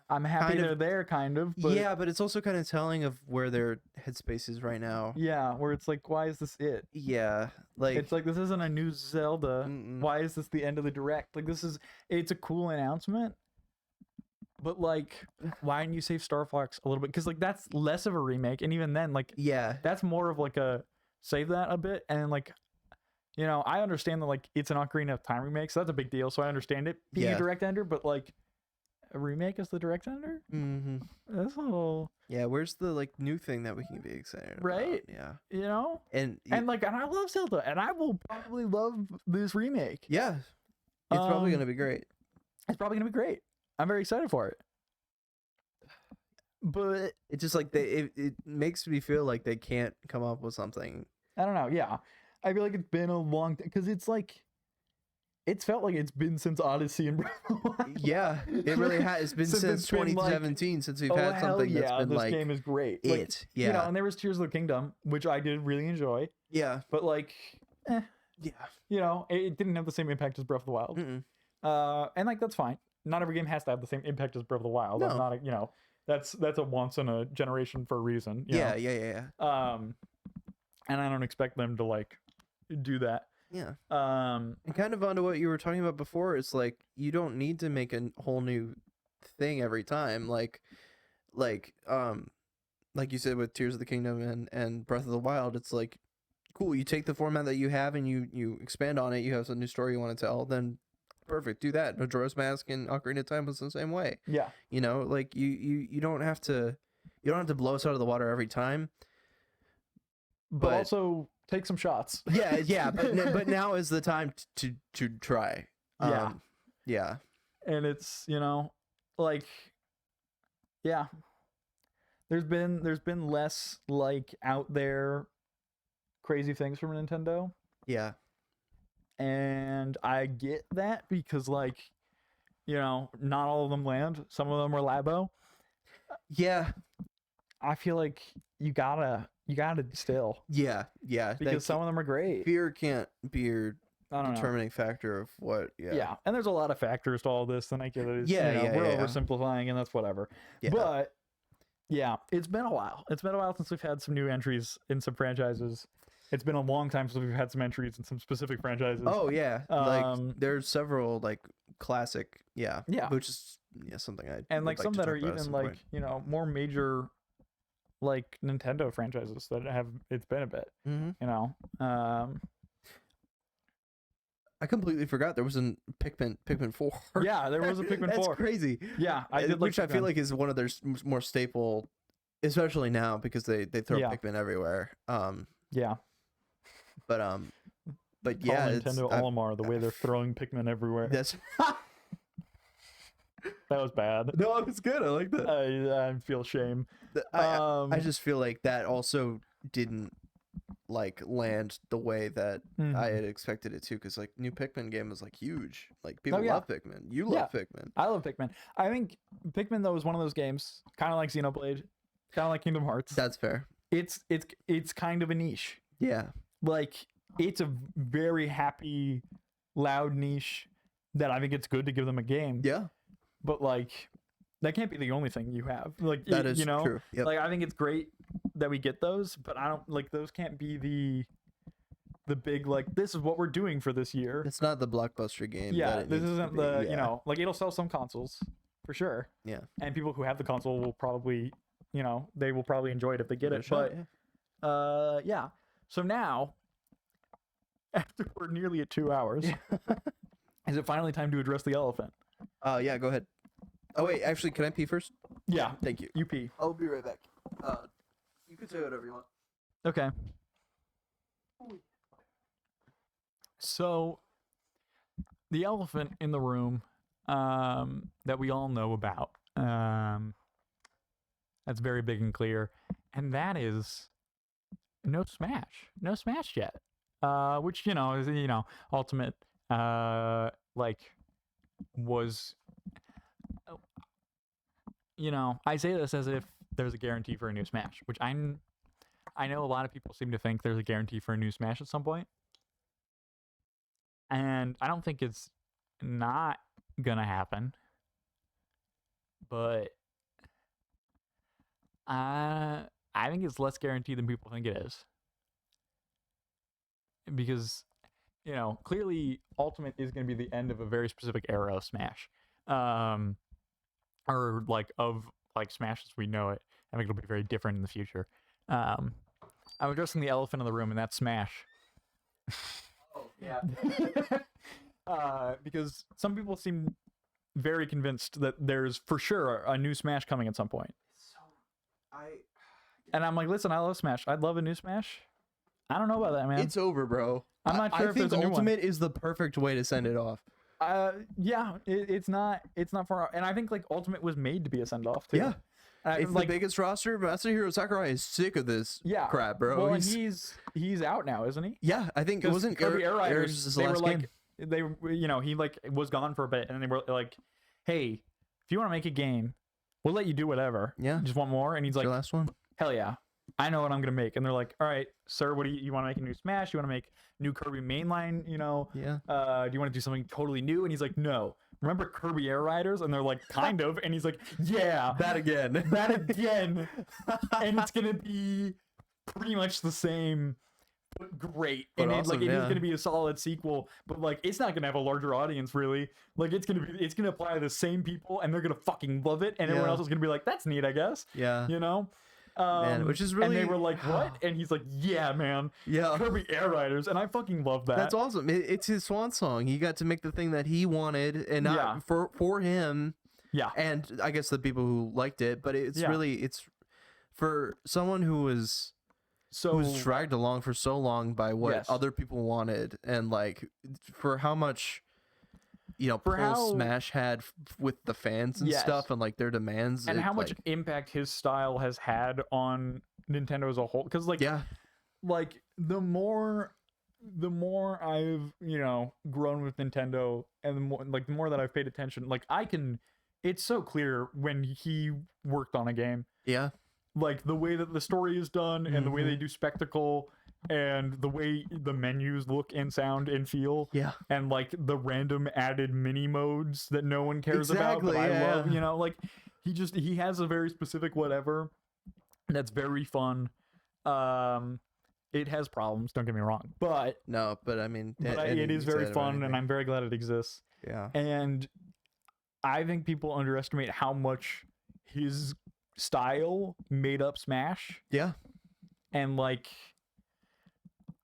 S1: I'm happy
S2: kind of-
S1: they're there, kind of. But
S2: yeah, but it's also kind of telling of where their headspace is right now.
S1: yeah, where it's like, why is this it?
S2: Yeah, like
S1: It's like, this isn't a new Zelda.
S2: mm-mm.
S1: Why is this the end of the direct? Like, it's a cool announcement, but like, why didn't you save Star Fox a little bit? Because like that's less of a remake, and even then, like,
S2: Yeah.
S1: that's more of like a save that a bit, and like, you know, I understand that like it's an Ocarina of Time remake, so that's a big deal. So I understand it being a direct ender, but like a remake as the direct ender, that's a little
S2: Where's the like new thing that we can be excited
S1: right.
S2: about? Yeah,
S1: You know,
S2: and
S1: like, and I love Zelda, and I will probably love this remake.
S2: yeah, it's probably gonna be great.
S1: It's probably gonna be great. I'm very excited for it. But
S2: it's just like it makes me feel like they can't come up with something.
S1: I don't know. Yeah, I feel like it's been a long because it's like it's felt like it's been since Odyssey and Breath of the Wild.
S2: Yeah, it really has. It's been since 2017 since we've had something that's been
S1: this
S2: like
S1: game is great.
S2: It
S1: like,
S2: yeah,
S1: you know, and there was Tears of the Kingdom, which I did really enjoy.
S2: Yeah,
S1: but like,
S2: yeah,
S1: you know, it didn't have the same impact as Breath of the Wild. And like that's fine. Not every game has to have the same impact as Breath of the Wild.
S2: No.
S1: I'm not, you know, that's a once in a generation for a reason. You know?
S2: Yeah.
S1: And I don't expect them to like do that.
S2: Yeah. And kind of onto what you were talking about before, it's like you don't need to make a whole new thing every time. Like you said with Tears of the Kingdom and Breath of the Wild, it's like cool. You take the format that you have and you expand on it. You have a new story you want to tell. Then perfect, do that. Majora's Mask and Ocarina of Time was the same way.
S1: Yeah.
S2: You know, like you don't have to blow us out of the water every time.
S1: But also take some shots.
S2: Yeah, but now is the time to try. Yeah.
S1: And it's, you know, like, yeah, there's been less like out there crazy things from Nintendo.
S2: Yeah.
S1: And I get that because like, you know, not all of them land. Some of them are Labo.
S2: Yeah.
S1: I feel like you gotta still.
S2: Yeah.
S1: Because some of them are great.
S2: Fear can't be your determining factor of what.
S1: Yeah. And there's a lot of factors to all this, and I get it. It's, we're oversimplifying, and that's whatever. Yeah. But yeah, it's been a while. It's been a while since we've had some new entries in some franchises. It's been a long time since we've had some entries in some specific franchises.
S2: Oh yeah, like there's several like classic, which is something I
S1: and like some that are even like point. You know, more major like Nintendo franchises that have it's been a bit. You know,
S2: I completely forgot there was a Pikmin 4.
S1: Yeah, there was a Pikmin 4.
S2: That's crazy.
S1: Yeah, I did.
S2: Which I feel like is one of their more staple, especially now because they throw Pikmin everywhere.
S1: Yeah.
S2: But yeah,
S1: Nintendo Olimar, the way they're throwing Pikmin everywhere.
S2: That's
S1: that was bad.
S2: No, it was good. I like that.
S1: I feel shame.
S2: I just feel like that also didn't like land the way that I had expected it to, because like new Pikmin game was like huge. Like people love Pikmin. You love Pikmin.
S1: I love Pikmin. I think Pikmin though is one of those games, kind of like Xenoblade, kind of like Kingdom Hearts.
S2: That's fair.
S1: It's kind of a niche.
S2: Yeah.
S1: Like it's a very happy, loud niche that I think it's good to give them a game.
S2: Yeah.
S1: But like that can't be the only thing you have. Like
S2: that is
S1: true.
S2: Yep.
S1: Like I think it's great that we get those, but I don't like those can't be the big like this is what we're doing for this year.
S2: It's not the blockbuster game.
S1: Yeah, this isn't the you know, like it'll sell some consoles for sure.
S2: Yeah.
S1: And people who have the console will probably, you know, they will probably enjoy it if they get it.
S2: Sure,
S1: but yeah. So now after we're nearly at 2 hours, is it finally time to address the elephant?
S2: Yeah, go ahead. Oh wait, actually, can I pee first?
S1: Yeah.
S2: Thank you.
S1: You pee.
S2: I'll be right back. You can say whatever you want.
S1: Okay. So, the elephant in the room that we all know about, that's very big and clear, and that is no Smash. No Smash yet. Which, you know, is, you know, Ultimate, like, was... You know, I say this as if there's a guarantee for a new Smash, which I know a lot of people seem to think there's a guarantee for a new Smash at some point. And I don't think it's not gonna happen. But I think it's less guaranteed than people think it is. Because, you know, clearly Ultimate is going to be the end of a very specific era of Smash. or like of like Smash as we know it. I think it'll be very different in the future. I'm addressing the elephant in the room, and that's Smash.
S2: Oh yeah.
S1: Because some people seem very convinced that there's for sure a new Smash coming at some point. And I'm like, listen, I love Smash. I'd love a new Smash. I don't know about that, man.
S2: It's over, bro.
S1: I'm not sure
S2: I
S1: if
S2: think
S1: there's a new
S2: Ultimate is the perfect way to send it off.
S1: Yeah, it's not far, and I think like Ultimate was made to be a send off too.
S2: Yeah. It's
S1: like
S2: the biggest roster. Masahiro Sakurai is sick of this crap, bro.
S1: Well, and he's out now, isn't he?
S2: Yeah, I think it wasn't
S1: Kirby Air Riders.
S2: Air's
S1: They
S2: last
S1: were
S2: game.
S1: like, he like was gone for a bit, and they were like, "Hey, if you want to make a game, we'll let you do whatever.
S2: Yeah.
S1: Just want more." And he's like,
S2: Your last one.
S1: "Hell yeah, I know what I'm gonna make." And they're like, "All right, sir, what do you want to make a new Smash? You want to make new Kirby mainline?
S2: Yeah.
S1: Do you want to do something totally new?" And he's like, "No. Remember Kirby Air Riders?" And they're like, "Kind of." And he's like, "Yeah,
S2: That again.
S1: that again." And it's gonna be pretty much the same, but great.
S2: But
S1: And
S2: awesome,
S1: it is
S2: yeah.
S1: gonna be a solid sequel, but like it's not gonna have a larger audience really. Like it's gonna apply to the same people, and they're gonna fucking love it, and everyone
S2: Yeah.
S1: else is gonna be like, "That's neat, I guess."
S2: Yeah.
S1: Man,
S2: which is really.
S1: And they were like, "What?" And he's like, "Yeah, man,
S2: Yeah.
S1: Kirby Air Riders," and I fucking love that.
S2: That's awesome. It's his swan song. He got to make the thing that he wanted, and not for him.
S1: Yeah.
S2: And I guess the people who liked it, but it's
S1: Yeah.
S2: really it's for someone who was dragged along for so long by what
S1: Yes.
S2: other people wanted, and like for how much
S1: For
S2: pull
S1: how-
S2: Smash had with the fans and
S1: Yes.
S2: stuff, and like their demands,
S1: and
S2: it,
S1: how much
S2: like,
S1: impact his style has had on Nintendo as a whole. Because like like the more I've grown with Nintendo, and the more that I've paid attention, like it's so clear when he worked on a game,
S2: yeah.
S1: like the way that the story is done and the way
S2: Mm-hmm.
S1: they do spectacle and the way the menus look and sound and feel,
S2: Yeah.
S1: and like the random added mini modes that no one cares about, but
S2: Exactly,
S1: I love,
S2: yeah.
S1: like he has a very specific whatever that's very fun. It has problems, don't get me wrong, but
S2: No, but I mean,
S1: it is very fun, and I'm very glad it exists.
S2: yeah.
S1: And I think people underestimate how much his style made up Smash,
S2: Yeah.
S1: and like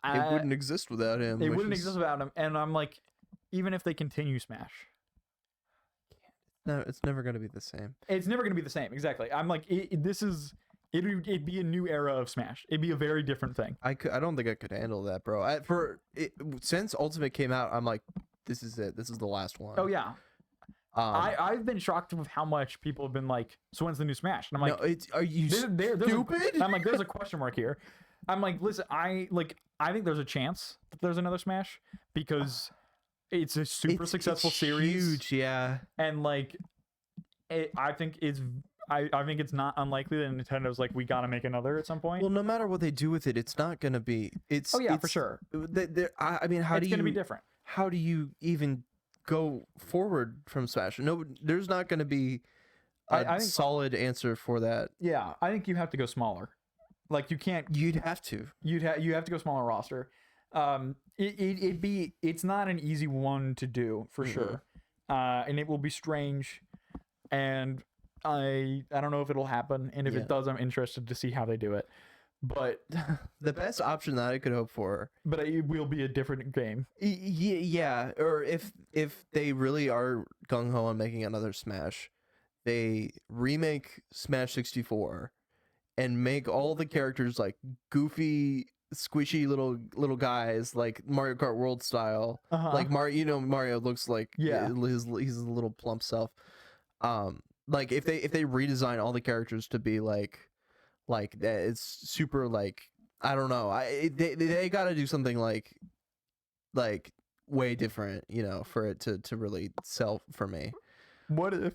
S2: It wouldn't exist without him.
S1: It
S2: which
S1: wouldn't
S2: is-
S1: exist without him. And I'm like, even if they continue Smash,
S2: No, it's never going to be the same.
S1: it's never going to be the same. Exactly. I'm like, it'd be a new era of Smash. It'd be a very different thing.
S2: I don't think I could handle that, bro. Since Ultimate came out, I'm like, this is it. This is the last one.
S1: Oh yeah. I've been shocked with how much people have been like, so when's the new Smash? And I'm like,
S2: no, are you
S1: there's
S2: stupid?
S1: I'm like, there's a question mark here. I'm like, listen, I think there's a chance that there's another Smash because it's a super successful series.
S2: Huge, yeah.
S1: And like, I think it's not unlikely that Nintendo's like, we gotta make another at some point.
S2: Well, no matter what they do with it, it's not gonna be. It's
S1: for sure.
S2: I mean,
S1: It's gonna be different.
S2: How do you even go forward from Smash? No, there's not gonna be a
S1: I think-
S2: solid answer for that.
S1: Yeah, I think you have to go smaller. Like you can't.
S2: You'd have to.
S1: You have to go smaller roster. It's not an easy one to do for sure, and it will be strange, and I don't know if it'll happen, and if it does, I'm interested to see how they do it. But
S2: The best option that I could hope for.
S1: but it will be a different game.
S2: Yeah, or if they really are gung ho on making another Smash, they remake Smash 64 and make all the characters like goofy, squishy little guys like Mario Kart World style. Like Mario, Mario looks like he's a little plump self. Like if they redesign all the characters to be like that, it's super like, I don't know. They got to do something like way different, for it to really sell for me.
S1: What if,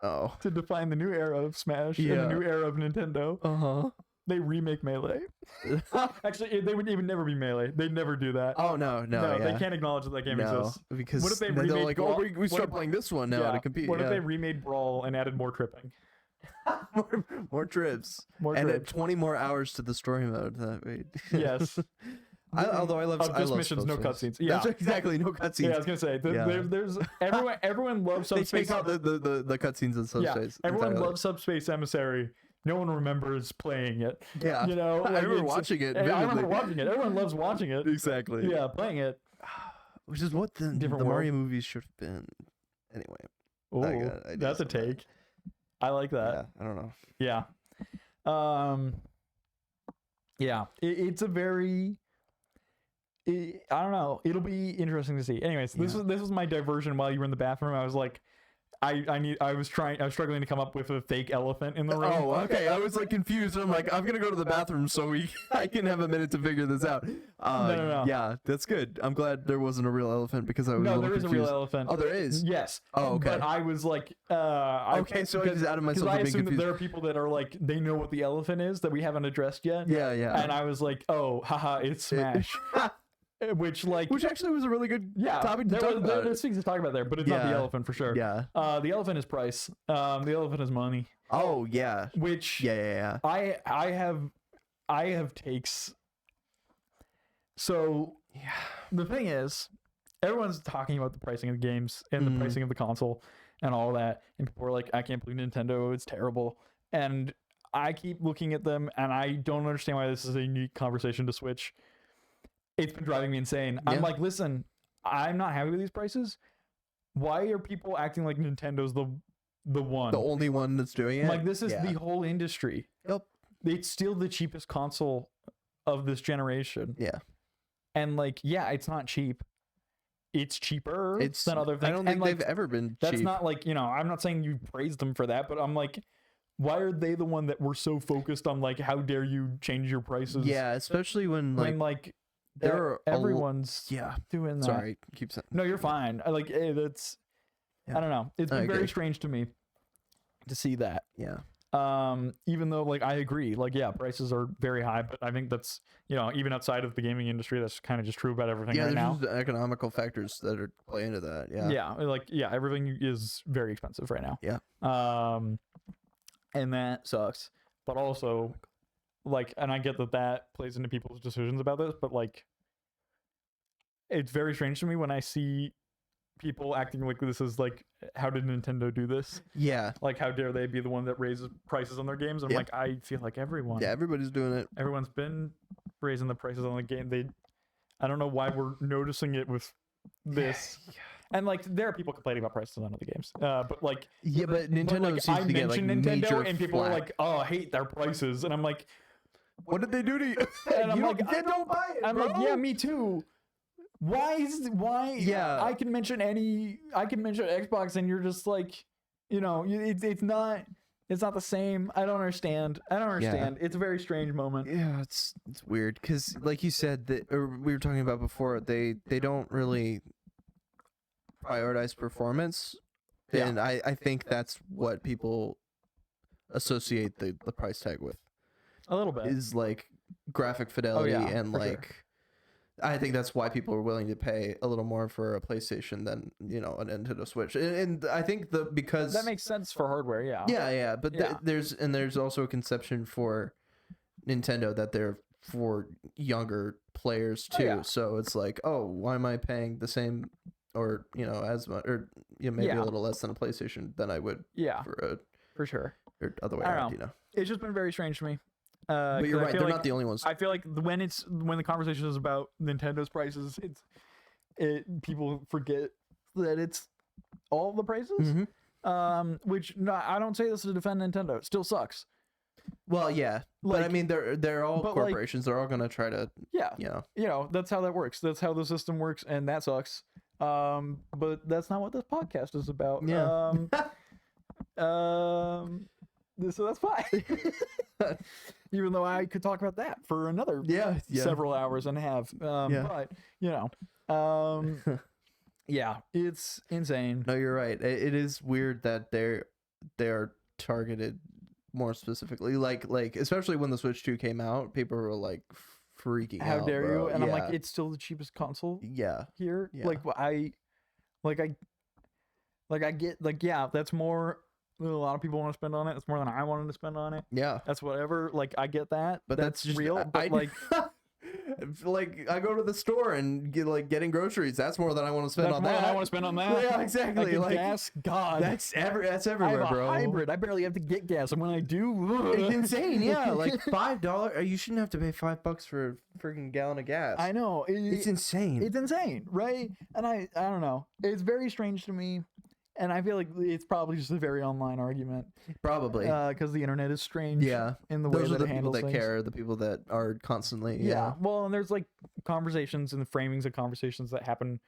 S1: to define the new era of Smash and the new era of Nintendo, they remake Melee? Actually, they would even never be Melee. They'd never do that.
S2: Oh no,
S1: They can't acknowledge that that game exists.
S2: Because
S1: What if they
S2: then they're
S1: remade
S2: like,
S1: Brawl?
S2: we start playing this one now to compete.
S1: What if they remade Brawl and added more tripping?
S2: more trips
S1: More
S2: and
S1: trips.
S2: 20 more hours to the story mode? That way.
S1: Yes.
S2: Although I love
S1: missions, no cutscenes. Yeah,
S2: that's exactly, no cutscenes.
S1: Yeah, I was gonna say there's everyone loves
S2: they
S1: Subspace.
S2: take out the cutscenes in Subspace.
S1: Yeah, everyone
S2: entirely.
S1: loves Subspace Emissary. No one remembers playing it.
S2: Yeah,
S1: you know,
S2: I remember watching it.
S1: I remember watching it. Everyone loves watching it.
S2: Exactly.
S1: Yeah, playing it.
S2: Which is what the Mario movies should have been. Anyway.
S1: Oh, that's a take. I like that.
S2: Yeah, I don't know.
S1: Yeah. Yeah. It's a very. I don't know. It'll be interesting to see. Anyways, this was my diversion while you were in the bathroom. I was like, I was struggling to come up with a fake elephant in the room.
S2: Oh, okay. I was like confused. I'm like, I'm gonna go to the bathroom so I can have a minute to figure this out.
S1: No.
S2: Yeah, that's good. I'm glad there wasn't a real elephant because I was
S1: No,
S2: a little
S1: there is
S2: confused.
S1: a real elephant.
S2: Oh, there is.
S1: Yes.
S2: Oh, okay.
S1: But I was like,
S2: okay, so I just out of myself
S1: I
S2: being
S1: assume that
S2: confused.
S1: there are people that are like, they know what the elephant is that we haven't addressed yet.
S2: Yeah.
S1: And I was like, oh, haha, it's Smash. Which actually was a really good topic to talk about. There's things to talk about there, but it's not the elephant for sure.
S2: Yeah.
S1: The elephant is price. The elephant is money.
S2: Oh yeah.
S1: Which
S2: yeah.
S1: I have takes. So the thing is, everyone's talking about the pricing of the games and the pricing of the console and all that, and people are like, I can't believe Nintendo, it's terrible. And I keep looking at them, and I don't understand why this is a unique conversation to Switch. It's been driving me insane. I'm like, listen, I'm not happy with these prices. Why are people acting like Nintendo's the one?
S2: The only one that's doing it?
S1: Like, this is the whole industry.
S2: Yep.
S1: It's still the cheapest console of this generation.
S2: Yeah.
S1: And like, it's not cheap. It's cheaper than other things.
S2: I don't think they've ever been cheap.
S1: That's not like, I'm not saying you praise them for that, but I'm like, why are they the one that we're so focused on, like, how dare you change your prices?
S2: Yeah, especially when
S1: everyone's doing that.
S2: Sorry, keep saying.
S1: No, you're fine. I like that's. I don't know. It's been very strange to me to see that.
S2: Yeah.
S1: Even though like I agree, like prices are very high, but I think that's even outside of the gaming industry, that's kind of just true about everything right now.
S2: Yeah, there's economical factors that are play into that. Yeah.
S1: Everything is very expensive right now.
S2: Yeah.
S1: And that sucks. But also, like, and I get that plays into people's decisions about this, but like, it's very strange to me when I see people acting like this is like, how did Nintendo do this?
S2: Yeah.
S1: Like, how dare they be the one that raises prices on their games? And I'm like, I feel like everyone.
S2: Yeah, everybody's doing it.
S1: Everyone's been raising the prices on the game. I don't know why we're noticing it with this. Yeah. And like, there are people complaining about prices on other games. But like,
S2: but Nintendo seems to get like Nintendo,
S1: and people are like, oh, I hate their prices, and I'm like,
S2: what did they do to you?
S1: And I'm like,
S2: don't buy it.
S1: I'm like, yeah, me too. Why?
S2: Yeah.
S1: I can mention Xbox, and you're just like, it's not the same. I don't understand. Yeah. It's a very strange moment.
S2: Yeah, it's weird because, like you said, or we were talking about before, they don't really prioritize performance, and I think that's what people associate the price tag with.
S1: A little bit
S2: is like graphic fidelity and like. Sure. I think that's why people are willing to pay a little more for a PlayStation than a Nintendo Switch, and I think because
S1: that makes sense for hardware,
S2: yeah. But there's also a conception for Nintendo that they're for younger players too. So it's like, oh, why am I paying the same or as much or maybe a little less than a PlayStation than I would
S1: for sure
S2: or other way
S1: I
S2: around.
S1: don't know. It's just been very strange to me.
S2: But you're right; they're not the only ones.
S1: I feel like when the conversation is about Nintendo's prices, people forget that it's all the prices.
S2: Mm-hmm.
S1: Which I don't say this to defend Nintendo; it still sucks.
S2: Well, yeah, but I mean, they're all corporations. They're all gonna try to,
S1: that's how that works. That's how the system works, and that sucks. But that's not what this podcast is about.
S2: Yeah.
S1: So that's fine. Even though I could talk about that for another several hours and a half. But it's insane.
S2: No, you're right. It is weird that they're targeted more specifically. Like especially when the Switch 2 came out, people were like freaking out.
S1: How dare
S2: bro.
S1: you? And I'm like, it's still the cheapest console.
S2: Yeah.
S1: Here,
S2: yeah.
S1: I get that's more. A lot of people want to spend on it. It's more than I wanted to spend on it.
S2: Yeah,
S1: that's whatever. Like, I get that,
S2: but that's just
S1: real. But
S2: Like, I go to the store and getting groceries. That's more than I want to spend
S1: That's
S2: on
S1: more
S2: that.
S1: than I want to spend on that.
S2: Yeah, exactly.
S1: Like gas, God.
S2: That's
S1: I
S2: everywhere,
S1: have a
S2: bro.
S1: hybrid. I barely have to get gas, and when I do,
S2: It's insane. Yeah, like $5. You shouldn't have to pay $5 for a freaking gallon of gas.
S1: I know.
S2: It's insane.
S1: It's insane, right? And I don't know. It's very strange to me. And I feel like it's probably just a very online argument.
S2: Probably.
S1: Because the internet is strange.
S2: Yeah.
S1: In the way
S2: Those
S1: that
S2: are the
S1: it
S2: people
S1: handles
S2: that
S1: things.
S2: care, the people that are constantly.
S1: Yeah. Well, and there's like conversations and the framings of conversations that happen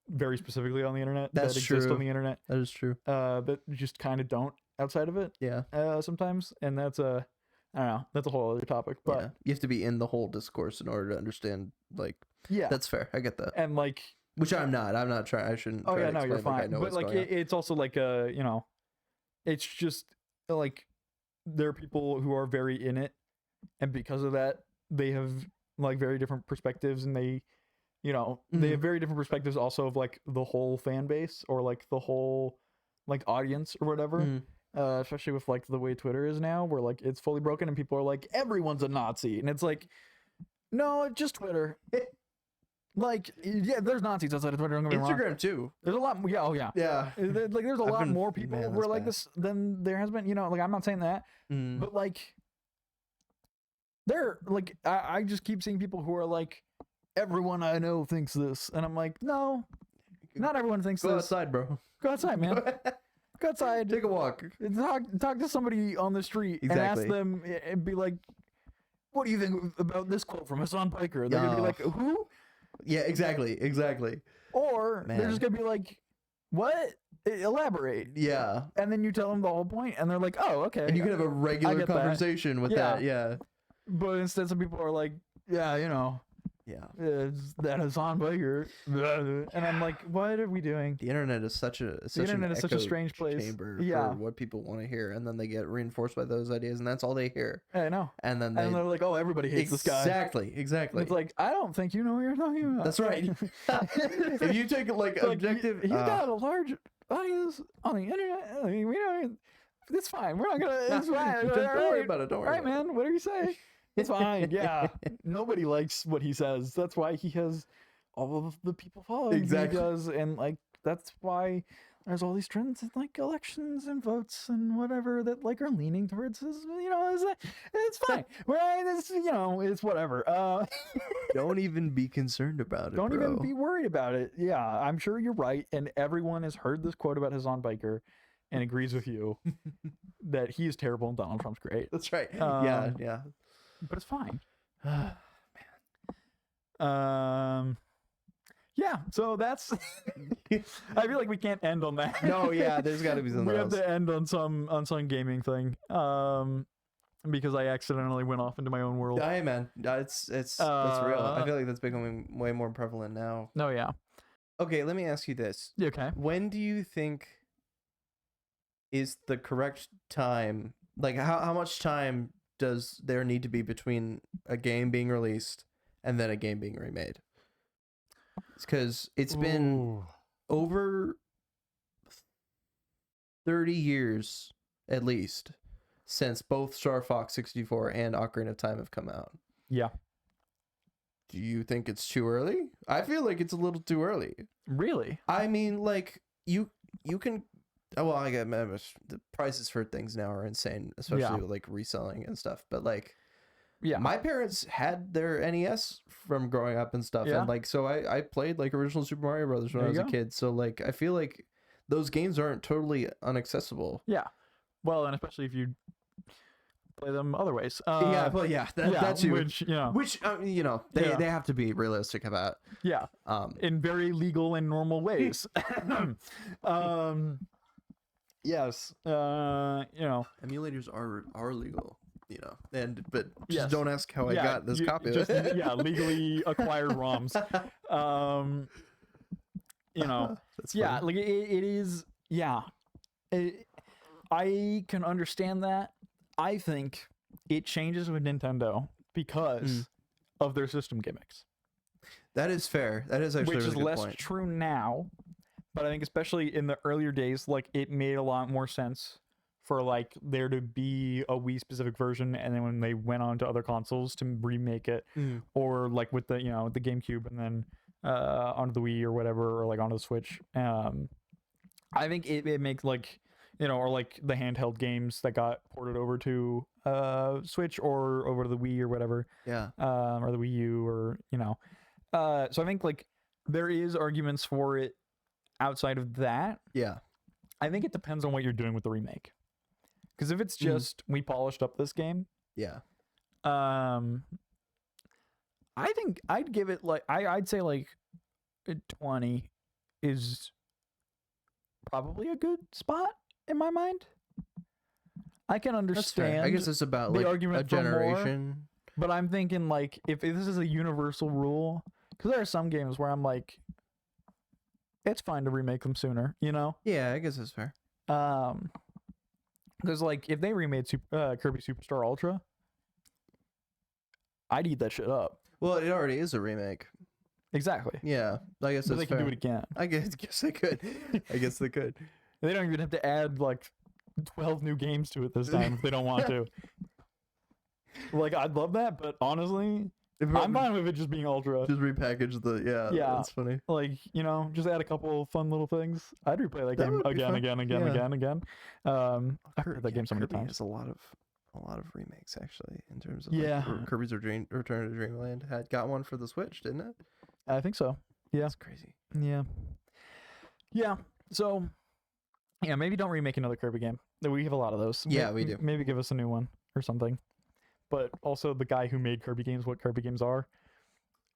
S1: very specifically on the internet.
S2: That's
S1: that
S2: true.
S1: exist on the internet.
S2: That is true.
S1: That just kind of don't outside of it.
S2: Yeah.
S1: Sometimes. And that's I don't know. That's a whole other topic. But
S2: yeah. You have to be in the whole discourse in order to understand. Like.
S1: Yeah.
S2: That's fair. I get that.
S1: And like.
S2: Which I'm not. I'm not trying. I shouldn't.
S1: Oh
S2: try
S1: yeah,
S2: to
S1: no, you're
S2: explain,
S1: fine.
S2: I know
S1: But
S2: what's
S1: like,
S2: going on.
S1: it's also like it's just like there are people who are very in it, and because of that, they have like very different perspectives, and they they have very different perspectives also of like the whole fan base or like the whole like audience or whatever. Especially with like the way Twitter is now, where like it's fully broken and people are like everyone's a Nazi, and it's like no, it's just Twitter. Like, yeah, there's Nazis outside of Twitter. Don't get me wrong.
S2: Instagram too.
S1: There's a lot. Yeah, oh yeah.
S2: Yeah.
S1: Like, there's a lot more people
S2: man,
S1: who are
S2: that's
S1: like
S2: bad.
S1: this than there has been. Like, I'm not saying that, but like, I just keep seeing people who are like, everyone I know thinks this, and I'm like, no, not everyone thinks
S2: Go
S1: this.
S2: outside, bro.
S1: Go outside, man. Go outside.
S2: Take a walk.
S1: Talk to somebody on the street and ask them and be like, what do you think about this quote from Hassan Piker? They're gonna be like, who?
S2: Yeah, exactly.
S1: Or
S2: Man.
S1: they're just gonna be like, what? Elaborate.
S2: Yeah.
S1: And then you tell them the whole point, and they're like, oh, okay.
S2: And you can have a regular conversation with that. Yeah.
S1: But instead, some people are like, yeah, it's that Hassan Baker. And I'm like, what are we doing?
S2: The internet is such a
S1: strange place.
S2: Chamber
S1: Yeah.
S2: for what people want to hear, and then they get reinforced by those ideas, and that's all they hear.
S1: I know.
S2: And then
S1: they're like, oh, everybody hates this guy.
S2: Exactly.
S1: And it's like, I don't think you know what you're talking about.
S2: That's right. If you take like objective,
S1: he's got a large audience on the internet. I mean, we don't. It's fine. We're not gonna. It's fine.
S2: Don't worry about it. Don't worry.
S1: All right, man. Whatever you say. It's fine. Yeah. Nobody likes what he says. That's why he has all of the people following
S2: Exactly.
S1: he does, and like that's why there's all these trends in like elections and votes and whatever that like are leaning towards his. It's fine. It's whatever.
S2: Don't even be concerned about it.
S1: Don't
S2: bro.
S1: even be worried about it. Yeah, I'm sure you're right, and everyone has heard this quote about Hassan Biker and agrees with you that he is terrible and Donald Trump's great.
S2: That's right. Yeah.
S1: But it's fine. Man. Yeah, so that's I feel like we can't end on that.
S2: No, yeah, there's got to be something
S1: we
S2: else.
S1: have to end on some gaming thing. Because I accidentally went off into my own world.
S2: Yeah, man. It's real. I feel like that's becoming way more prevalent now.
S1: No, yeah.
S2: Okay, let me ask you this.
S1: Okay.
S2: When do you think is the correct time? Like, how much time does there need to be between a game being released and then a game being remade? Because it's been over 30 years at least since both Star Fox 64 and Ocarina of Time have come out.
S1: Yeah.
S2: Do you think it's too early? I feel like it's a little too early.
S1: Really?
S2: I mean, like, you can... Oh, well, I get the prices for things now are insane, especially with, like, reselling and stuff. But, like, my parents had their NES from growing up and stuff. And, like, so I played, like, original Super Mario Brothers when I was a kid. So, like, I feel like those games aren't totally inaccessible.
S1: Yeah. Well, and especially if you play them other ways.
S2: That's you.
S1: Which,
S2: they have to be realistic about.
S1: Yeah. In very legal and normal ways. Yes.
S2: Emulators are legal, but just don't ask how I got this copy.
S1: Legally acquired ROMs.
S2: That's
S1: yeah,
S2: funny.
S1: like it is. Yeah, I can understand that. I think it changes with Nintendo because of their system gimmicks.
S2: That is fair. That is actually
S1: which is
S2: a really good
S1: less
S2: point.
S1: true now. But I think especially in the earlier days, like it made a lot more sense for like there to be a Wii specific version, and then when they went on to other consoles to remake it, or like with the the GameCube, and then onto the Wii or whatever, or like onto the Switch. I think it makes like or like the handheld games that got ported over to Switch or over to the Wii or whatever, or the Wii U, or so I think like there is arguments for it outside of that. I think it depends on what you're doing with the remake. Because if it's just we polished up this game, I think I'd give it like I'd say like 20 is probably a good spot in my mind. I can understand.
S2: I guess it's about
S1: the
S2: like
S1: argument
S2: a generation.
S1: But I'm thinking like if this is a universal rule, because there are some games where I'm like, it's fine to remake them sooner,
S2: Yeah, I guess that's fair.
S1: Because like if they remade Kirby Superstar Ultra, I'd eat that shit up.
S2: Well, it already is a remake.
S1: Exactly.
S2: Yeah, I guess
S1: but
S2: that's
S1: they
S2: fair.
S1: can do it again.
S2: I guess they could. I guess they could.
S1: They don't even have to add like 12 new games to it this time if they don't want to. Like I'd love that, but honestly, I'm fine with it just being Ultra.
S2: Just repackage the yeah. That's funny.
S1: Like just add a couple fun little things. I'd replay that game again. I've heard that game so many times.
S2: There's a lot of remakes actually in terms of like, Kirby's Return to Dreamland got one for the Switch, didn't it?
S1: I think so. Yeah,
S2: that's crazy.
S1: Yeah. So maybe don't remake another Kirby game. We have a lot of those.
S2: Yeah, we do.
S1: Maybe give us a new one or something. But also the guy who made Kirby games, what Kirby games are,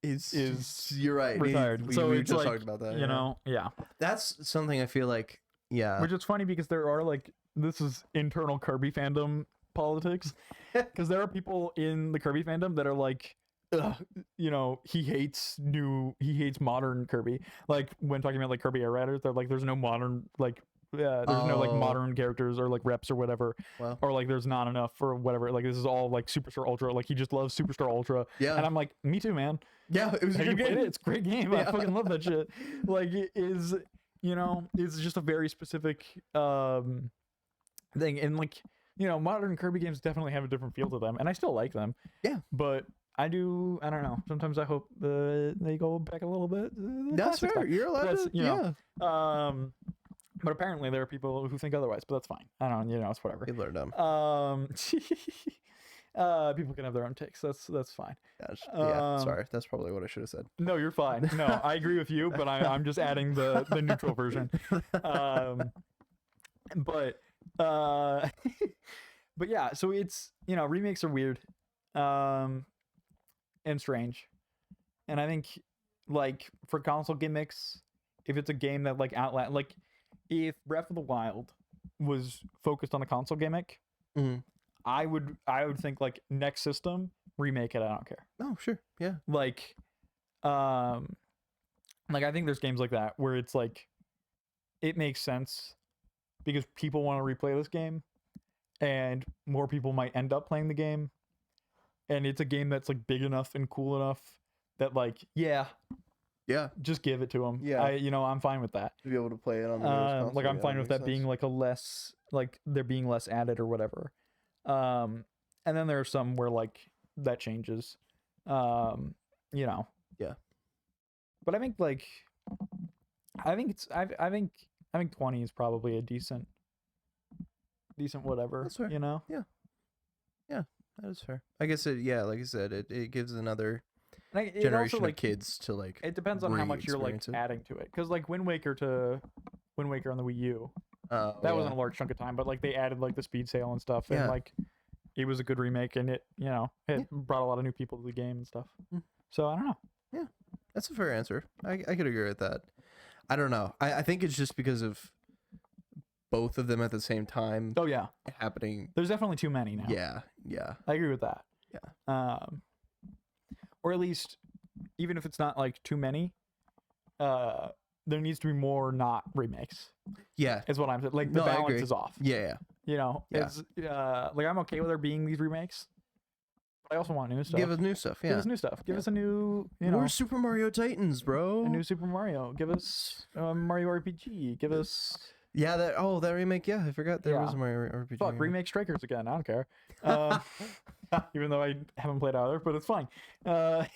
S1: is
S2: you're right,
S1: retired.
S2: We
S1: just
S2: like, talked about that.
S1: That's
S2: something I feel like. Yeah,
S1: which is funny because there are like this is internal Kirby fandom politics, because there are people in the Kirby fandom that are like, he hates modern Kirby. Like when talking about like Kirby Air Riders, they're like, there's no modern like. There's no like modern characters or like reps or whatever, or like there's not enough or whatever. Like this is all like Superstar Ultra. Like he just loves Superstar Ultra. Yeah, and I'm like, me too, man.
S2: Yeah, it was.
S1: Have you played it? It's a great game. I fucking love that shit. Like it is, it's just a very specific thing, and like modern Kirby games definitely have a different feel to them, and I still like them.
S2: Yeah,
S1: but I don't know. Sometimes I hope they go back a little bit.
S2: That's fair. You're allowed to.
S1: But apparently there are people who think otherwise, but that's fine. I don't it's whatever.
S2: People are dumb.
S1: People can have their own takes. That's fine.
S2: Sorry. That's probably what I should have said.
S1: No, you're fine. No, I agree with you, but I'm just adding the neutral version. But yeah, so it's, remakes are weird, and strange. And I think like for console gimmicks, if it's a game that like like if Breath of the Wild was focused on a console gimmick, I would think like next system, remake it. I don't care.
S2: Oh, sure. Yeah.
S1: Like I think there's games like that where it's like it makes sense because people want to replay this game and more people might end up playing the game, and it's a game that's like big enough and cool enough that like just give it to them. I'm fine with that.
S2: To be able to play it on the console,
S1: like I'm fine with that being like a less, like there being less added or whatever. And then there are some where like that changes. Yeah. But I think like I think 20 is probably a decent whatever.
S2: That's fair. Yeah, that is fair. I guess like I said, it gives another generation
S1: also,
S2: of kids to like.
S1: It depends on how much you're like adding to it, because like Wind Waker on the Wii U, that wasn't a large chunk of time, but like they added like the speed sail and stuff, and like it was a good remake, and it brought a lot of new people to the game and stuff. So I don't know.
S2: Yeah, that's a fair answer. I could agree with that. I don't know. I think it's just because of both of them at the same time.
S1: Oh yeah,
S2: happening.
S1: There's definitely too many now.
S2: Yeah.
S1: I agree with that.
S2: Yeah.
S1: Or at least, even if it's not like too many, there needs to be more not remakes.
S2: Yeah,
S1: is what I'm saying. Like the balance is off.
S2: Yeah.
S1: It's like I'm okay with there being these remakes, but I also want new stuff.
S2: Give us new stuff. Yeah.
S1: Give us new stuff. Give us a new.
S2: We're Super Mario Titans, bro.
S1: A new Super Mario. Give us Mario RPG. Give us
S2: Yeah, that remake. Yeah, I forgot there was a Mario RPG.
S1: Fuck, remake Strikers again. I don't care. Even though I haven't played either, but it's fine. That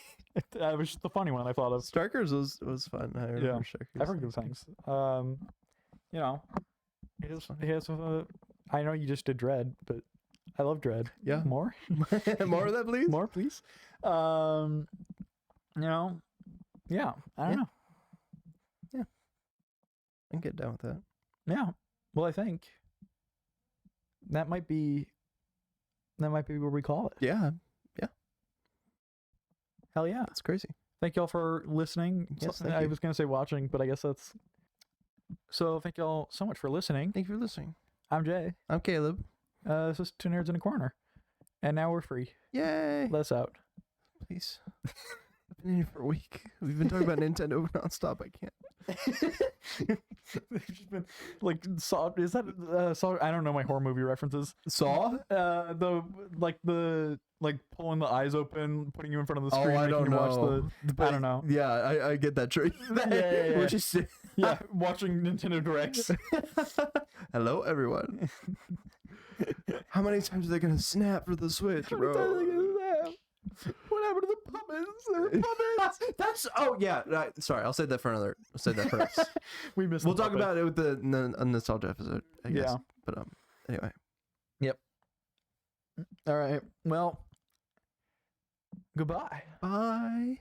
S1: was just the funny one I thought of.
S2: Strikers was fun. I remember Strikers.
S1: I've heard good things. You know, I know you just did Dread, but I love Dread.
S2: Yeah.
S1: More?
S2: More of that, please?
S1: More, please. You know, yeah, I don't know.
S2: Yeah. I can get down with that.
S1: Yeah. Well, I think that might be where we call it.
S2: Yeah.
S1: Hell yeah.
S2: That's crazy.
S1: Thank y'all for listening.
S2: Yes,
S1: I was going to say watching, but I guess that's... So thank y'all so much for listening.
S2: Thank you for listening.
S1: I'm Jay.
S2: I'm Caleb.
S1: This is Two Nerds in a Corner. And now we're free.
S2: Yay.
S1: Let us out.
S2: Please. I've been in here for a week. We've been talking about Nintendo nonstop. I can't.
S1: They've just been like Saw. Is that Saw? I don't know my horror movie references.
S2: Saw?
S1: The pulling the eyes open, putting you in front of the screen,
S2: I
S1: making
S2: don't
S1: you watch
S2: know.
S1: I don't know.
S2: Yeah, I get that trick.
S1: Yeah.
S2: Which is
S1: Watching Nintendo Directs.
S2: Hello, everyone. How many times are they gonna snap for the Switch, bro?
S1: What happened to the puppets?
S2: That's right. Sorry, I'll save that for another. I'll save that for next.
S1: We'll
S2: talk about it with the nostalgia episode, I guess.
S1: Yeah.
S2: But anyway.
S1: Yep. All right. Well, goodbye.
S2: Bye.